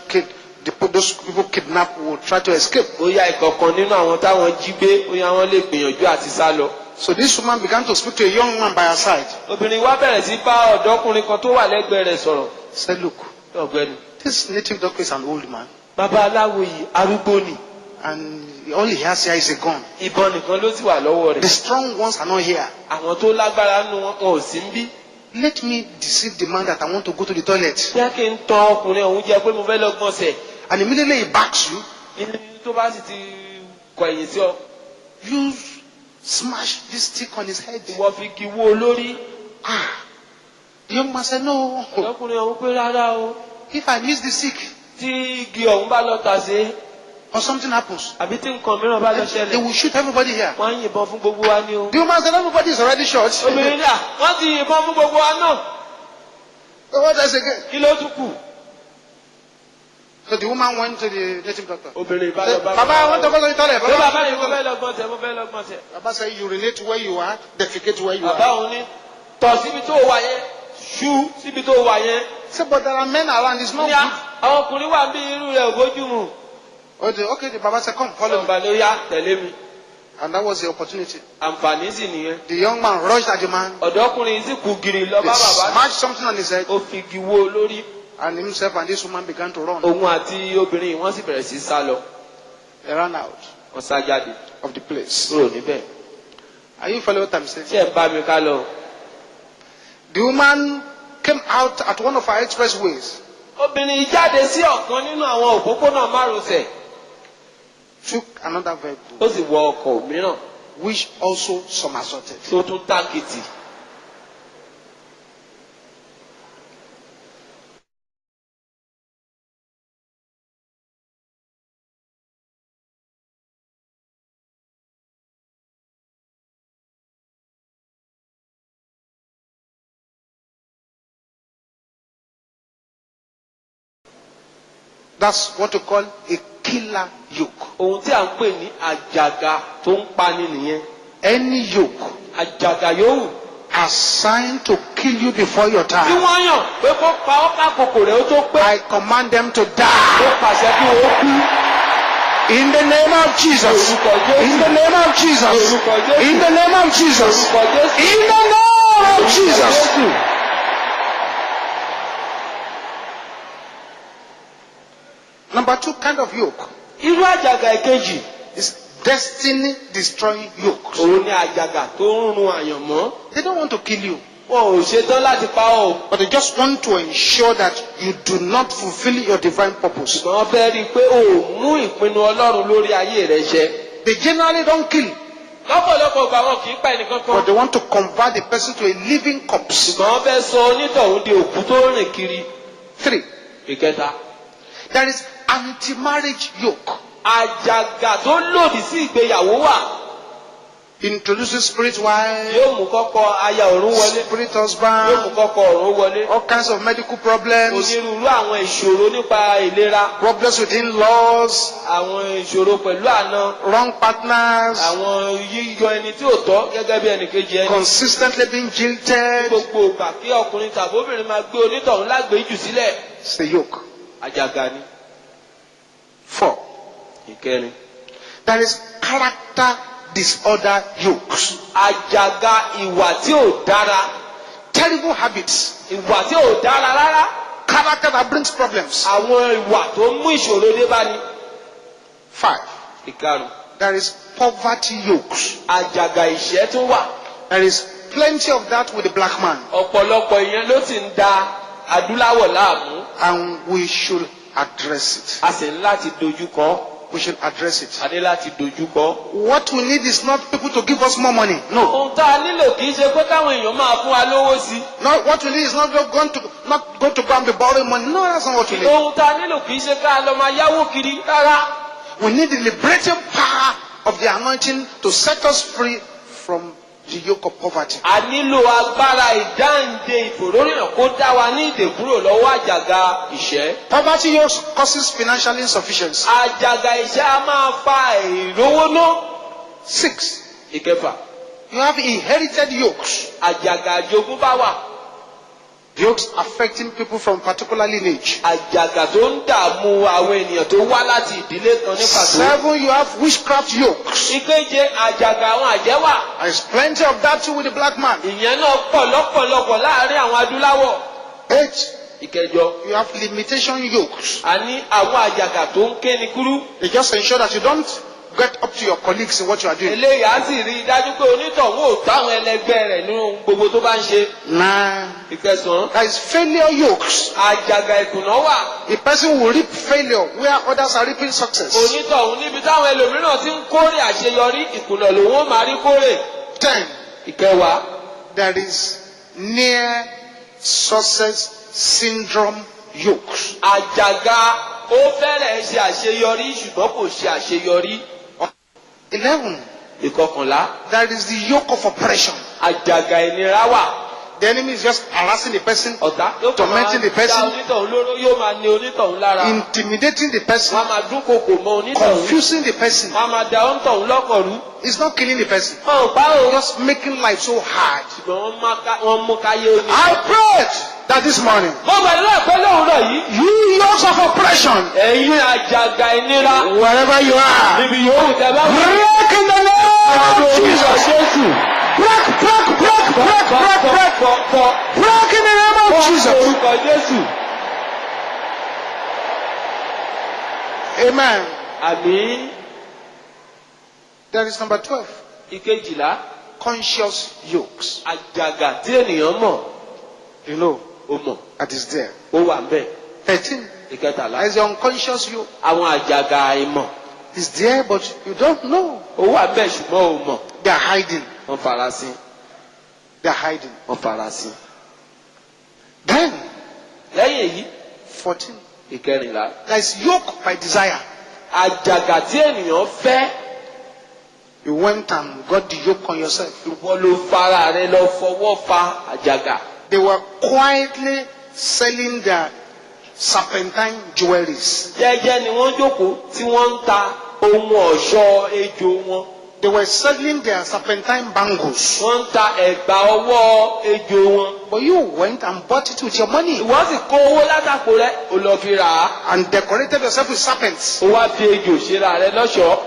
those people kidnapped will try to escape. Bóyá ìkọ̀kan nínú àwọn táwọn jí gbé bóyá wọ́n lè gbìyànjú àti sá lọ. So this woman began to speak to a young man by her side. Obìnrin wa bẹ̀rẹ̀ sí bá ọ̀dọ́kùnrin kan tó wà lẹ́gbẹ̀ẹ́ rẹ̀ sọ̀rọ̀. Said, look, Ọ̀gbẹ́ni. this native doctor is an old man Babaláwo yìí arúgbó ni. and all he has here is a gun. Ìbọn nìkan ló sì wà lọ́wọ́ The rẹ̀. strong ones are not here. Àwọn tó lágbára nínú wọn ò sí ń bí. let me deceive the man that I want to go to the toilet. Jẹ́ kí n tan ọkùnrin ọ̀hún jẹ pé mo fẹ́ lọ gbọ̀nsẹ̀. And immediately he backs you. Tó bá sì ti kọ ẹ̀yìn sí ọ. You smash this stick on his head. Ìwọ fi igi wó olórí. The young man said, no. Ọkùnrin ọ̀hún pé rárá o. If I miss the stick, Tí igi ọ̀hún bá lọ tàsé. or something happens, Àbí tí nǹkan mìíràn bá lọ they ṣẹlẹ̀. will shoot everybody here. Wọ́n á yìnbọn fún gbogbo wa ní o. The young man said, everybody is already shot. Obìnrin náà wọ́n ti yìnbọn fún gbogbo wa náà. So what else again? Kí ló tún kù? So the woman went to the native doctor. Obìnrin bá lọ Said, bá Baba, I want to go to the toilet. Ṣé bàbá yìí mo Baba, fẹ́ lọ gbọ̀nsẹ̀ mo fẹ́ lọ gbọ̀nsẹ̀. Baba said, urinate where you are, defecate where you Bàbá are. òun ní tọ̀ síbi tó wà yẹn, ṣú síbi tó wà yẹn. He said, but there are men around, it's not Ní good. àwọn ọkùnrin wà bí irú rẹ̀ ò bójú mu. Okay, the Baba said, come, follow me. Ọlọ́mọba ló yá tẹ̀lé mi. And that was the opportunity. Àǹfààní sì nìyẹn. The young man rushed at the man. Ọ̀dọ́kùnrin sì kú gìrì lọ They bá bàbá. smashed something on his head. Ó fi igi wó lórí. And himself and this woman began to run. Òun àti obìnrin yìí wọ́n sì bẹ̀rẹ̀ sí sá lọ. They ran out Wọ́n sá jáde of the place. kúrò níbẹ̀. Are you following what I'm saying? Tí ẹ̀ ń bá mi ká lọ. The woman came out at one of our expressways, Obìnrin yìí jáde sí ọ̀kan nínú àwọn òpópónà márosẹ̀. took another vehicle, Ó sì wọ ọkọ̀ mìíràn which also somersaulted. tó tún tákìtì. That's what we call a killer yoke. Ohun tí à ń pè ní àjàgà tó ń pani nìyẹn. Any yoke Àjàgà yòówù. assigned to kill you before your Bí time, wọ́n yàn pé kó pa ọ́ kákòkò rẹ̀ ó tó pé. I command them to Ó die. pàṣẹ kí wọ́n kú. In the name of Jesus. In the name of Jesus. In the name of Jesus. Orúkọ Jésù. In the name of Jesus. Jésù. Number two kind of yoke Irú àjàgà ìkejì. is destiny destroying yokes. Òun ni àjàgà tó ń run àyànmọ́. They don't want to kill you, Wọn ò ṣetán láti pa ọ́ o. but they just want to ensure that you do not fulfill your divine purpose. Ṣùgbọ́n wọ́n fẹ́ rí i pé o ò mú ìpinnu Ọlọ́run lórí ayé rẹ ṣẹ. They generally don't kill, Lọ́pọ̀lọpọ̀ ìgbà wọn kì í pa ẹnìkan but kan. they want to convert the person to a living corpse. Ṣùgbọ́n wọ́n fẹ́ sọ onítọ̀hún di òkú tó rìn kiri. 3. Ìkẹta. There is anti-marriage yoke. Àjàgà tó lòdì sí ìgbéyàwó wà. Introduces spirit wife, Yóò mú kọ́kọ́ aya ọ̀run wọlé. spirit Yóò mú husband, kọ́kọ́ ọ̀run wọlé. all kinds of medical problems, Onírúurú àwọn ìṣòro nípa ìlera. problems with in-laws, Àwọn ìṣòro pẹ̀lú àna. wrong partners, Àwọn yíyọ ẹni tí ò tọ́ gẹ́gẹ́ bí ẹnìkejì ẹni. consistently being jilted. Gbogbo ìgbà kí ọkùnrin tàbí obìnrin máa gbé onítọ̀hún lágbèéjù sílẹ̀. It's the yoke. Àjàgà ni. 4. Ìkẹrin. There is character disorder yokes. Àjàgà ìwà tí ò dára. Terrible habits. Ìwà tí ò dára rárá. Character that brings problems. Àwọn ìwà tó mú ìṣòro dé bá ni. 5. Ìkarùn. There is poverty yokes. Àjàgà ìṣẹ́ tún wà. There is plenty of that with the black man. Ọ̀pọ̀lọpọ̀ ìyẹn ló sì ń da adúláwọ̀ láàmú. And we should address it. A sì ń láti dojú kọ. We should address it. A ní láti dojú kọ. What we need is not people to give us more money. No. Ohun tá a nílò kì í ṣe pé káwọn èèyàn máa fún wa lówó sí. No, what we need is not going to go and be borrowing money. No, that's not what we need. Ohun tá a nílò kì í ṣe ká lọ máa yáwó kiri rárá. We need the liberating power of the anointing to set us free from the yoke of poverty. A nílò agbára ìdáǹde ìfòrórìyàn kó dá wa ní ìdè kúrò lọ́wọ́ àjàgà ìṣẹ́. Poverty yokes causes financial insufficiency. Àjàgà ìṣẹ́ a máa fa ìrówóná. 6. Ìkẹfà. You have inherited yokes. Àjàgà àjogúnbá wà. Yokes affecting people from particular lineage. Àjàgà tó ń dààmú àwọn ènìyàn tó wá láti ìdílé kan ní pàtó. 7. You have witchcraft yokes. Ìkeje àjàgà àwọn àjẹ́ wà. There is plenty of that too with the black man. Ìyẹn náà pọ̀ lọ́pọ̀lọpọ̀ láàárín àwọn adúláwọ̀. 8. Ìkẹjọ. You have limitation yokes. A ní àwọn àjàgà tó ń kéni kúrú. They just ensure that you don't get up to your colleagues in what you are doing. eléyìí á sì rí i dájú pé onítọ̀hún ò táwọn ẹlẹgbẹ́ rẹ̀ nínú gbogbo tó bá ń ṣe. 9. ìkẹsàn-án. There is failure yokes. àjàgà ìkùnà wà. The person will reap failure where others are reaping success. onítọ̀hún níbi táwọn ẹlòmíràn ti ń kórè àṣeyọrí ìkùnà lòun ó máa rí kórè. 10. ìkẹwàá. There is near success syndrome yokes. àjàgà ó fẹ́rẹ̀ ṣe àṣeyọrí ṣùgbọ́n kò ṣe àṣeyọrí. 11. ìkọkànlá. There is the yoke of oppression. àjàgà ìnira wà. The enemy is just harassing the person, ọ̀tá yóò kàn máa tormenting the dá person, onítọ̀hún lóró yóò máa ní onítọ̀hún lára. intimidating the person, wọ́n á máa dúnkokò mọ́ onítọ̀hún. confusing the person. wọ́n á máa da onítọ̀hún lọ́kàn rú. It's not killing the person, wọn ò bá o. just making life so hard. ṣùgbọ́n wọ́n mú káyé oní. I prayed that this morning, mo gbàdúrà pé lóòrọ̀ yìí. you yokes of oppression, ẹ̀yin àjàgà ìnira. wherever you are, níbi yòówù tẹ́ bá wà. break in the name of Jesus. Break, break, break, break, break, break. Break in the name of Jesus. orúkọ Jésù. Amen. àmín. There is number 12. ìkejìlá. Conscious yokes. àjàgà tí ènìyàn mọ̀. You know, ó mọ̀. that is there. ó wà ń bẹ̀. 13. ìkẹtàlá. There is the unconscious yoke. àwọn àjàgà àìmọ̀. It's there, but you don't know. ó wà ń bẹ̀ ṣùgbọ́n ó mọ̀. They are hiding. wọ́n farasin. They are hiding. wọ́n farasin. Then, lẹ́yìn èyí. 14. ìkẹrìnlá. There is yoke by desire. àjàgà tí ènìyàn fẹ́. You went and got the yoke on yourself. ìwọ ló fara rẹ lọ fọwọ́ fa àjàgà. They were quietly selling their serpentine jewelries. jẹ́jẹ́ ni wọ́n jókòó tí wọ́n ń ta ohun ọ̀ṣọ́ ejò wọn. They were selling their serpentine bangles. wọ́n ń ta ẹ̀gbà ọwọ́ ejò wọn. But you went and bought it with your money ìwọ sì kó owó látàkó rẹ ó lọ fi rà á. and decorated yourself with serpents. ó wá fi ejò ṣera rẹ lọ́ṣọ̀ọ́.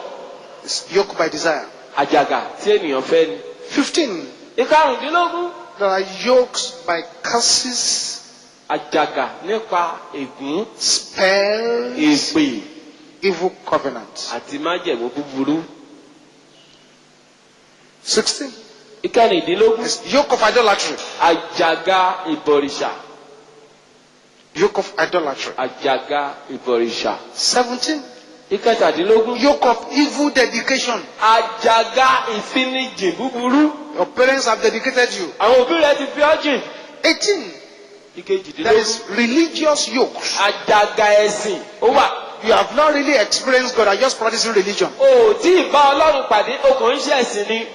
It's yoke by desire. àjàgà tí ènìyàn fẹ́ ni. 15. ìkarùndínlógún. There are yokes by curses, àjàgà nípa ègún. spells, èpè evil covenants. àti májẹ̀mú búburú. 16. ìkẹrìndínlógún. It's yoke of idolatry. àjàgà ìbọ̀rìṣà. Yoke of idolatry. àjàgà ìbọ̀rìṣà. 17. ìkẹtàdínlógún. Yoke of evil dedication. àjàgà ìfinijìn búburú. Your parents have dedicated you. àwọn òbí rẹ ti fi ọ́ jìn. 18. There ìkejìdínlógún. is religious yokes. àjàgà ẹ̀sìn ó wà. You have not really experienced God. Are just practicing religion. o ò tí ì bá Ọlọ́run pàdé o kàn ń ṣe ẹ̀sìn ni.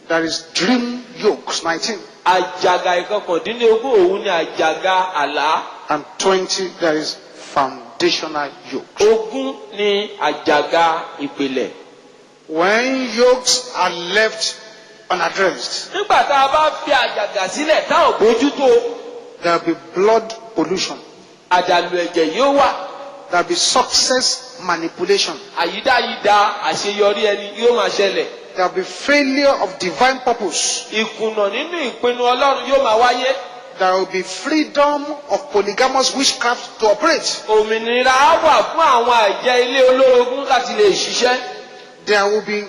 There is dream yokes. 19. àjàgà ìkọkàndínlógún òun ni àjàgà àlá. And 20. There is foundational yokes. ogún ni àjàgà ìpìlẹ̀. When yokes are left unaddressed, nígbà tá a bá fi àjàgà sílẹ̀ tá ò bójútó. there will be blood pollution. àdàlù ẹ̀jẹ̀ yóò wà. There will be success manipulation. àyídáyídá àṣeyọrí ẹni yóò máa ṣẹlẹ̀. There will be failure of divine purpose. ìkùnà nínú ìpinnu Ọlọ́run yóò máa wáyé. There will be freedom of polygamous witchcraft to operate. òmìnira á wà fún àwọn àjẹ́ ilé olórogún láti lè ṣiṣẹ́. There will be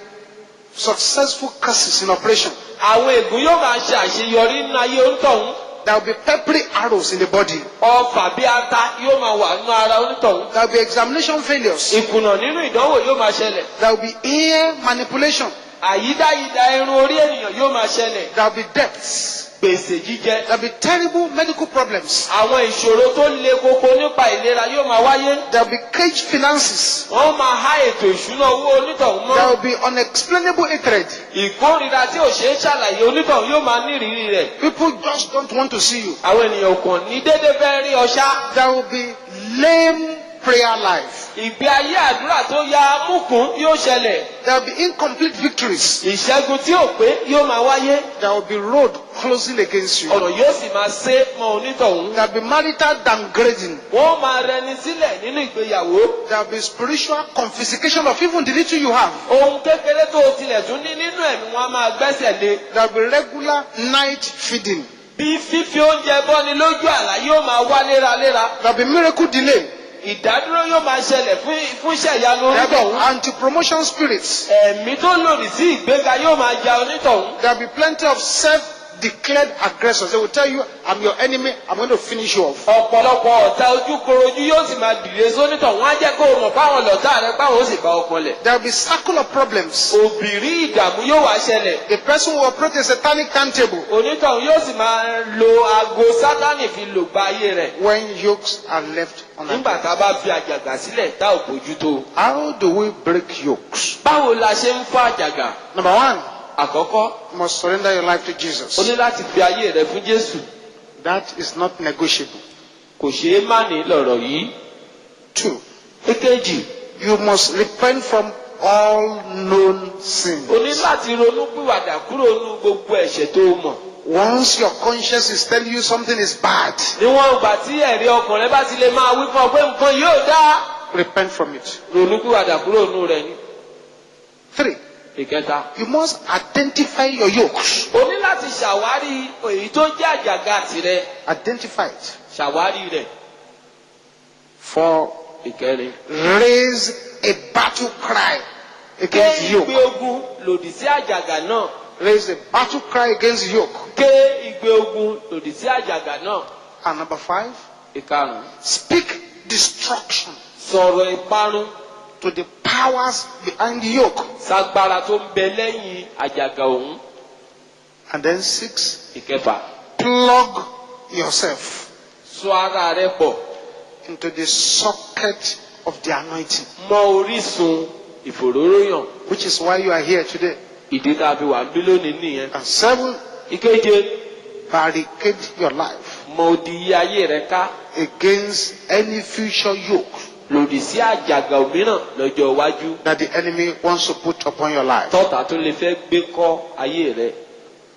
successful curses in operation. àwọn ègún yóò máa ṣe àṣeyọrí nínú ayé onítọ̀hún. There will be peppery arrows in the body. ọfà bí ata yóò máa wà nínú ara onítọ̀hún. There will be examination failures. ìkùnà nínú ìdánwò yóò máa ṣẹlẹ̀. There will be ear manipulation. àyídáyídá irun orí ènìyàn yóò máa ṣẹlẹ̀. There will be debts. gbèsè jíjẹ. There will be terrible medical problems. àwọn ìṣòro tó le koko nípa ìlera yóò máa wáyé. There will be caged finances. wọ́n máa há ètò ìṣúná owó onítọ̀hún There mọ́. will be unexplainable hatred. ìkórìíra tí ò ṣeé ṣàlàyé onítọ̀hún yóò máa ní ìrírí rẹ̀. People just don't want to see you. àwọn ènìyàn kàn ní déédéé fẹ́ rí ọṣá. There will be lame prayer life. ìgbé ayé àdúrà tó ya amúkún yóò ṣẹlẹ̀. There will be incomplete victories. ìṣẹ́gun tí ò pé yóò máa wáyé. There will be road closing against you. ọ̀nà yóò sì máa sé mọ́ onítọ̀hún. There will be marital downgrading. wọ́n máa rẹni sílẹ̀ nínú ìgbéyàwó. There will be spiritual confiscation of even the little you have. ohun kékeré tó o tilẹ̀ tún ní nínú ẹ̀mí wọn á máa gbẹ́sẹ̀ lé. There will be regular night feeding. bí fífi oúnjẹ bọ́ni lójú àlá yóò máa wá léraléra. There will be miracle delay. ìdádúró yóò máa ṣẹlẹ̀ fún iṣẹ́ ìyanu There will onítọ̀hún. be anti-promotion spirits. Ẹ̀mí tó lòdì sí ìgbéga yóò máa ja onítọ̀hún. There will be plenty of self-declared aggressors. They will tell you, I'm your enemy, I'm going to finish you off. Ọ̀pọ̀lọpọ̀ ọ̀tá ojúkorojú yóò sì máa dìde sónítọ̀hún. Wọ́n á jẹ́ kó o mọ̀ fáwọn lọ̀tá rẹ báwọn ó sì bá ọ kanlẹ̀. There will be circle of problems. Òbìrí ìdààmú yóò wá ṣẹlẹ̀. The person will operate a satanic timetable Onítọ̀hún yóò sì máa lo aago Sátánì fi lò gba ayé rẹ̀. when yokes are left Nígbà unattended. tá a bá fi àjàgà sílẹ̀ tá ò bójútó. How do we break yokes? Báwo la ṣe ń fọ́ àjàgà? Number one, Àkọ́kọ́, you must surrender your life to o Jesus. ní láti fi ayé rẹ fún Jésù. That is not negotiable. Kò ṣeé má ní lọ̀rọ̀ yìí. Two, Èkejì, you must repent from all known sins. o ní láti ronú pìwàdà kúrò nínú gbogbo ẹ̀ṣẹ̀ tó o mọ̀. Once your conscience is telling you something is bad, Níwọ̀n ìgbà tí ẹ̀rí ọkàn rẹ bá ti lè máa wí fún ọ pé nǹkan yóò dá. repent from it. Ronú pìwàdà kúrò nínú rẹ̀ ni. Three, Ìkẹta, you must identify your yokes. o ní láti ṣàwárí èyí tó jẹ́ àjàgà tirẹ̀. Identify it. Ṣàwárí rẹ̀. For Ìkẹrin, raise a battle cry ké against ìgbé yoke. ogun lòdì sí àjàgà náà. Raise a battle cry against yoke. Ké ìgbé ogun lòdì sí àjàgà náà. And number five, Ìkarùn-ún, speak destruction sọ̀rọ̀ ìparun to the powers behind the yoke. ságbára tó ń bẹ lẹ́yìn àjàgà òun. And then six, Ìkẹfà, plug yourself sọ ara rẹ pọ̀ into the socket of the anointing, mọ́ orísun ìfòróróyàn. which is why you are here today. Ìdí tá a fi wà ń bí lónìí nìyẹn. And seven, Ìkeje, barricade your life mọ odi ayé rẹ ká against any future yoke lòdì sí àjàgà òmíràn lọ́jọ́ iwájú. that the enemy wants to put upon your life. Tọ́tà tó lè fẹ́ gbé kọ́ ayé rẹ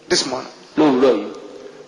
This morning, lówùúrọ̀ yìí.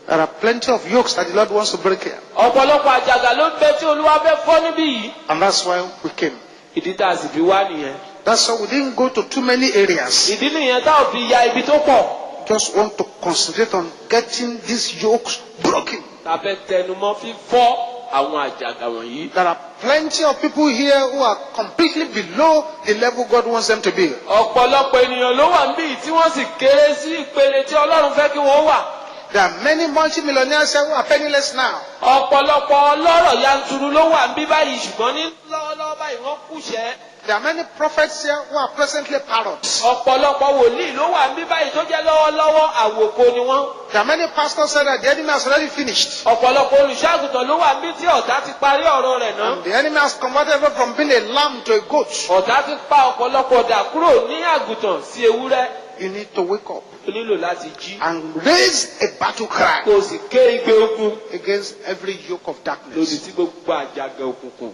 there are plenty of yokes that the Lord wants to break here. Ọ̀pọ̀lọpọ̀ àjàgà ló ń bẹ tí Olúwa fẹ́ fọ́ níbí yìí. And that's why we came. Ìdí tá a sì fi wá nìyẹn. That's why we didn't go to too many areas. Ìdí nìyẹn tá ò fi ya ibi tó pọ̀. Just want to concentrate on getting these yokes broken. Ta fẹ́ tẹnumọ́ fífọ́ àwọn àjàgà wọ̀nyí. There are plenty of people here who are completely below the level God wants them to be. Ọ̀pọ̀lọpọ̀ ènìyàn ló wà níbí tí wọ́n sì kéré sí ìpele tí Ọlọ́run fẹ́ kí wọ́n wà. There are many multimillionaires here who are penniless now. Ọ̀pọ̀lọpọ̀ ọlọ́rọ̀ yanturu ló wà níbí báyìí ṣùgbọ́n ní lọ́wọ́lọ́wọ́ báyìí wọ́n kúṣẹ́. There are many prophets here who are presently parrots. Ọ̀pọ̀lọpọ̀ wòlíì ló wà níbí báyìí tó jẹ́ lọ́wọ́lọ́wọ́ àwòkọ ni wọ́n. There are many pastors said that the enemy has already finished. Ọ̀pọ̀lọpọ̀ olùṣọ́àgùtàn ló wà níbí tí ọ̀tá ti parí ọ̀rọ̀ rẹ̀ náà. And the enemy has converted them from being a lamb to a goat. Ọ̀tá ti pa ọ̀pọ̀lọpọ̀ dà kúrò ní àgùntàn sí ewúrẹ́. You need to wake up O nílò láti jí. and raise a battle cry Kò sì ké igbe ogun against every yoke of lòdì darkness. sí gbogbo àjàgà òkùnkùn.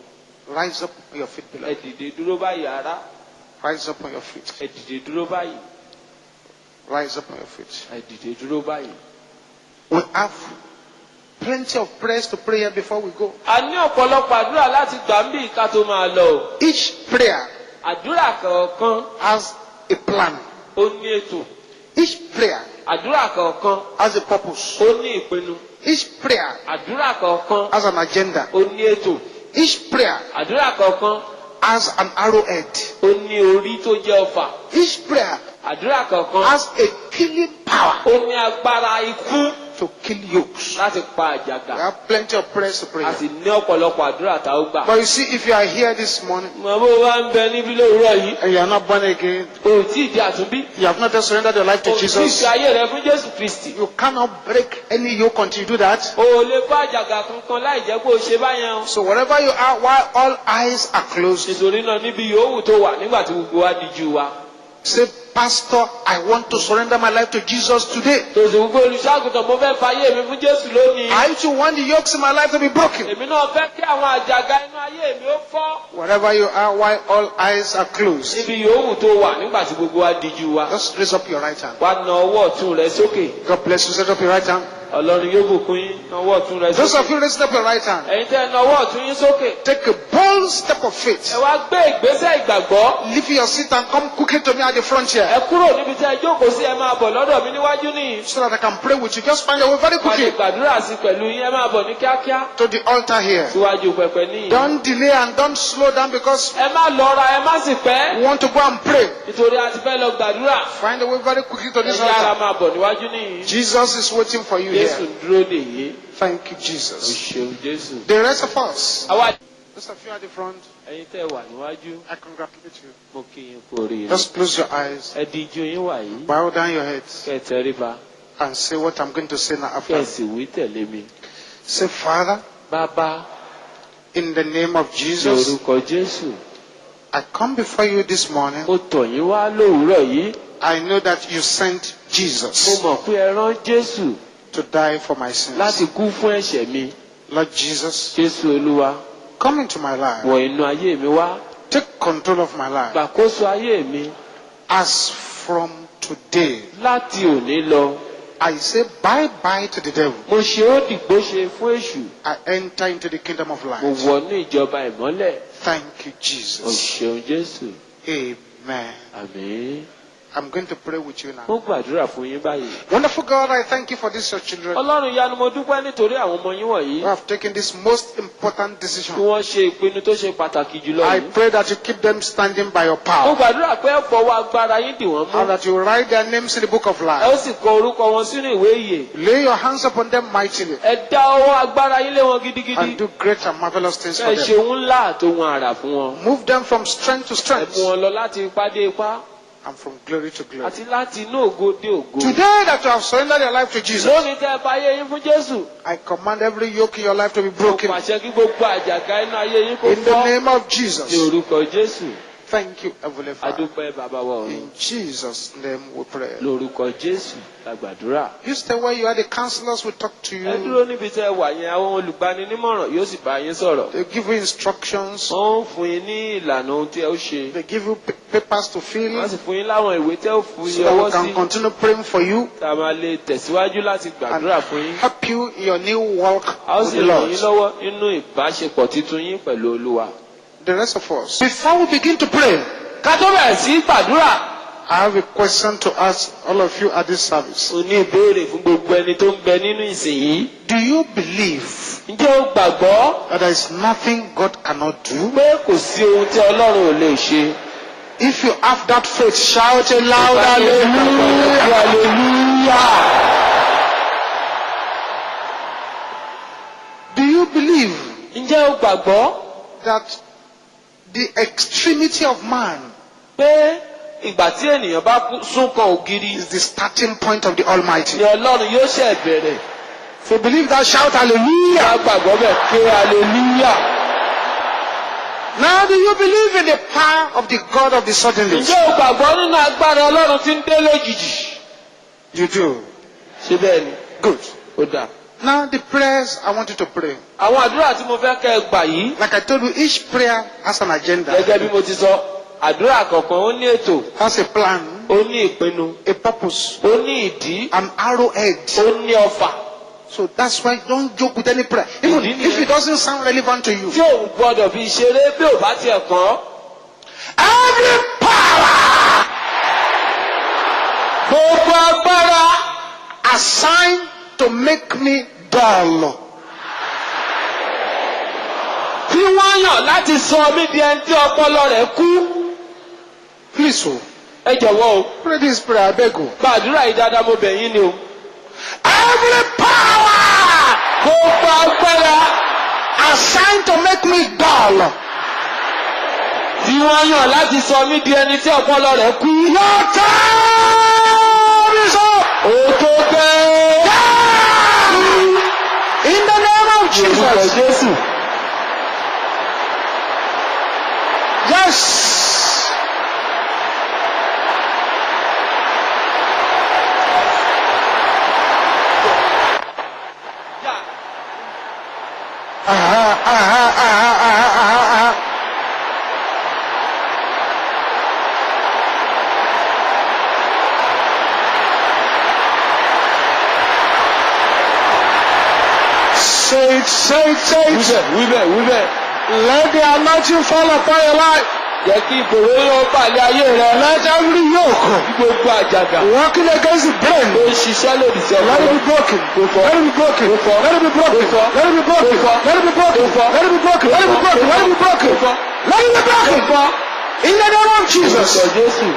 Rise up on your feet, Ẹ beloved. dìde dúró báyìí ará. Rise up on your feet. Ẹ dìde dúró báyìí. Rise up on your feet. Ẹ dìde dúró báyìí. We have plenty of prayers to pray here before we go. A ní ọ̀pọ̀lọpọ̀ àdúrà láti gbà ń bí ká tó máa lọ o. Each prayer Àdúrà kọ̀ọ̀kan has a plan. ó ní ètò. Each prayer Àdúrà kọ̀ọ̀kan has a purpose. ó ní ìpinnu. Each prayer Àdúrà kọ̀ọ̀kan has an agenda. ó ní ètò. Each prayer Àdúrà kọ̀ọ̀kan has an arrowhead. ó ní orí tó jẹ́ ọfà. Each prayer Àdúrà kọ̀ọ̀kan has a killing power ó ní agbára ikú to kill yokes. láti pa We àjàgà. have plenty of prayers to pray. A sì ní ọ̀pọ̀lọpọ̀ àdúrà tá ó gbà. But you see, if you are here this morning Mọ̀ bó wá ń bẹ níbí lówùúrọ̀ yìí. and you are not born again, O ò tí ì di àtúnbí. you have not yet surrendered your life O to ò tí ì Jesus, fi ayé rẹ fún Jésù Kristì. you cannot break any yoke until you do that. O ò lè bá àjàgà kankan láì jẹ́ pé o ṣe báyẹn o. So wherever you are, while all eyes are closed, Nítorí náà níbi yòówù tó wà nígbà tí gbogbo wa díjú wa. say, Pastor, I want to surrender my life to Jesus today. Tòsí gbogbo olùṣàgùtàn mo fẹ́ fayé mi fún Jésù lónìí. I too want the yokes in my life to be broken. Èmi náà fẹ́ kí àwọn àjàgà inú ayé mi ó fọ́. Wherever you are, while all eyes are closed, Níbi yòówù tó wà nígbà tí gbogbo wa díjú wa. just raise up your right hand. Wá na ọwọ́ ọ̀tún rẹ sókè. God bless you. Set up your right hand. Ọlọ́run yóò bùkún yín. Nawọ́ ọ̀tún rẹ Those of sókè. you raising up your right hand, Ẹ̀yin tẹ́ ẹ nawọ́ ọ̀tún yín sókè. take a bold step of faith. Ẹ wá gbé ìgbésẹ̀ ìgbàgbọ́. Leave your seat and come quickly to me at the front here, Ẹ kúrò níbi tí ẹ jókòó sí, ẹ máa bọ̀ lọ́dọ̀ mi níwájú nìyí. so that I can pray with you. Just find your way very Wọ́n lè quickly gbàdúrà sí pẹ̀lú yín, ẹ máa bọ̀ ní kíákíá. to the altar here. Síwájú pẹpẹ níyì. Don't delay and don't slow down because Ẹ má lọ́ra, ẹ má sì pẹ́. we want to go and pray. Nítorí a ti fẹ́ lọ gbàdúrà. Find your way very quickly to Ẹ this yára altar. máa bọ̀ níwájú níyì. Jesus is waiting for you Jésù here. dúró dè yé. Thank you, O Jesus. ṣeun Jésù. The rest of us, Àwa those of you at the front, ẹ̀yin tẹ́ wà níwájú, I congratulate you. mo kí yín kú oríire. Just close your eyes, Ẹ di ijó yín wà yìí. bow down your heads, Kẹ́ ẹ tẹríba. and say what I'm going to say now Kẹ́ after. ẹ sì wí tẹ̀lé mi. Say, Father, Bàbá, in the name of ní Jesus, orúkọ Jésù. I come before you this morning. Mo tọ̀ yín wá lówùúrọ̀ yìí. I know that you sent Mo Jesus mọ̀ pé ẹ rán Jésù to die for my sins. láti kú fún ẹ̀ṣẹ̀ mi. Lord Jesus, Jésù Olúwa, come into my life. wọ inú ayé mi wá. Take control of my life. Gbàkóso ayé mi. As from today, Láti òní lọ, I say bye-bye to the devil. mo ṣe ó dìgbò ṣe fún èṣù. I enter into the kingdom of Mo light. wọnú ìjọba ìmọ́lẹ̀. Thank you, O Jesus. ṣeun Jésù. Amen. Àmín. I'm going to pray with you now. Mo gbàdúrà fún yín báyìí. Wonderful God, I thank you for these your children Ọlọ́run yanu mo dúpẹ́ nítorí àwọn ọmọ yín wọ̀nyí. who have taken this most important Tí decision. wọ́n ṣe ìpinnu tó ṣe pàtàkì jùlọ I yìí. pray that you keep them standing by your Mo power, gbàdúrà pé ẹ fọwọ́ agbára yín dì wọ́n mú. and that you write their names in the book of Ẹ ó life. sì kọ orúkọ wọn sínú ìwé ìyè. Lay your hands upon them mightily Ẹ dá ọwọ́ agbára yín lé wọn and gidigidi. do great and marvelous things for Ẹ ṣe them. ohun ńlá àtòhun àrà fún wọn. Move them from strength to Ẹ strength mú wọn lọ láti ipá dé ipá and from glory to glory. àti láti inú ògo dé ògo. Today that you have surrendered your life to Jesus, Lónìí tẹ́ ẹ bá ayé yín fún Jésù. I command every yoke in your life to be Mo broken pàṣẹ kí gbogbo àjàgà inú ayé yín kó in the fọ́. name of Ní Jesus. orúkọ Jésù. Thank you, Heavenly Father. Adúpẹ́ bàbá wa ọ̀run. In Jesus' name we pray. Lórúkọ Jésù la gbàdúrà. You stay where you are, the counselors will talk to Ẹ you. dúró níbi tẹ́ ẹ wà yẹn, àwọn olùgbaninímọ̀ràn yóò sì bá yín sọ̀rọ̀. They give you instructions. Wọ́n ń fún yín ní ìlànà ohun tí ẹ ó ṣe. They give you papers to fill Wọ́n sì fún yín láwọn ìwé tẹ́ ó fún so yín that ọwọ́ we can sí. continue praying for you Tá a máa lè tẹ̀síwájú láti and gbàdúrà fún yín. help you in your new walk A ó with sì the ràn yín Lord. lọ́wọ́ nínú ìbáṣepọ̀ titun yín pẹ̀lú Olúwa. The rest of us. Before we begin to pray, Ká tó bẹ̀rẹ̀ sí gbàdúrà. I have a question to ask all of you at this service. O ní ìbéèrè fún gbogbo ẹni tó ń bẹ nínú ìsìn yìí. Do you believe Ǹjẹ́ o gbàgbọ́ that there is nothing God cannot do? pé kò sí ohun tí Ọlọ́run ò lè ṣe? If you have that faith, shout a loud hallelujah. Hallelujah. Do you believe Ǹjẹ́ o gbàgbọ́ that the extremity of man pé ìgbà tí ènìyàn bá sún kan ògiri is the starting point of the Almighty? ni Ọlọ́run yóò ṣe bẹ̀rẹ̀? If you believe that, shout hallelujah. Ká gbàgbọ́ bẹ̀ pé hallelujah. Now, do you believe in the power of the God of the suddenly? Ǹjẹ́ o gbàgbọ́ nínú agbára Ọlọ́run tí ń dé lójijì? You do. Ṣé bẹ́ẹ̀ ni? Good. Ó dáa. Now, the prayers I want you to pray. Àwọn àdúrà tí mo fẹ́ kẹ́ ẹ gbà yìí, Like I told you, each prayer has an agenda, gẹ́gẹ́ bí mo ti sọ, àdúrà kọ̀ọ̀kan ó ní ètò, has a plan, ó ní ìpinnu, a purpose, ó ní ìdí, an arrowhead. ó ní ọfà. So that's why don't joke with any prayer. Even if it doesn't sound relevant to you. Tí òun gbọ́dọ̀ fi ṣeré bí ò bá tiẹ̀ kàn. Every power Gbogbo agbára assigned to make me dull, tí wọ́n yàn láti sọ mí di ẹni tí ọpọlọ rẹ̀ kú. please, oh, Ẹ jọ̀wọ́ o, pray this prayer, I beg you. gbàdúrà yìí dáadáa mo bẹ̀ yín ni o. Every power Gbogbo agbára assigned to make me dull, tí wọ́n yàn láti sọ mí di ẹni tí ọpọlọ rẹ̀ kú. your time is up. Ó tó gẹ́. In the name of Orúkọ Jesus. Jésù. Yes. Say it, say it, say it. Wíbẹ̀. Let the anointing fall upon your life. Jẹ́ kí ìgbòho yóò balẹ̀ ayé rẹ. Let every yoke Gbogbo àjàgà. working against the brain. Ó ń ṣiṣẹ́ lòdì sí Let it ọpọlọ. be broken. Let it be broken. Let it be broken. Let it be broken. Let it be broken. Let it be broken. Let it be broken. Let it be broken. Let it be broken. In the name of Jesus. Orúkọ Jésù.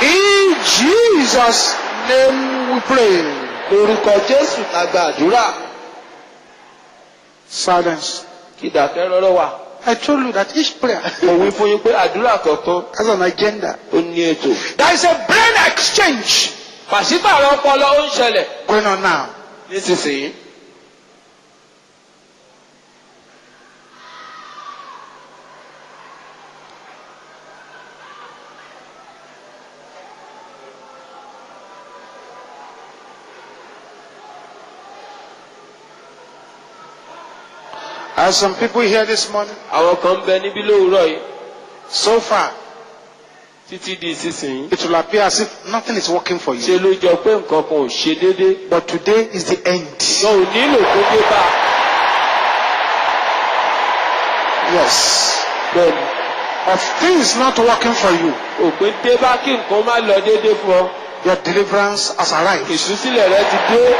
In Jesus' name we pray. Orúkọ Jésù la gba àdúrà. Silence. Kí ìdákẹ́ rọ́rọ́ wà. I told you that each prayer Mo wí fún yín pé àdúrà kọ̀ọ̀kan has an agenda. ó ní ètò. There is a brain exchange Pàṣípààrọ̀ ọpọlọ ó ń ṣẹlẹ̀ going on now. nísinsìnyí. As some people here this morning, Àwọn kan ń bẹ níbí lówùúrọ̀ yìí so far, títí di ìsinsìnyí. it will appear as if nothing is working for Ṣé you. ló jọ pé nǹkan kan ò ṣe déédéé? But today is the end. Wọn ò nílò kó dé bá. Yes. Bẹ́ẹ̀ni, Of things not working for you, òpin dé bá kí nǹkan má lọ déédéé fún ọ. your deliverance has arrived. Ìṣúsílẹ̀ rẹ ti dé.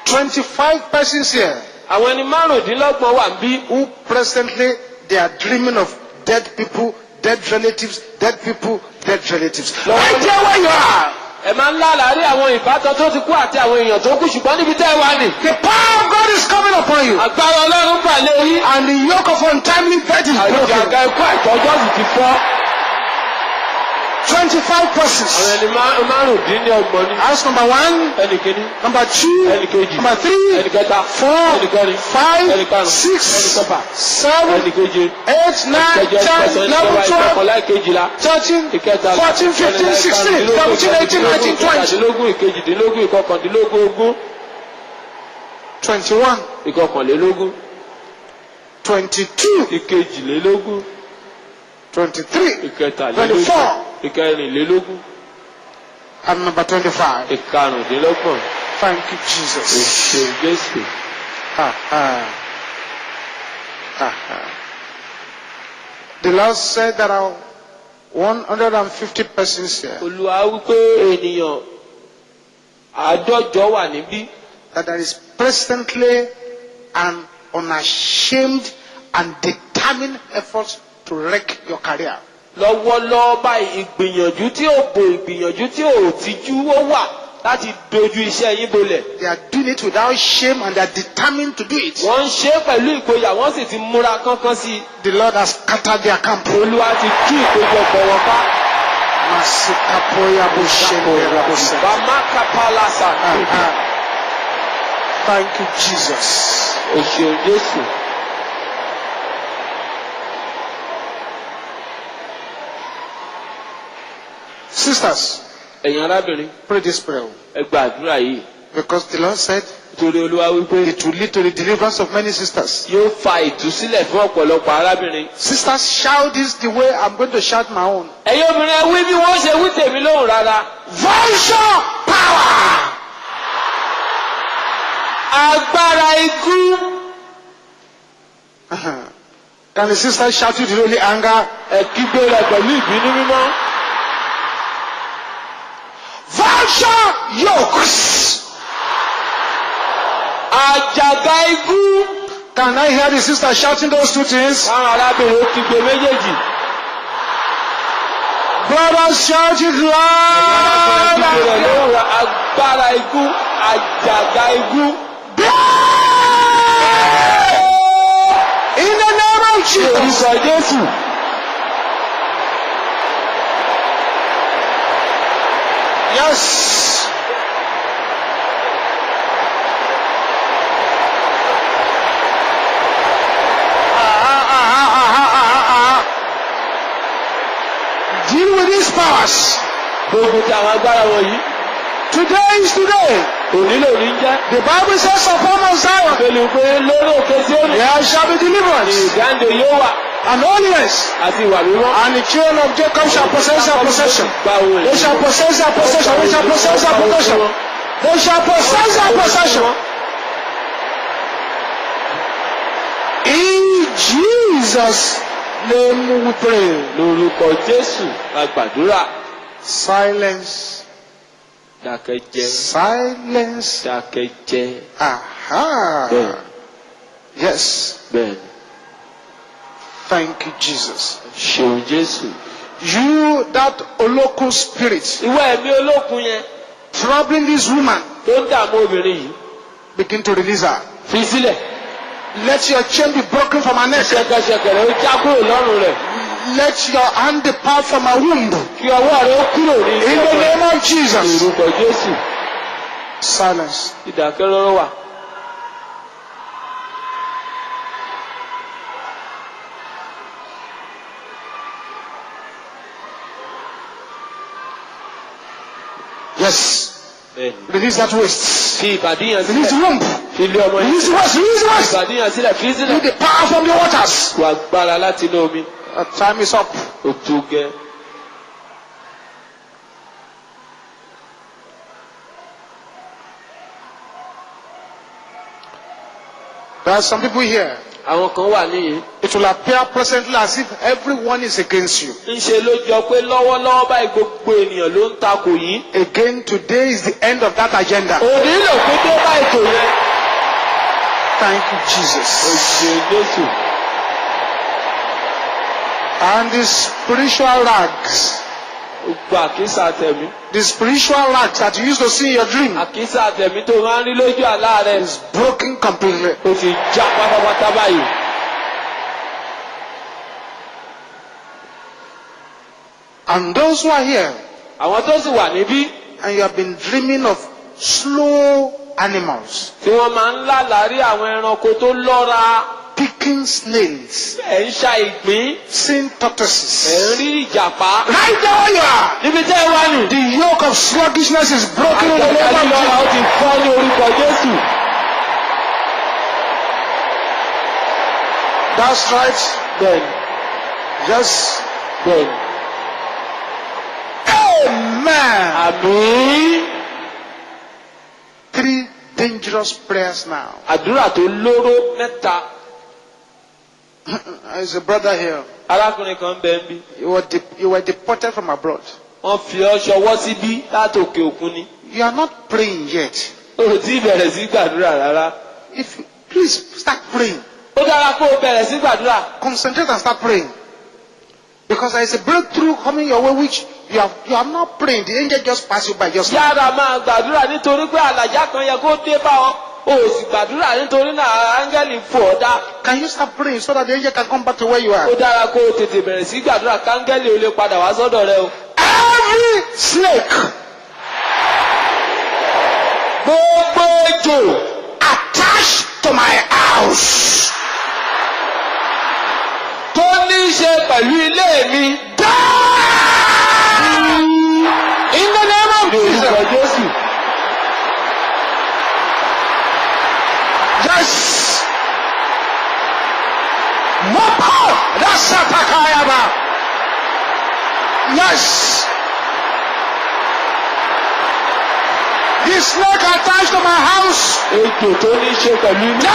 25 persons here Àwọn ẹni márùndínlọ́gbọ̀n wà níbí. who presently they are dreaming of dead people, dead relatives, dead people, dead relatives. Right there where you are. Ẹ máa ń lálàárí àwọn ìbátan tó ti kú àti àwọn èèyàn tó kú ṣùgbọ́n níbi tẹ́ ẹ wà ní. The power of God is coming upon you. Agbára Ọlọ́run bà lé yín. And the yoke of untimely death is Àjàgà broken. ikú àìtọ́jọ́ sì ti fọ́. 25 Àwọn persons. ẹni márùndínlọ́gbọ̀n ní. That's number 1, Ẹnì kíní, number 2, ẹnì kejì, number 3, ẹnì kẹta, 4, ẹnì kẹrin, 5, ẹnì karùn-ún, 6, ẹnì kẹfà, 7, ẹnì keje, 8, 9, kẹjọ, 10, kẹsàn-án, 11, ìkẹwàá, 12, ìkọkànlá, ìkejìlá, 13, ìkẹtàlá, 14, 15, 16, 17, 18, 19, 20, ìkẹtàdínlógún, ìkejìdínlógún, ìkọkàndínlógún, ogún, 21, ìkọkànlélógún, 22, ìkejìlélógún, 23, ìkẹtàlélógún, 24, ìkẹrìnlélógún, and number 25. ìkarùndínlọ́gbọ̀n. Thank you, Jesus. Òṣè Jésù. Ah, ah. Ah, ah. The Lord said there are 150 persons here, Olúwa wípé ènìyàn àádọ́jọ wà níbí. that there is presently an unashamed and determined effort to wreck your career. Lọ́wọ́lọ́wọ́ báyìí ìgbìyànjú tí ò bo ìgbìyànjú tí ò tijú ó wà láti dojú iṣẹ́ yín bolẹ̀. They are doing it without shame and they are determined to do it. Wọ́n ń ṣe é pẹ̀lú ìgboyà wọ́n sì ti múra kánkán sí i. The Lord has scattered their camp. Olúwa ti tú ìpéjọpọ̀ wọn ká. Bàmá kápálásà. Thank you, Jesus. Òṣè Jésù. Sisters, Ẹ̀yin arábìnrin, pray this prayer ẹ gba àdúrà yìí. because the Lord said Torí Olúwa wípé it will lead to the deliverance of many sisters. yóò fa ìtúsílẹ̀ fún ọ̀pọ̀lọpọ̀ arábìnrin. Sisters, shout this the way I'm going to shout my own. Ẹ̀yin obìnrin ẹ wí bí wọ́n ṣe wí tèmi lóhùn rárá. Vulture power! Agbára ikú. Can the sisters shout it with holy anger? Ẹ kígbe rẹ̀ pẹ̀lú ìbínú mímọ́. Vulture yokes! Àjàgà ikú. Can I hear the sisters shouting those two things? Àwọn arábìnrin ó kígbe méjèèjì. Brothers, shout it loud! Kígbe rẹ̀ lóhùn rẹ̀ agbára ikú. Àjàgà ikú. In the name of Jesus. Orúkọ Jésù. Yes. Deal with these powers. Gbogbo ti àwọn agbára wọ̀nyí. Today is today. Òní lòní ń jẹ́. The Bible says upon Mount Zion, Pẹ̀lú pé lórí òkè tí ó ní. there shall be deliverance. Ìdáǹdè yóò wà. and holiness. àti ìwà mímọ́. And the children of Jacob shall possess their possession. They shall possess their possession. They shall possess their possession. They shall possess their possession. In Jesus' name we pray. Lórúkọ Jésù la gbàdúrà. Silence. Dákẹ́jẹ́. Silence. Dákẹ́jẹ́. Aha. Bẹ́ẹ̀. Yes. Bẹ́ẹ̀. Thank you, Jesus. Ṣeun Jésù. You, that olókun spirit, Ìwọ ẹ̀mí olókun yẹn troubling this woman, tó ń dààmú obìnrin yìí. begin to release her. Fi sílẹ̀. Let your chain be broken from her neck. Ṣẹ̀kẹ̀ṣẹ̀kẹ̀rẹ̀ ó já kúrò lọ́rùn rẹ̀. Let your hand depart from her womb. Kí ọwọ́ rẹ̀ ó kúrò ní In the name of Jesus. Lórúkọ Jésù. Silence. Ìdákẹ́rọ́rọ́ wà. Yes. Bẹ́ẹ̀ni. Release that waist. Fi ìbàdí yẹn Release the sílẹ̀. womb. Fi ilé ọmọ yẹn Release the waist. Release the waist. ìbàdí yẹn sílẹ̀. Fi sílẹ̀. With the power from the waters. Wà gbára láti inú omi. Time is up. Ó tó gẹ́. There are some people here. Àwọn kan wà níyì. It will appear presently as if everyone is against you. Ńṣe ló jọ pé lọ́wọ́lọ́wọ́ báyìí gbogbo ènìyàn ló ń takò yín. Again, today is the end of that agenda. Òní lò pé dé bá ètò yẹn. Thank you, Jesus. Òṣè Jésù. And the spiritual rags, Gbogbo àkísà tẹ̀mí. the spiritual rags that you used to see in your dream, Àkísà tẹ̀mí tó máa ń rí lójú àlá rẹ̀. is broken completely. Ó ti já pátápátá báyìí. And those who are here, Àwọn tó sì wà níbí and you have been dreaming of slow animals, tí wọ́n máa ń lálàárí àwọn ẹranko tó lọ́ra. picking snails, Ẹ̀ ń ṣa ìgbín. seeing Ẹ̀ ń tortoises. rí ìjàpá. Right there where you are, Níbi tẹ́ ẹ wá nì. the yoke of sluggishness is broken in the name Àjàkálẹ̀ of lọ́ra ó Jesus. ti fọ́ ní orúkọ Jésù. That's right. Bẹ́ẹ̀ni. Yes. Bẹ́ẹ̀ni. Amen. Àmín. 3 dangerous prayers now. Àdúrà tó lóró mẹ́ta. There's a brother here. Arákùnrin kan bẹ ń bí. You were deported from abroad. Wọ́n fi ọ́ ṣọwọ́ síbí látòkè òkun ni. You are not praying yet. O ò tí ì bẹ̀rẹ̀ sí gbàdúrà rárá. Please start praying. Ó dára kó o bẹ̀rẹ̀ sí gbàdúrà. Concentrate and start praying. Because there is a breakthrough coming your way which you are not praying. The angel just pass you by just. Yára máa gbàdúrà nítorí pé àlàjá kan yẹ kó dé bá ọ. O ò sì gbàdúrà nítorí náà áńgẹ́lì fò ọ́ dá. Can you start praying so that the angel can come back to where you are? Ó dára kó o tètè bẹ̀rẹ̀ sí gbàdúrà káńgẹ́lì ò lè padà wá sọ́dọ̀ rẹ o. Every snake Gbogbo ejò attached to my house, tó ní í ṣe pẹ̀lú ilé mi. die in the name of Lórúkọ Jesus. Jésù. Yes. Mopo. That's Satakayaba. Yes. The snake attached to my house. Ejò tó ní í ṣe pẹ̀lú ilé. Die.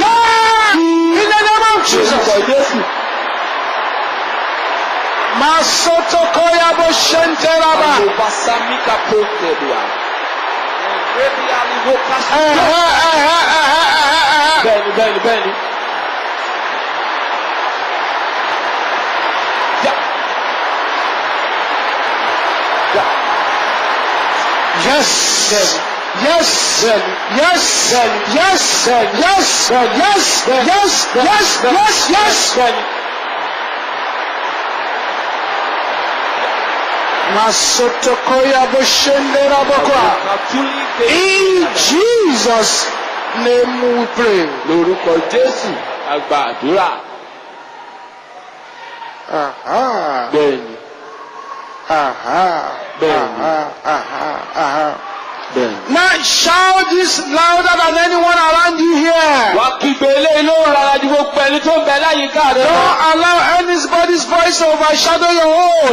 Die. In the name of Jesus. Lórúkọ Jésù. Masoto Koyabo Shenteraba. Àlùbásámíkà pọ́ńtẹ̀dùà. Ẹ̀ẹ́dẹ́bí ariwo kásìkò. Bẹ́ẹ̀ni bẹ́ẹ̀ni bẹ́ẹ̀ni. Ja. Ja. Yes. Bẹ́ẹ̀ni. Yes. Bẹ́ẹ̀ni. Yes. Bẹ́ẹ̀ni. Yes. Bẹ́ẹ̀ni. Yes. Bẹ́ẹ̀ni. Yes. Bẹ́ẹ̀ni. Yes. Yes. Yes. Yes. Bẹ́ẹ̀ni. Masoto Koyabo Shenderabokwa. Àtúlí In Jesus' name we pray. lórúkọ Jésù àgbà àdúrà. Aha. Bẹ́ẹ̀ni. Aha. Bẹ́ẹ̀ni. Aha. Aha. Aha. Now shout this louder than anyone around you here. Wà á kígbe eléyìí lóhùn rárá ju gbogbo ẹni tó ń bẹ láyìíká rẹ lọ. Don't allow anybody's voice to overshadow your own.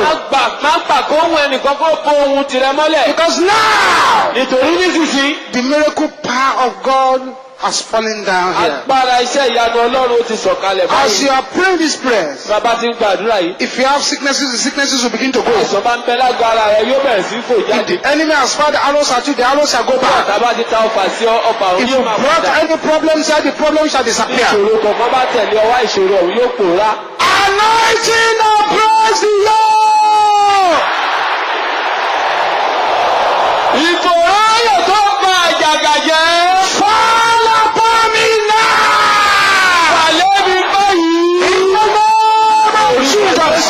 Má gbà kó ohun ẹnìkan kó bo ohun tìrẹ mọ́lẹ̀. Because now Nítorí nísinsìnyí. the miracle power of God has fallen down here. Agbára iṣẹ́ ìyanu Ọlọ́run ti sọ̀kalẹ̀ As you báyìí. are praying these prayers, Bàbá ti ń gbàdúrà yìí. if you have sicknesses, the sicknesses will begin to go. Àìsàn bá ń bẹ lágbára rẹ yóò bẹ̀rẹ̀ sí fò If jáde. the enemy has fired the arrows at you, the arrows shall go back. Tàbá ti ta ọfà sí ọfà òun If you yóò máa brought padà. any problems here, the problem shall disappear. Ìṣòro kọ̀ọ̀kan bá tẹ̀lé ọwá ìṣòro ọ̀hún yóò pòórá. Anointing and praise the Lord. Ìfòròyìn tó gba àjàgà jẹ́. Fall upon me now. Pàlẹ́ mi báyìí. In the name of Jesus.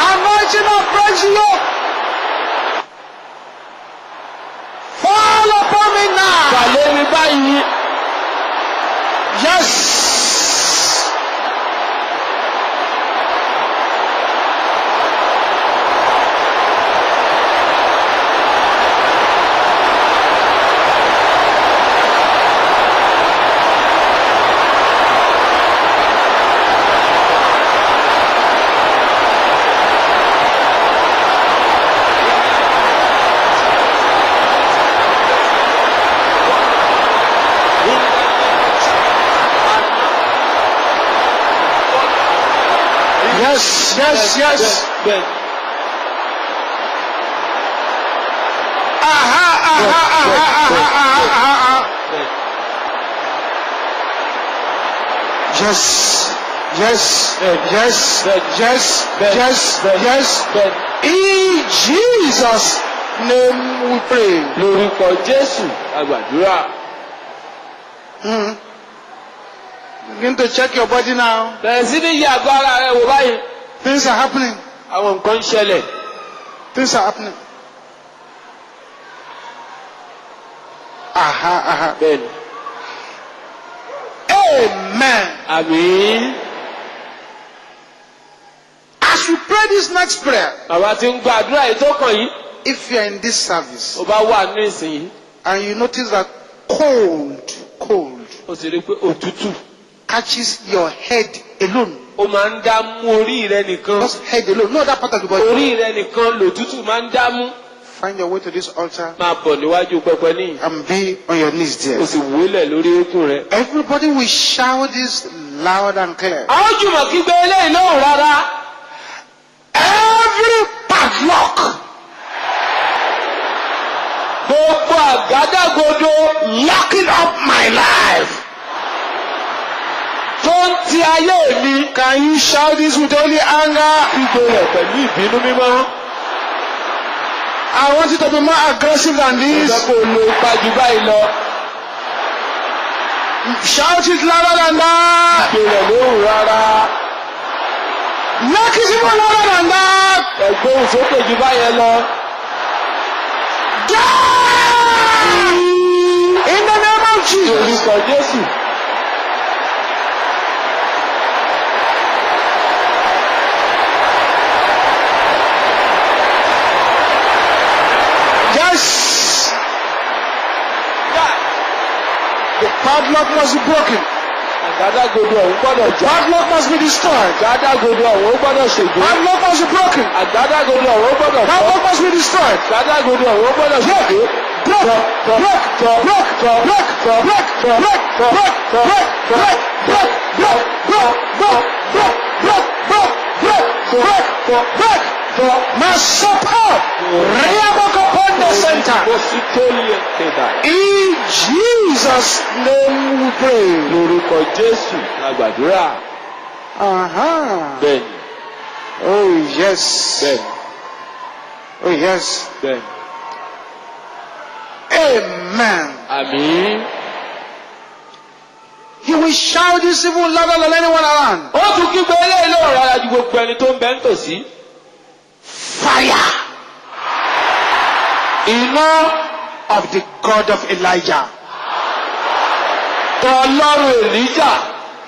Anointing and praise the Lord. Fall upon me now. Pàlẹ́ mi báyìí. Yes. Yes. Bẹ́ẹ̀. Yes. In Jesus' name we pray. Lórúkọ Jésù a gbàdúrà. Begin to check your body now. Bẹ̀rẹ̀ sí ní yí àgọ́ ara rẹ wò báyìí. Things are happening. Àwọn nǹkan ń ṣẹlẹ̀. Things are happening. Bẹ́ẹ̀ni. Amen. Àmín. As you pray this next prayer, Bàbá ti ń gbàdúrà yìí tó kàn yìí. if you are in this service Ó bá wà ní ìsìn yìí. and you notice that cold Ó sì rí i pé òtútù. catches your head alone. Ó máa ń dá mú orí rẹ nìkan. Just head alone, no other part of the body. Orí rẹ nìkan lòtútù máa ń dá mú. Find your way to this altar Máa bọ̀ níwájú pẹpẹ níyì. and be on your knees Ó there. sì wólẹ̀ lórí eékún rẹ. Everybody will shout this loud and clear. A ó jùmọ̀ kígbe eléyìí lóhùn rárá. Every padlock Gbogbo àgádágodo locking up my life. tó ń ti ayé mi. Can you shout this with only anger? Kígbe rẹ̀ pẹ̀lú ìbínú mímọ́. I want you to be more aggressive than this. Ìjọba kò lo ipa jù báyìí lọ. Shout it louder than that. Kígbe rẹ̀ lóhùn rárá. Make it even louder than that. Ẹ̀gbọ́n sókè jù báyẹn lọ. Die! In the name of Jesus. Orúkọ Jésù. Yes. The padlock must be broken. Àgádágodo ọ̀hún gbọ́dọ̀ já. Padlock must be destroyed. Àgádágodo ọ̀hún gbọ́dọ̀ ṣègbè. Padlock must be broken. Àgádágodo ọ̀hún gbọ́dọ̀ fọ́. Padlock must be destroyed. Àgádágodo ọ̀hún gbọ́dọ̀ ṣègbè. In Jesus' name we pray. Lórúkọ Jésù la gbàdúrà. Bẹ́ẹ̀ni. Oh yes. Bẹ́ẹ̀ni. Oh yes. Bẹ́ẹ̀ni. Amen. Àmín. You will shout this even louder than anyone around. Ó tún kígbe eléyìí lóhùn rárá ju gbogbo ẹni tó ń bẹ ń tòsí. Fire. Iná of the God of Elijah. Ọlọ́run Èlíjà.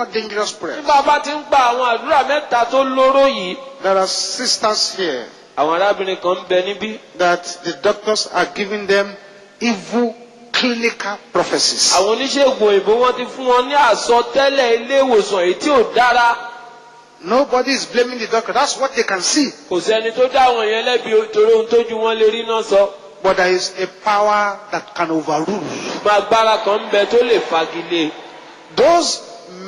more dangerous prayers. Bí bàbá ti ń gba àwọn àdúrà mẹ́ta tó lóró yìí. There are sisters here Àwọn arábìnrin kan ń bẹ níbí. that the doctors are giving them evil clinical prophecies. Àwọn oníṣègùn òyìnbó wọ́n ti fún wọn ní àsọtẹ́lẹ̀ ilé ìwòsàn èyí tí ò dára. Nobody is blaming the doctor. That's what they can see. Kò sẹ́ni tó dá àwọn yẹn lẹ́bi torí ohun tójú wọn lè rí náà sọ. But there is a power that can overrule. Ṣùgbọ́n agbára kan ń bẹ tó lè fagilé. Those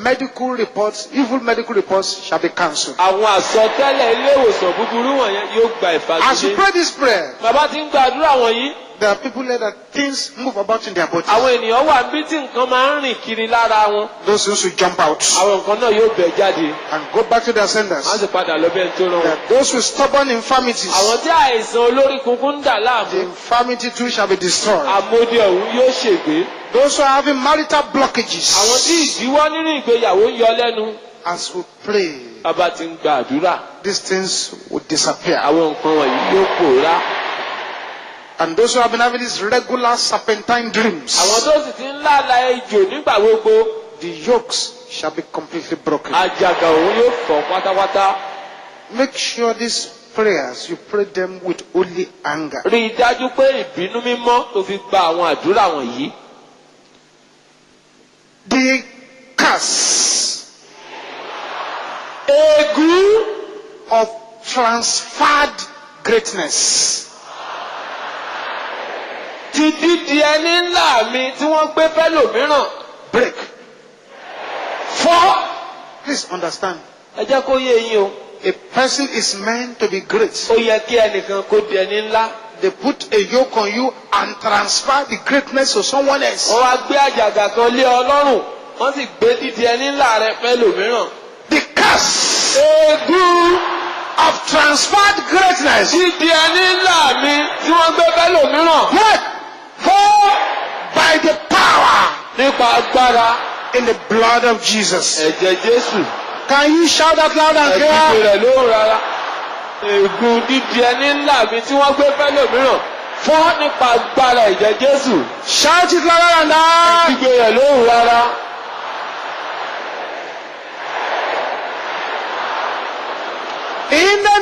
medical reports, evil medical reports, shall be cancelled. Àwọn àsọtẹ́lẹ̀ ilé ìwòsàn búburú wọ̀nyẹn yóò gba As you ìfagilé. pray this prayer, Bàbá ti ń gbàdúrà wọ̀nyí. there are people there that things move about in their body. Àwọn ènìyàn wà níbí tí nǹkan máa ń rìn kiri lára wọn. Those things will jump out Àwọn nǹkan náà yóò bẹ̀ jáde. and go back to their senders. Wọ́n á sì padà lọ bẹ́ẹ̀ tó rán wọn. That those with stubborn infirmities, Àwọn tí àìsàn olórí kunkun ń dà the láàmú. infirmity too shall be destroyed. Àmódi ọ̀hún yóò ṣègbé. Those who are having marital Àwọn tí blockages, ìdíwọ́ nínú ìgbéyàwó ń yọ lẹ́nu. as we pray, Bàbá ti ń gbàdúrà. these things will disappear. Àwọn nǹkan wọ̀nyí yóò pòórá. And those who have been having these regular serpentine dreams, Àwọn tó sì ti ń lála ejò nígbà gbogbo. the yokes shall be completely broken. Àjàgà òun yóò fọ́ pátápátá. Make sure these prayers, you pray them with holy anger. Rí i dájú pé ìbínú mímọ́ tó fi gba àwọn àdúrà wọ̀nyí. The curse Ègún of transferred greatness. ti dídi ẹni ńlá mi tí wọ́n gbé fẹ́lòmíràn. Break. Fọ́. Please understand. Ẹ jẹ́ kó yé yín o. A person is meant to be great. Ó yẹ kí ẹnìkan kó di ẹni ńlá. They put a yoke on you and transfer the greatness to someone else. Wọ́n wá gbé àjàgà kan lé ọ lọ́rùn. Wọ́n sì gbé dídi ẹni ńlá rẹ fẹ́lòmíràn. The curse Ègún of transferred greatness. dídi ẹni ńlá mi tí wọ́n gbé fẹ́lòmíràn. What? Fọ́. By the power Nípa agbára in the blood of Jesus. ẹ̀jẹ̀ Jésù. Can you shout that loud and Ẹ̀dígbò clear? rẹ̀ lóhùn rárá. Ègún dídi ẹni ńlá mi tí wọ́n gbé fẹ́lòmíràn. Fọ́ nípa agbára ẹ̀jẹ̀ Jésù. Shout it louder and louder. Ẹ̀dígbò rẹ̀ lóhùn rárá. In the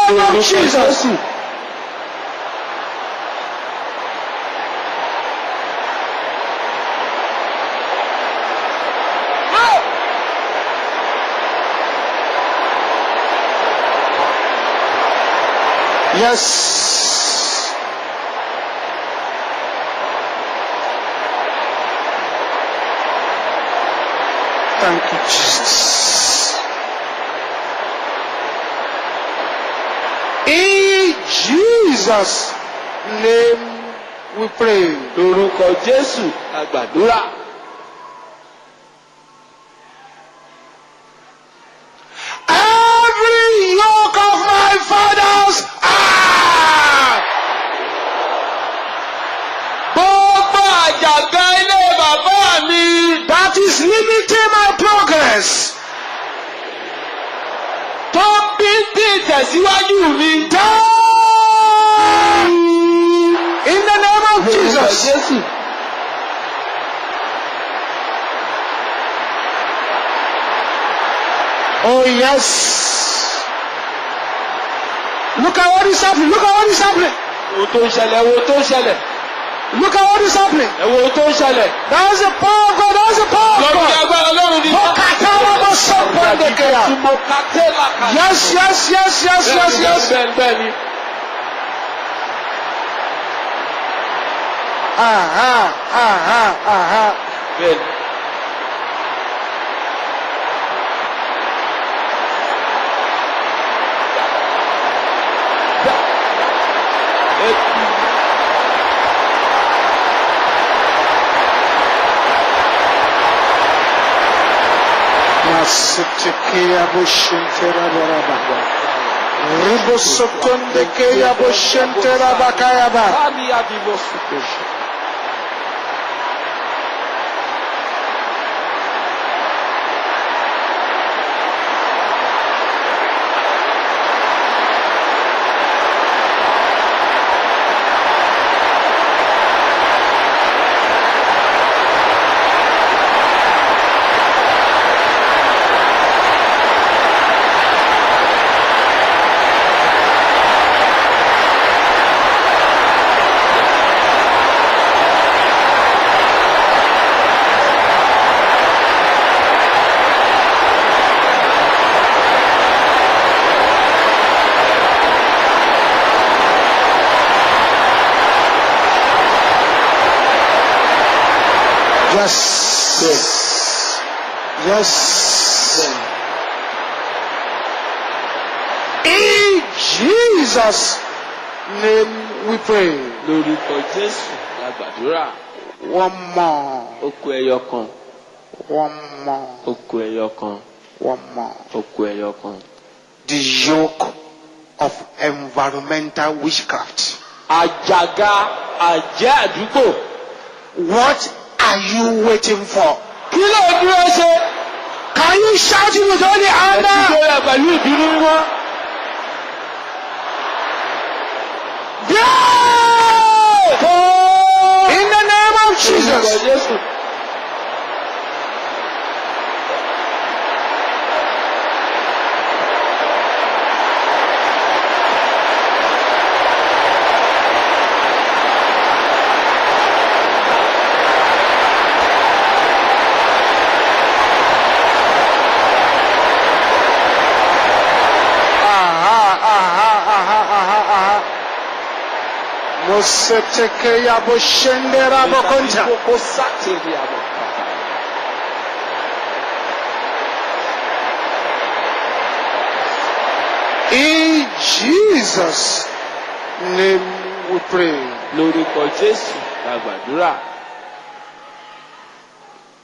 name of Jesus. Yes. Thank you, Jesus. In Jesus' name we pray. Lórúkọ Jésù la gbàdúrà. Every yoke of my fathers, Gbogbo àjàgà ilé bàbá mi. that is limiting my progress, Tó ń bí tí ìtẹ̀síwájú mi. down in the name of Lórúkọ Jesus. Jésù. Oh yes. Look at what is happening. Look at what is happening. Ohun tó ń ṣẹlẹ̀, ohun tó ń ṣẹlẹ̀. Look at what is happening. Ẹ wo ohun tó ń ṣẹlẹ̀. That was the power of God. That was the power of Lọ́dún God. agbára Ọlọ́run ni. Mo ka tẹ́lá kan. Yes, yes, yes, yes, yes, yes. Bẹ́ẹ̀ ni. Bẹ́ẹ̀ ni. Masitekeya boshentera baraba. Ribosotondekeya boshentera bakayaba. Kami adibo sukoshi. Yes. Yes. In Jesus' name we pray. Lórúkọ Jésù la gbàdúrà. One more. Ó kù ẹyọ kan. One more. Ó kù ẹyọ kan. One more. Ó kù ẹyọ kan. The yoke of environmental witchcraft. Àjàgà àjẹ́ àdúgbò. What are you waiting for? Kí ló dúró ṣe? Can you shout it with all the Ẹ̀sìn anger? bẹ̀rẹ̀ pẹ̀lú ìbínú mímọ́. In the name of Lórúkọ Jesus. Jésù. Moseteke yabo shendera bokonta. Kókó sátìrì àbọ̀. In Jesus' name we pray. Lórúkọ Jésù la gbàdúrà.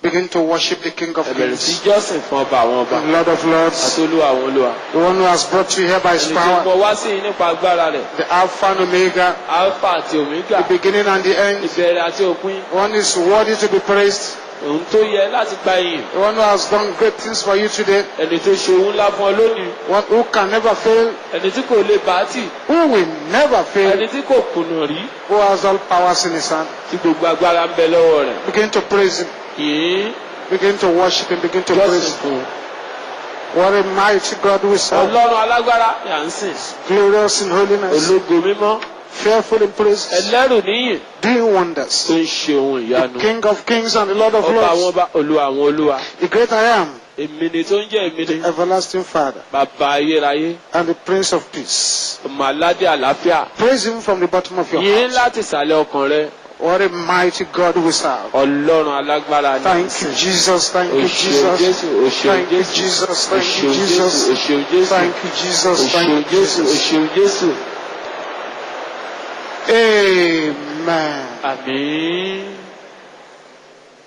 Begin to worship the King of Ẹ bẹ̀rẹ̀ sí Kings, jọ́sìn fún ọba àwọn ọba. the Lord of Lords, Àti Olúwa àwọn olúwa. the one who has brought you here by His Ẹni tí power, mo wá sí yín nípa agbára rẹ̀. the Alpha and Omega, Alpha àti Omega. the beginning and the end. Ìbẹ̀rẹ̀ àti òpin. One is worthy to be praised, Òun tó yẹ láti gba ìyìn. the one who has done great things for you today, Ẹni tó ṣe ohun ńlá fún ọ lónìí. one who can never fail, Ẹni tí kò lè bá tì. who will never fail, Ẹni tí kò kùnà rí. who has all powers in His hand. Tí gbogbo agbára ń bẹ lọ́wọ́ rẹ̀. Begin to praise Him, Yìí begin to worship Him, begin to jọ́sìn praise Him. fún un. What a mighty God we serve, Ọlọ́run alágbára yà ń sìn. glorious in holiness, Ológo mímọ́. fearful in praises, Ẹlẹ́rù níyìn. doing wonders. Tó ń ṣe ohun ìyanu. King of kings and the Lord of Ọba àwọn lords, ọba. Olúwa àwọn olúwa. the great I am, Èmi ni tó ń jẹ́ èmi ni. everlasting Father, Bàbá ayérayé. and the Prince of Peace. Ọmọ aládé àlàáfíà. Praise Him from the bottom of your Yìí heart. láti ìsàlẹ̀ ọkàn rẹ. What a mighty God we serve. Ọlọ́run alágbára ni. Thank you, Jesus. Thank you, O ṣeun Jesus. Jésù, o ṣeun Thank you, Jésù. Jesus. O Thank you, ṣeun Jésù, o Jesus. ṣeun Jésù. Thank you, O Jesus. ṣeun Thank you, Jésù, o Jesus. ṣeun Jésù. Amen. Àmín.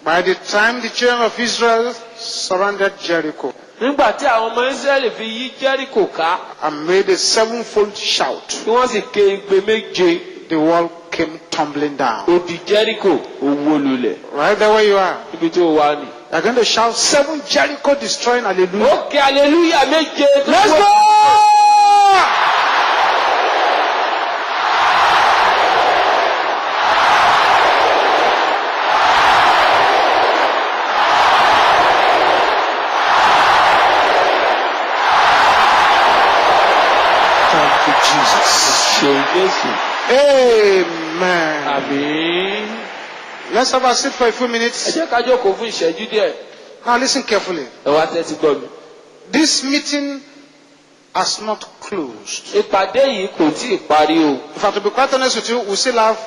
By the time the children of Israel surrounded Jericho Nígbà tí àwọn ọmọ Ísírẹ́lì fi yí Jẹ́ríkò ká, and made a sevenfold shout, tí wọ́n sì ké igbe méje, the wall came tumbling down. odi Jẹ́ríkò ó wó lulẹ̀. Right there where you are. Ibi tó wà ní. They're going to shout 7 Jericho destroying hallelujah. Ó ké aleluya méje tó Let's wó. go! Thank you, Jesus. Ṣeun Jésù. Amen. Àmín. Let's have a seat for a few Ẹ minutes. jẹ́ ká jókòó fún ìṣẹ́jú díẹ̀. Now listen carefully. Ẹ wá tẹ́tí gbọ́ mi. This meeting has not closed. Ìpàdé yìí kò tí ì parí o. If I have to be quite honest with you, we still have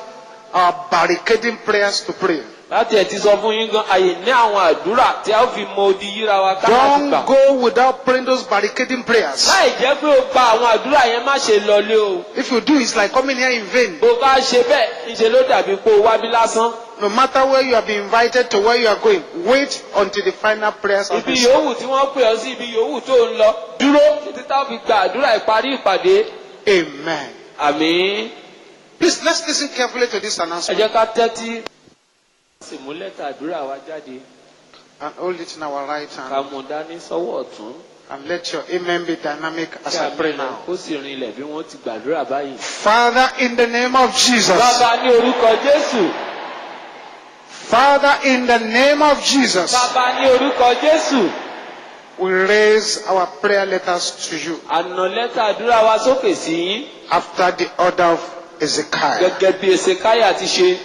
our barricading prayers to pray. Láti ẹ̀ ti sọ fún yín gan, àyè ní àwọn àdúrà tí a ó fi mọ odi yíra wa ká láti gbà. Don't go without praying those barricading prayers. Láì jẹ́ pé o gba àwọn àdúrà yẹn má ṣe lọlé o. If you do, it's like coming here in vain. Bó bá ṣe bẹ́ẹ̀, ńṣe ló dàbí pé o wá bí lásán. No matter where you have been invited to where you are going, wait until the final prayers of Ibi the yòówù tí wọ́n pè ọ́ sí, ibi yòówù tó ń lọ, dúró títí tá a fi gba àdúrà ìparí ìpàdé. Amen. Àmín. Please, let's listen carefully to this Ẹ announcement jẹ́ ká tẹ́tí. Sì mú lẹ́tà àdúrà wa jáde. and hold it in our right Ká hand. mú dání sọ́wọ́ ọ̀tún. And let your amen be dynamic as Kí I pray àmì now. kó sì rinlẹ̀ bí wọ́n ti gbàdúrà báyìí. Father, in the name of Jesus. Bàbá ní orúkọ Jésù. Father, in the name of Jesus, Bàbá ní orúkọ Jésù. we raise our prayer letters to you Àná lẹ́tà àdúrà wa sókè sí yín. after the order of Ezekiel. Gẹ́gẹ́ bí Èsèkáyà ti ṣe.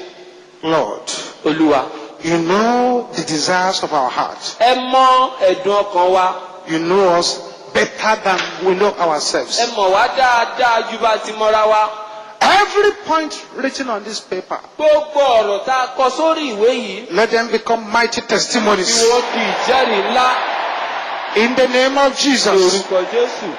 Lord, Olúwa. you know the desires of our heart. Ẹ mọ ẹ̀dùn ọkàn wa. You know us better than we know ourselves. Ẹ mọ̀ wá dáadáa ju bá ti mọ́ra wa. every point written on this paper, Gbogbo ọ̀rọ̀ tá a kọ sórí ìwé yìí. let them become mighty Bí testimonies. wọ́n di ìjẹ́rìí ńlá. In the name of Jesus. Lórúkọ Jésù.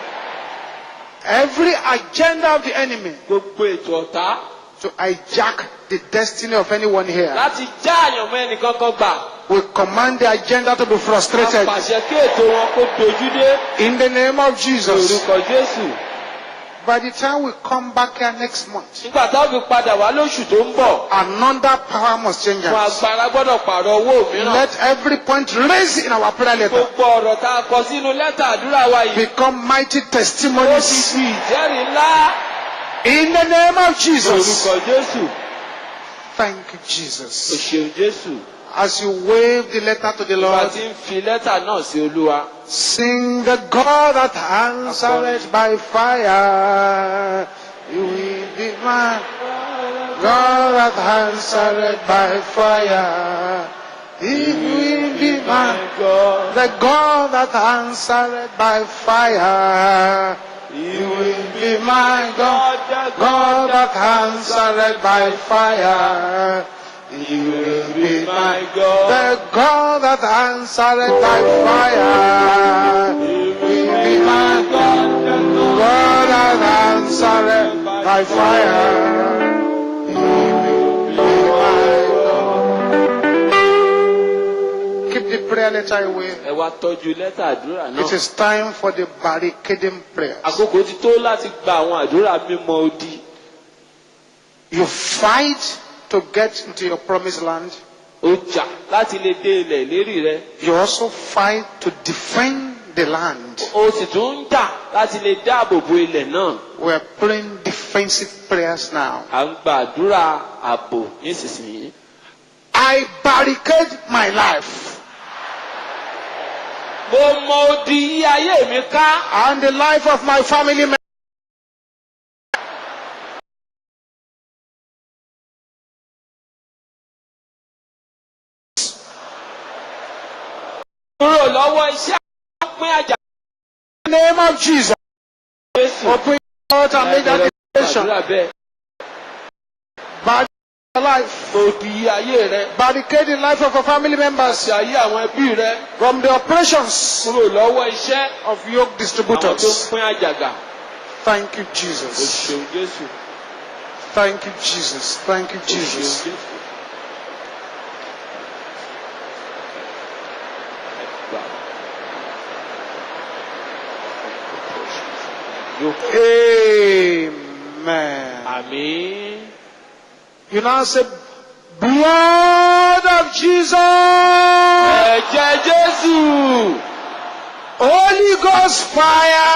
Every agenda of the enemy Gbogbo ètò ọ̀tá. to hijack the destiny of anyone here, Láti já àyànmọ́ ẹnìkan kan gbà. we command the agenda to be A frustrated. pàṣẹ kí ètò wọn kó dojú dé. In the name of Jesus. Lórúkọ Jésù. By the time we come back here next month, Nígbà táwọn fi padà wá lóṣù tó ń bọ̀. another power must change Fún us. agbára gbọ́dọ̀ pààrọ̀ owó mìíràn. Let every point raised in our prayer letter Gbogbo ọ̀rọ̀ tá a kọ sínú lẹ́tà àdúrà wa yìí. become mighty Ó ti testimonies. di ìjẹ́rìí ńlá. In the name of Jesus. Lórúkọ Jésù. Thank you, O Jesus. ṣeun Jésù. As you wave the letter to the Bá Lord, ti ń fi lẹ́tà náà sí Olúwa. sing the God that answered by fire. You will be my God that answered by fire. He will be my God. the God that answered by fire. You will be my God, God that answered by fire. You will be my God. the God that answered by fire. You will be my God, God that answered by fire. You will be my God. Keep the prayer letter away. Ẹ wá tọ́jú lẹ́tà àdúrà náà. It is time for the barricading prayers. Àkókò ti tó láti gba àwọn àdúrà mímọ́ odi. You fight to get into your promised land. Ó jà láti lè dé ilẹ̀ ìlérí rẹ. You also fight to defend the land. Ó sì tún ń jà láti lè dáàbò bo ilẹ̀ náà. We are praying defensive prayers now. À ń gba àdúrà ààbò nísinsìnyí. I barricade my life Mo mọ odi yí ayé mi ká. and the life of my family members. Kúrò lọ́wọ́ iṣẹ́ pín àjà. In the name of Jesus. Jésù. Open your heart and make that declaration. Àdúrà bẹ́ẹ̀. Barricade your life. Odi yí ayé rẹ. Barricade the life of your family members Àti ayé àwọn ẹbí rẹ. from the oppressions Kúrò lọ́wọ́ iṣẹ́ of yoke àwọn tó ń distributors. pín àjàgà. Thank you, O Jesus. ṣeun Jésù. Thank you, Jesus. Thank you, O ṣeun Jesus. Jésù. Amen. Àmín. You now say, blood of Jesus, Ẹ̀jẹ̀ Jésù. Holy Ghost fire,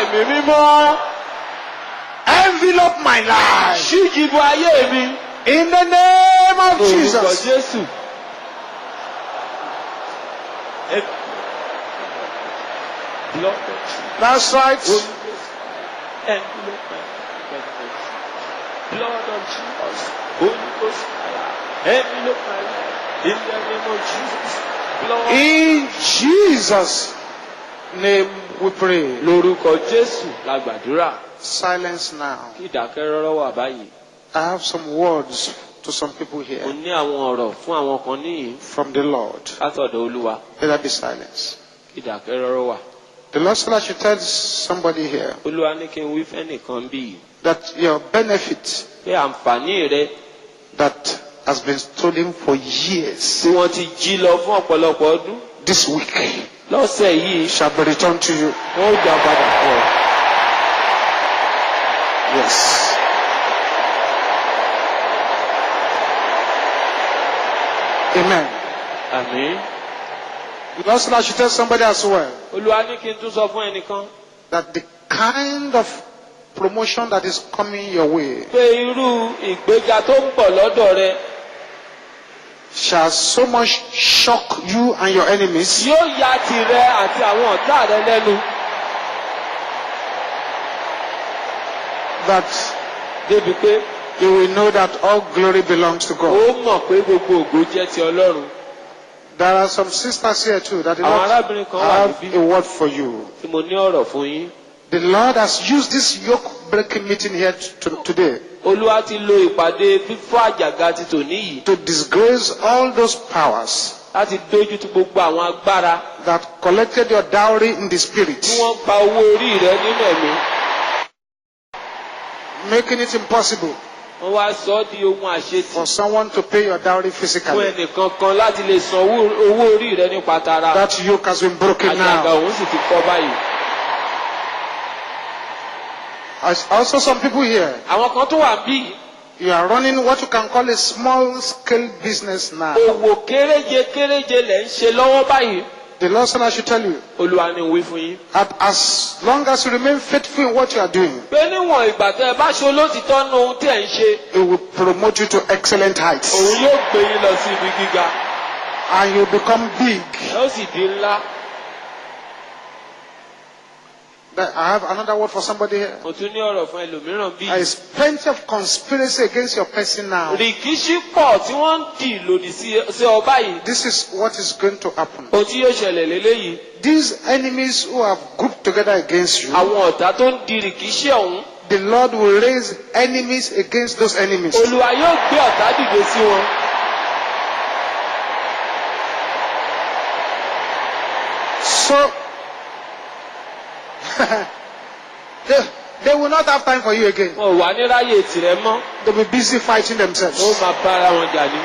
Ẹ̀mí mímọ́. envelope my life. Ṣíjìbò ayé mi. In the name of Orúkọ Jesus. Jésù. Blood of Jesus. That's right. Envelope my life. Blood of Jesus. Holy Ghost fire. Envelope my life. In the name of Jesus. Blood. In Jesus' name we pray. Lórúkọ Jésù la gbàdúrà. Silence now. Kí ìdákẹ́rọ́rọ́ wà báyìí. I have some words to some people Mo here ní àwọn ọ̀rọ̀ fún àwọn kan níyìn from the Lord. látọ̀dọ̀ Olúwa. Let there be silence. Kí ìdákẹ́rọ́rọ́ wà. The Lord said I should tell somebody here Olúwa ní kí n wí fẹ́nìkan bí yìí. that your benefit Pé àǹfààní rẹ that has been stolen for years tí wọ́n ti jí lọ fún ọ̀pọ̀lọpọ̀ ọdún this week lọ́sẹ̀ yìí shall be returned to you. wọ́n ó gbà padà fún ọ. Yes. Amen. Àmín. The Lord said I should tell somebody as well Olúwa ní kí n tún sọ fún ẹnìkan that the kind of promotion that is coming your way pé irú ìgbéga tó ń bọ̀ lọ́dọ̀ rẹ shall so much shock you and your enemies yóò ya tìrẹ àti àwọn ọ̀tá rẹ lẹ́nu that débi pé you will know that all glory belongs to ó God. mọ̀ pé gbogbo ògo jẹ́ ti Ọlọ́run. There are some sisters here too that do Àwọn not arábìnrin kan wà have níbí a word for you. tí mo ní ọ̀rọ̀ fún yín. The Lord has used this yoke breaking meeting here today Olúwa ti lo ìpàdé fífọ́ àjàgà ti tòní yìí to disgrace all those powers láti dójú ti gbogbo àwọn agbára that collected your dowry in the spirit, tí wọ́n pa owó orí rẹ nínú ẹ̀mí. making it impossible Wọ́n wá sọ ọ́ di ohun àṣetì for someone to pay your dowry fún physically. ẹnìkan kan láti lè san owó orí rẹ nípa tara. That yoke has been broken Àjàgà now. òun sì ti fọ́ báyìí. Also, some people here, Àwọn kan tó wà bí you are running what you can call a small scale business now. òwò kéréje lẹ̀ ń ṣe lọ́wọ́ báyìí. The Lord said I should tell you Olúwa ni wí fún yín. that as long as you remain faithful in what you are doing, Pé níwọ̀n ìgbà tẹ́ ẹ bá ṣe olótìtọ́ nínú ohun tí ẹ̀ ń ṣe, it will promote you to excellent heights. òun yóò gbé yín lọ sí ibi gíga. And you become big. Ẹ ó sì di ńlá. I have another word for somebody here. Mo tún ní ọ̀rọ̀ fún ẹlòmíràn bí. There is plenty of conspiracy against your person now. Rìkíṣí pọ̀ tí wọ́n ń dì lòdì sí ọba yìí. This is what is going to happen. Ohun tí yóò ṣẹlẹ̀ léléyìí. These enemies who have grouped together against you, Àwọn ọ̀tá tó ń di rìkíṣí ọ̀hún. the Lord will raise enemies against those enemies. Olúwa yóò gbé ọ̀tá dìde sí wọn. So, they will not have time for you again. Wọn ò wá ní ráyè tìrẹ mọ́. They'll be busy fighting themselves. Ó máa bára wọn jà ní.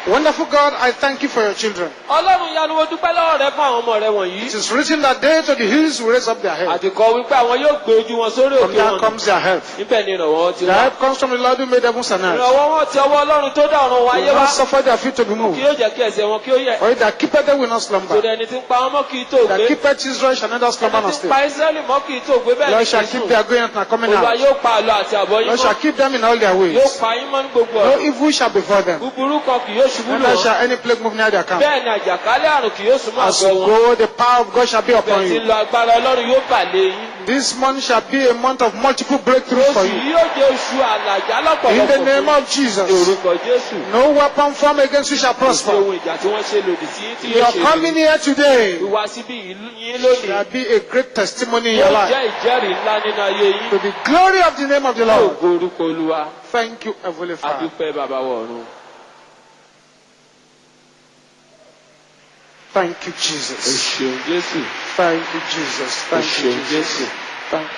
Wonderful God, I thank you for your children. Ọlọ́run yanu mo dúpẹ́ lọ́wọ́ rẹ fún àwọn ọmọ rẹ wọ̀nyí. It is written that they to the hills will raise up their head. Àti kọ wípé àwọn yóò gbé ojú wọn sórí From òkè there wọn. comes their help. Níbẹ̀ ni ìrànwọ́ ti Their wá. help comes from the Lord who made heavens and earth. Ìrànwọ́ wọn ti ọwọ́ Ọlọ́run tó dá ọ̀run They wáyé will wá. not suffer their feet to be Kí moved. yóò jẹ́ kí ẹsẹ̀ wọn kí ó yẹ̀. For he that keepeth them will not slumber. Torí ẹni tí ń pa wọn mọ́ kì í tó That gbé. keepeth Israel shall neither slumber nor Ẹni tí ń sleep. pa Ísírẹ́lì mọ́ kì í tó gbé bẹ́ẹ̀ ni Lord kì shall í keep sùn. their going out and coming Olúwa out. yóò pa àlọ́ àti àbọ̀ yín Lord shall mọ́. keep them in all their Yóò ways. pa yín mọ́ ní gbogbo No ọ̀nà. evil shall befall them. Búburú kan kì yóò ṣubú lù Neither wọ́n. shall any plague move near their camp. Bẹ́ẹ̀ ni àjàkálẹ̀ àrùn kì yóò súnmọ́ As àgọ́ you wọn. go, the power of God shall be upon Bẹ́ẹ̀ tí you. lọ agbára Ọlọ́run yóò bà lé yín. This month shall be a month of multiple breakthroughs for Oṣù you. yìí yóò jẹ́ oṣù àlàjá In the lọ́pọ̀lọpọ̀ name fún of Jesus. ní orúkọ Jésù. No weapon formed against you shall Kò sí prosper. ohun ìjà tí wọ́n ṣe lòdì sí tí yóò Your ṣe coming lòdì. here today Ìwà síbí ìlú yín lónìí shall be a great testimony in your yóò life jẹ́ ìjẹ́rìí ńlá nínú ayé yín. to the glory of the name of the Lord. Ògo orúkọ Olúwa. Thank you, Heavenly A Father. dúpẹ́ bàbá wọ̀run. Thank you, O Jesus. ṣeun Jésù. Thank you, Jesus. O Thank you, ṣeun Jesus. Jésù. Thank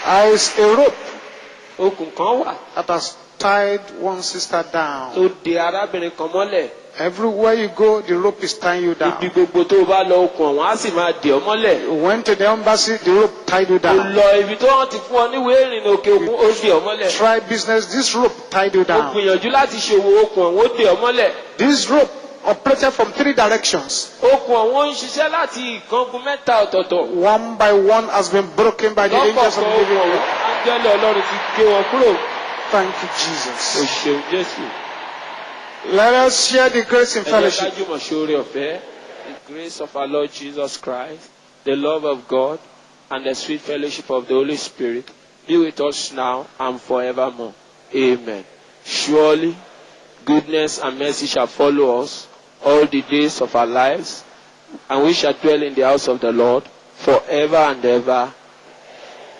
There is a rope Okùn kan wà that has tied one sister down. tó de arábìnrin kan mọ́lẹ̀. Everywhere you go, the rope is tying you Ibi down. gbogbo tó o bá lọ okùn ọ̀hún á sì máa dè ọ́ mọ́lẹ̀. You went to the embassy, the rope tied you O down. lọ ibi tó wọ́n ti fún ọ níwèé ìrìnnà òkè òkun ó dè ọ́ mọ́lẹ̀. Try business, this rope tied you O down. gbìyànjú láti ṣòwò okùn ọ̀hún ó dè ọ́ mọ́lẹ̀. This rope operated from 3 directions. Okùn ọ̀hún ń ṣiṣẹ́ láti ìkángun mẹ́ta ọ̀tọ̀ọ̀tọ̀. One by one has been broken by the angels Lọ́kọ̀ọ̀kan of the okùn living ọ̀hún God. áńgẹ́lì Ọlọ́run ti gé wọn kúrò. Thank you, O Jesus. ṣeun Jésù. Let us share the grace in Ẹ jẹ́ ká fellowship. jùmọ̀ ṣe oore ọ̀fẹ́. The grace of our Lord Jesus Christ, the love of God, and the sweet fellowship of the Holy Spirit be with us now and forevermore. Amen. Surely, goodness and mercy shall follow us all the days of our lives, and we shall dwell in the house of the Lord forever and ever.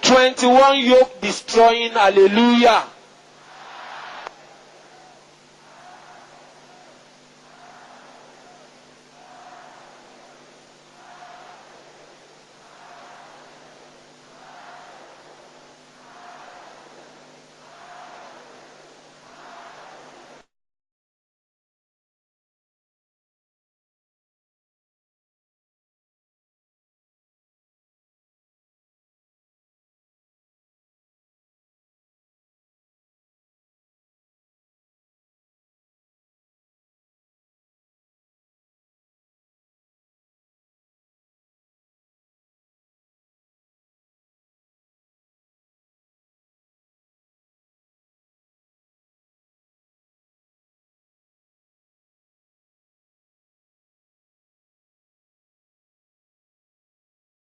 21 yoke destroying, hallelujah.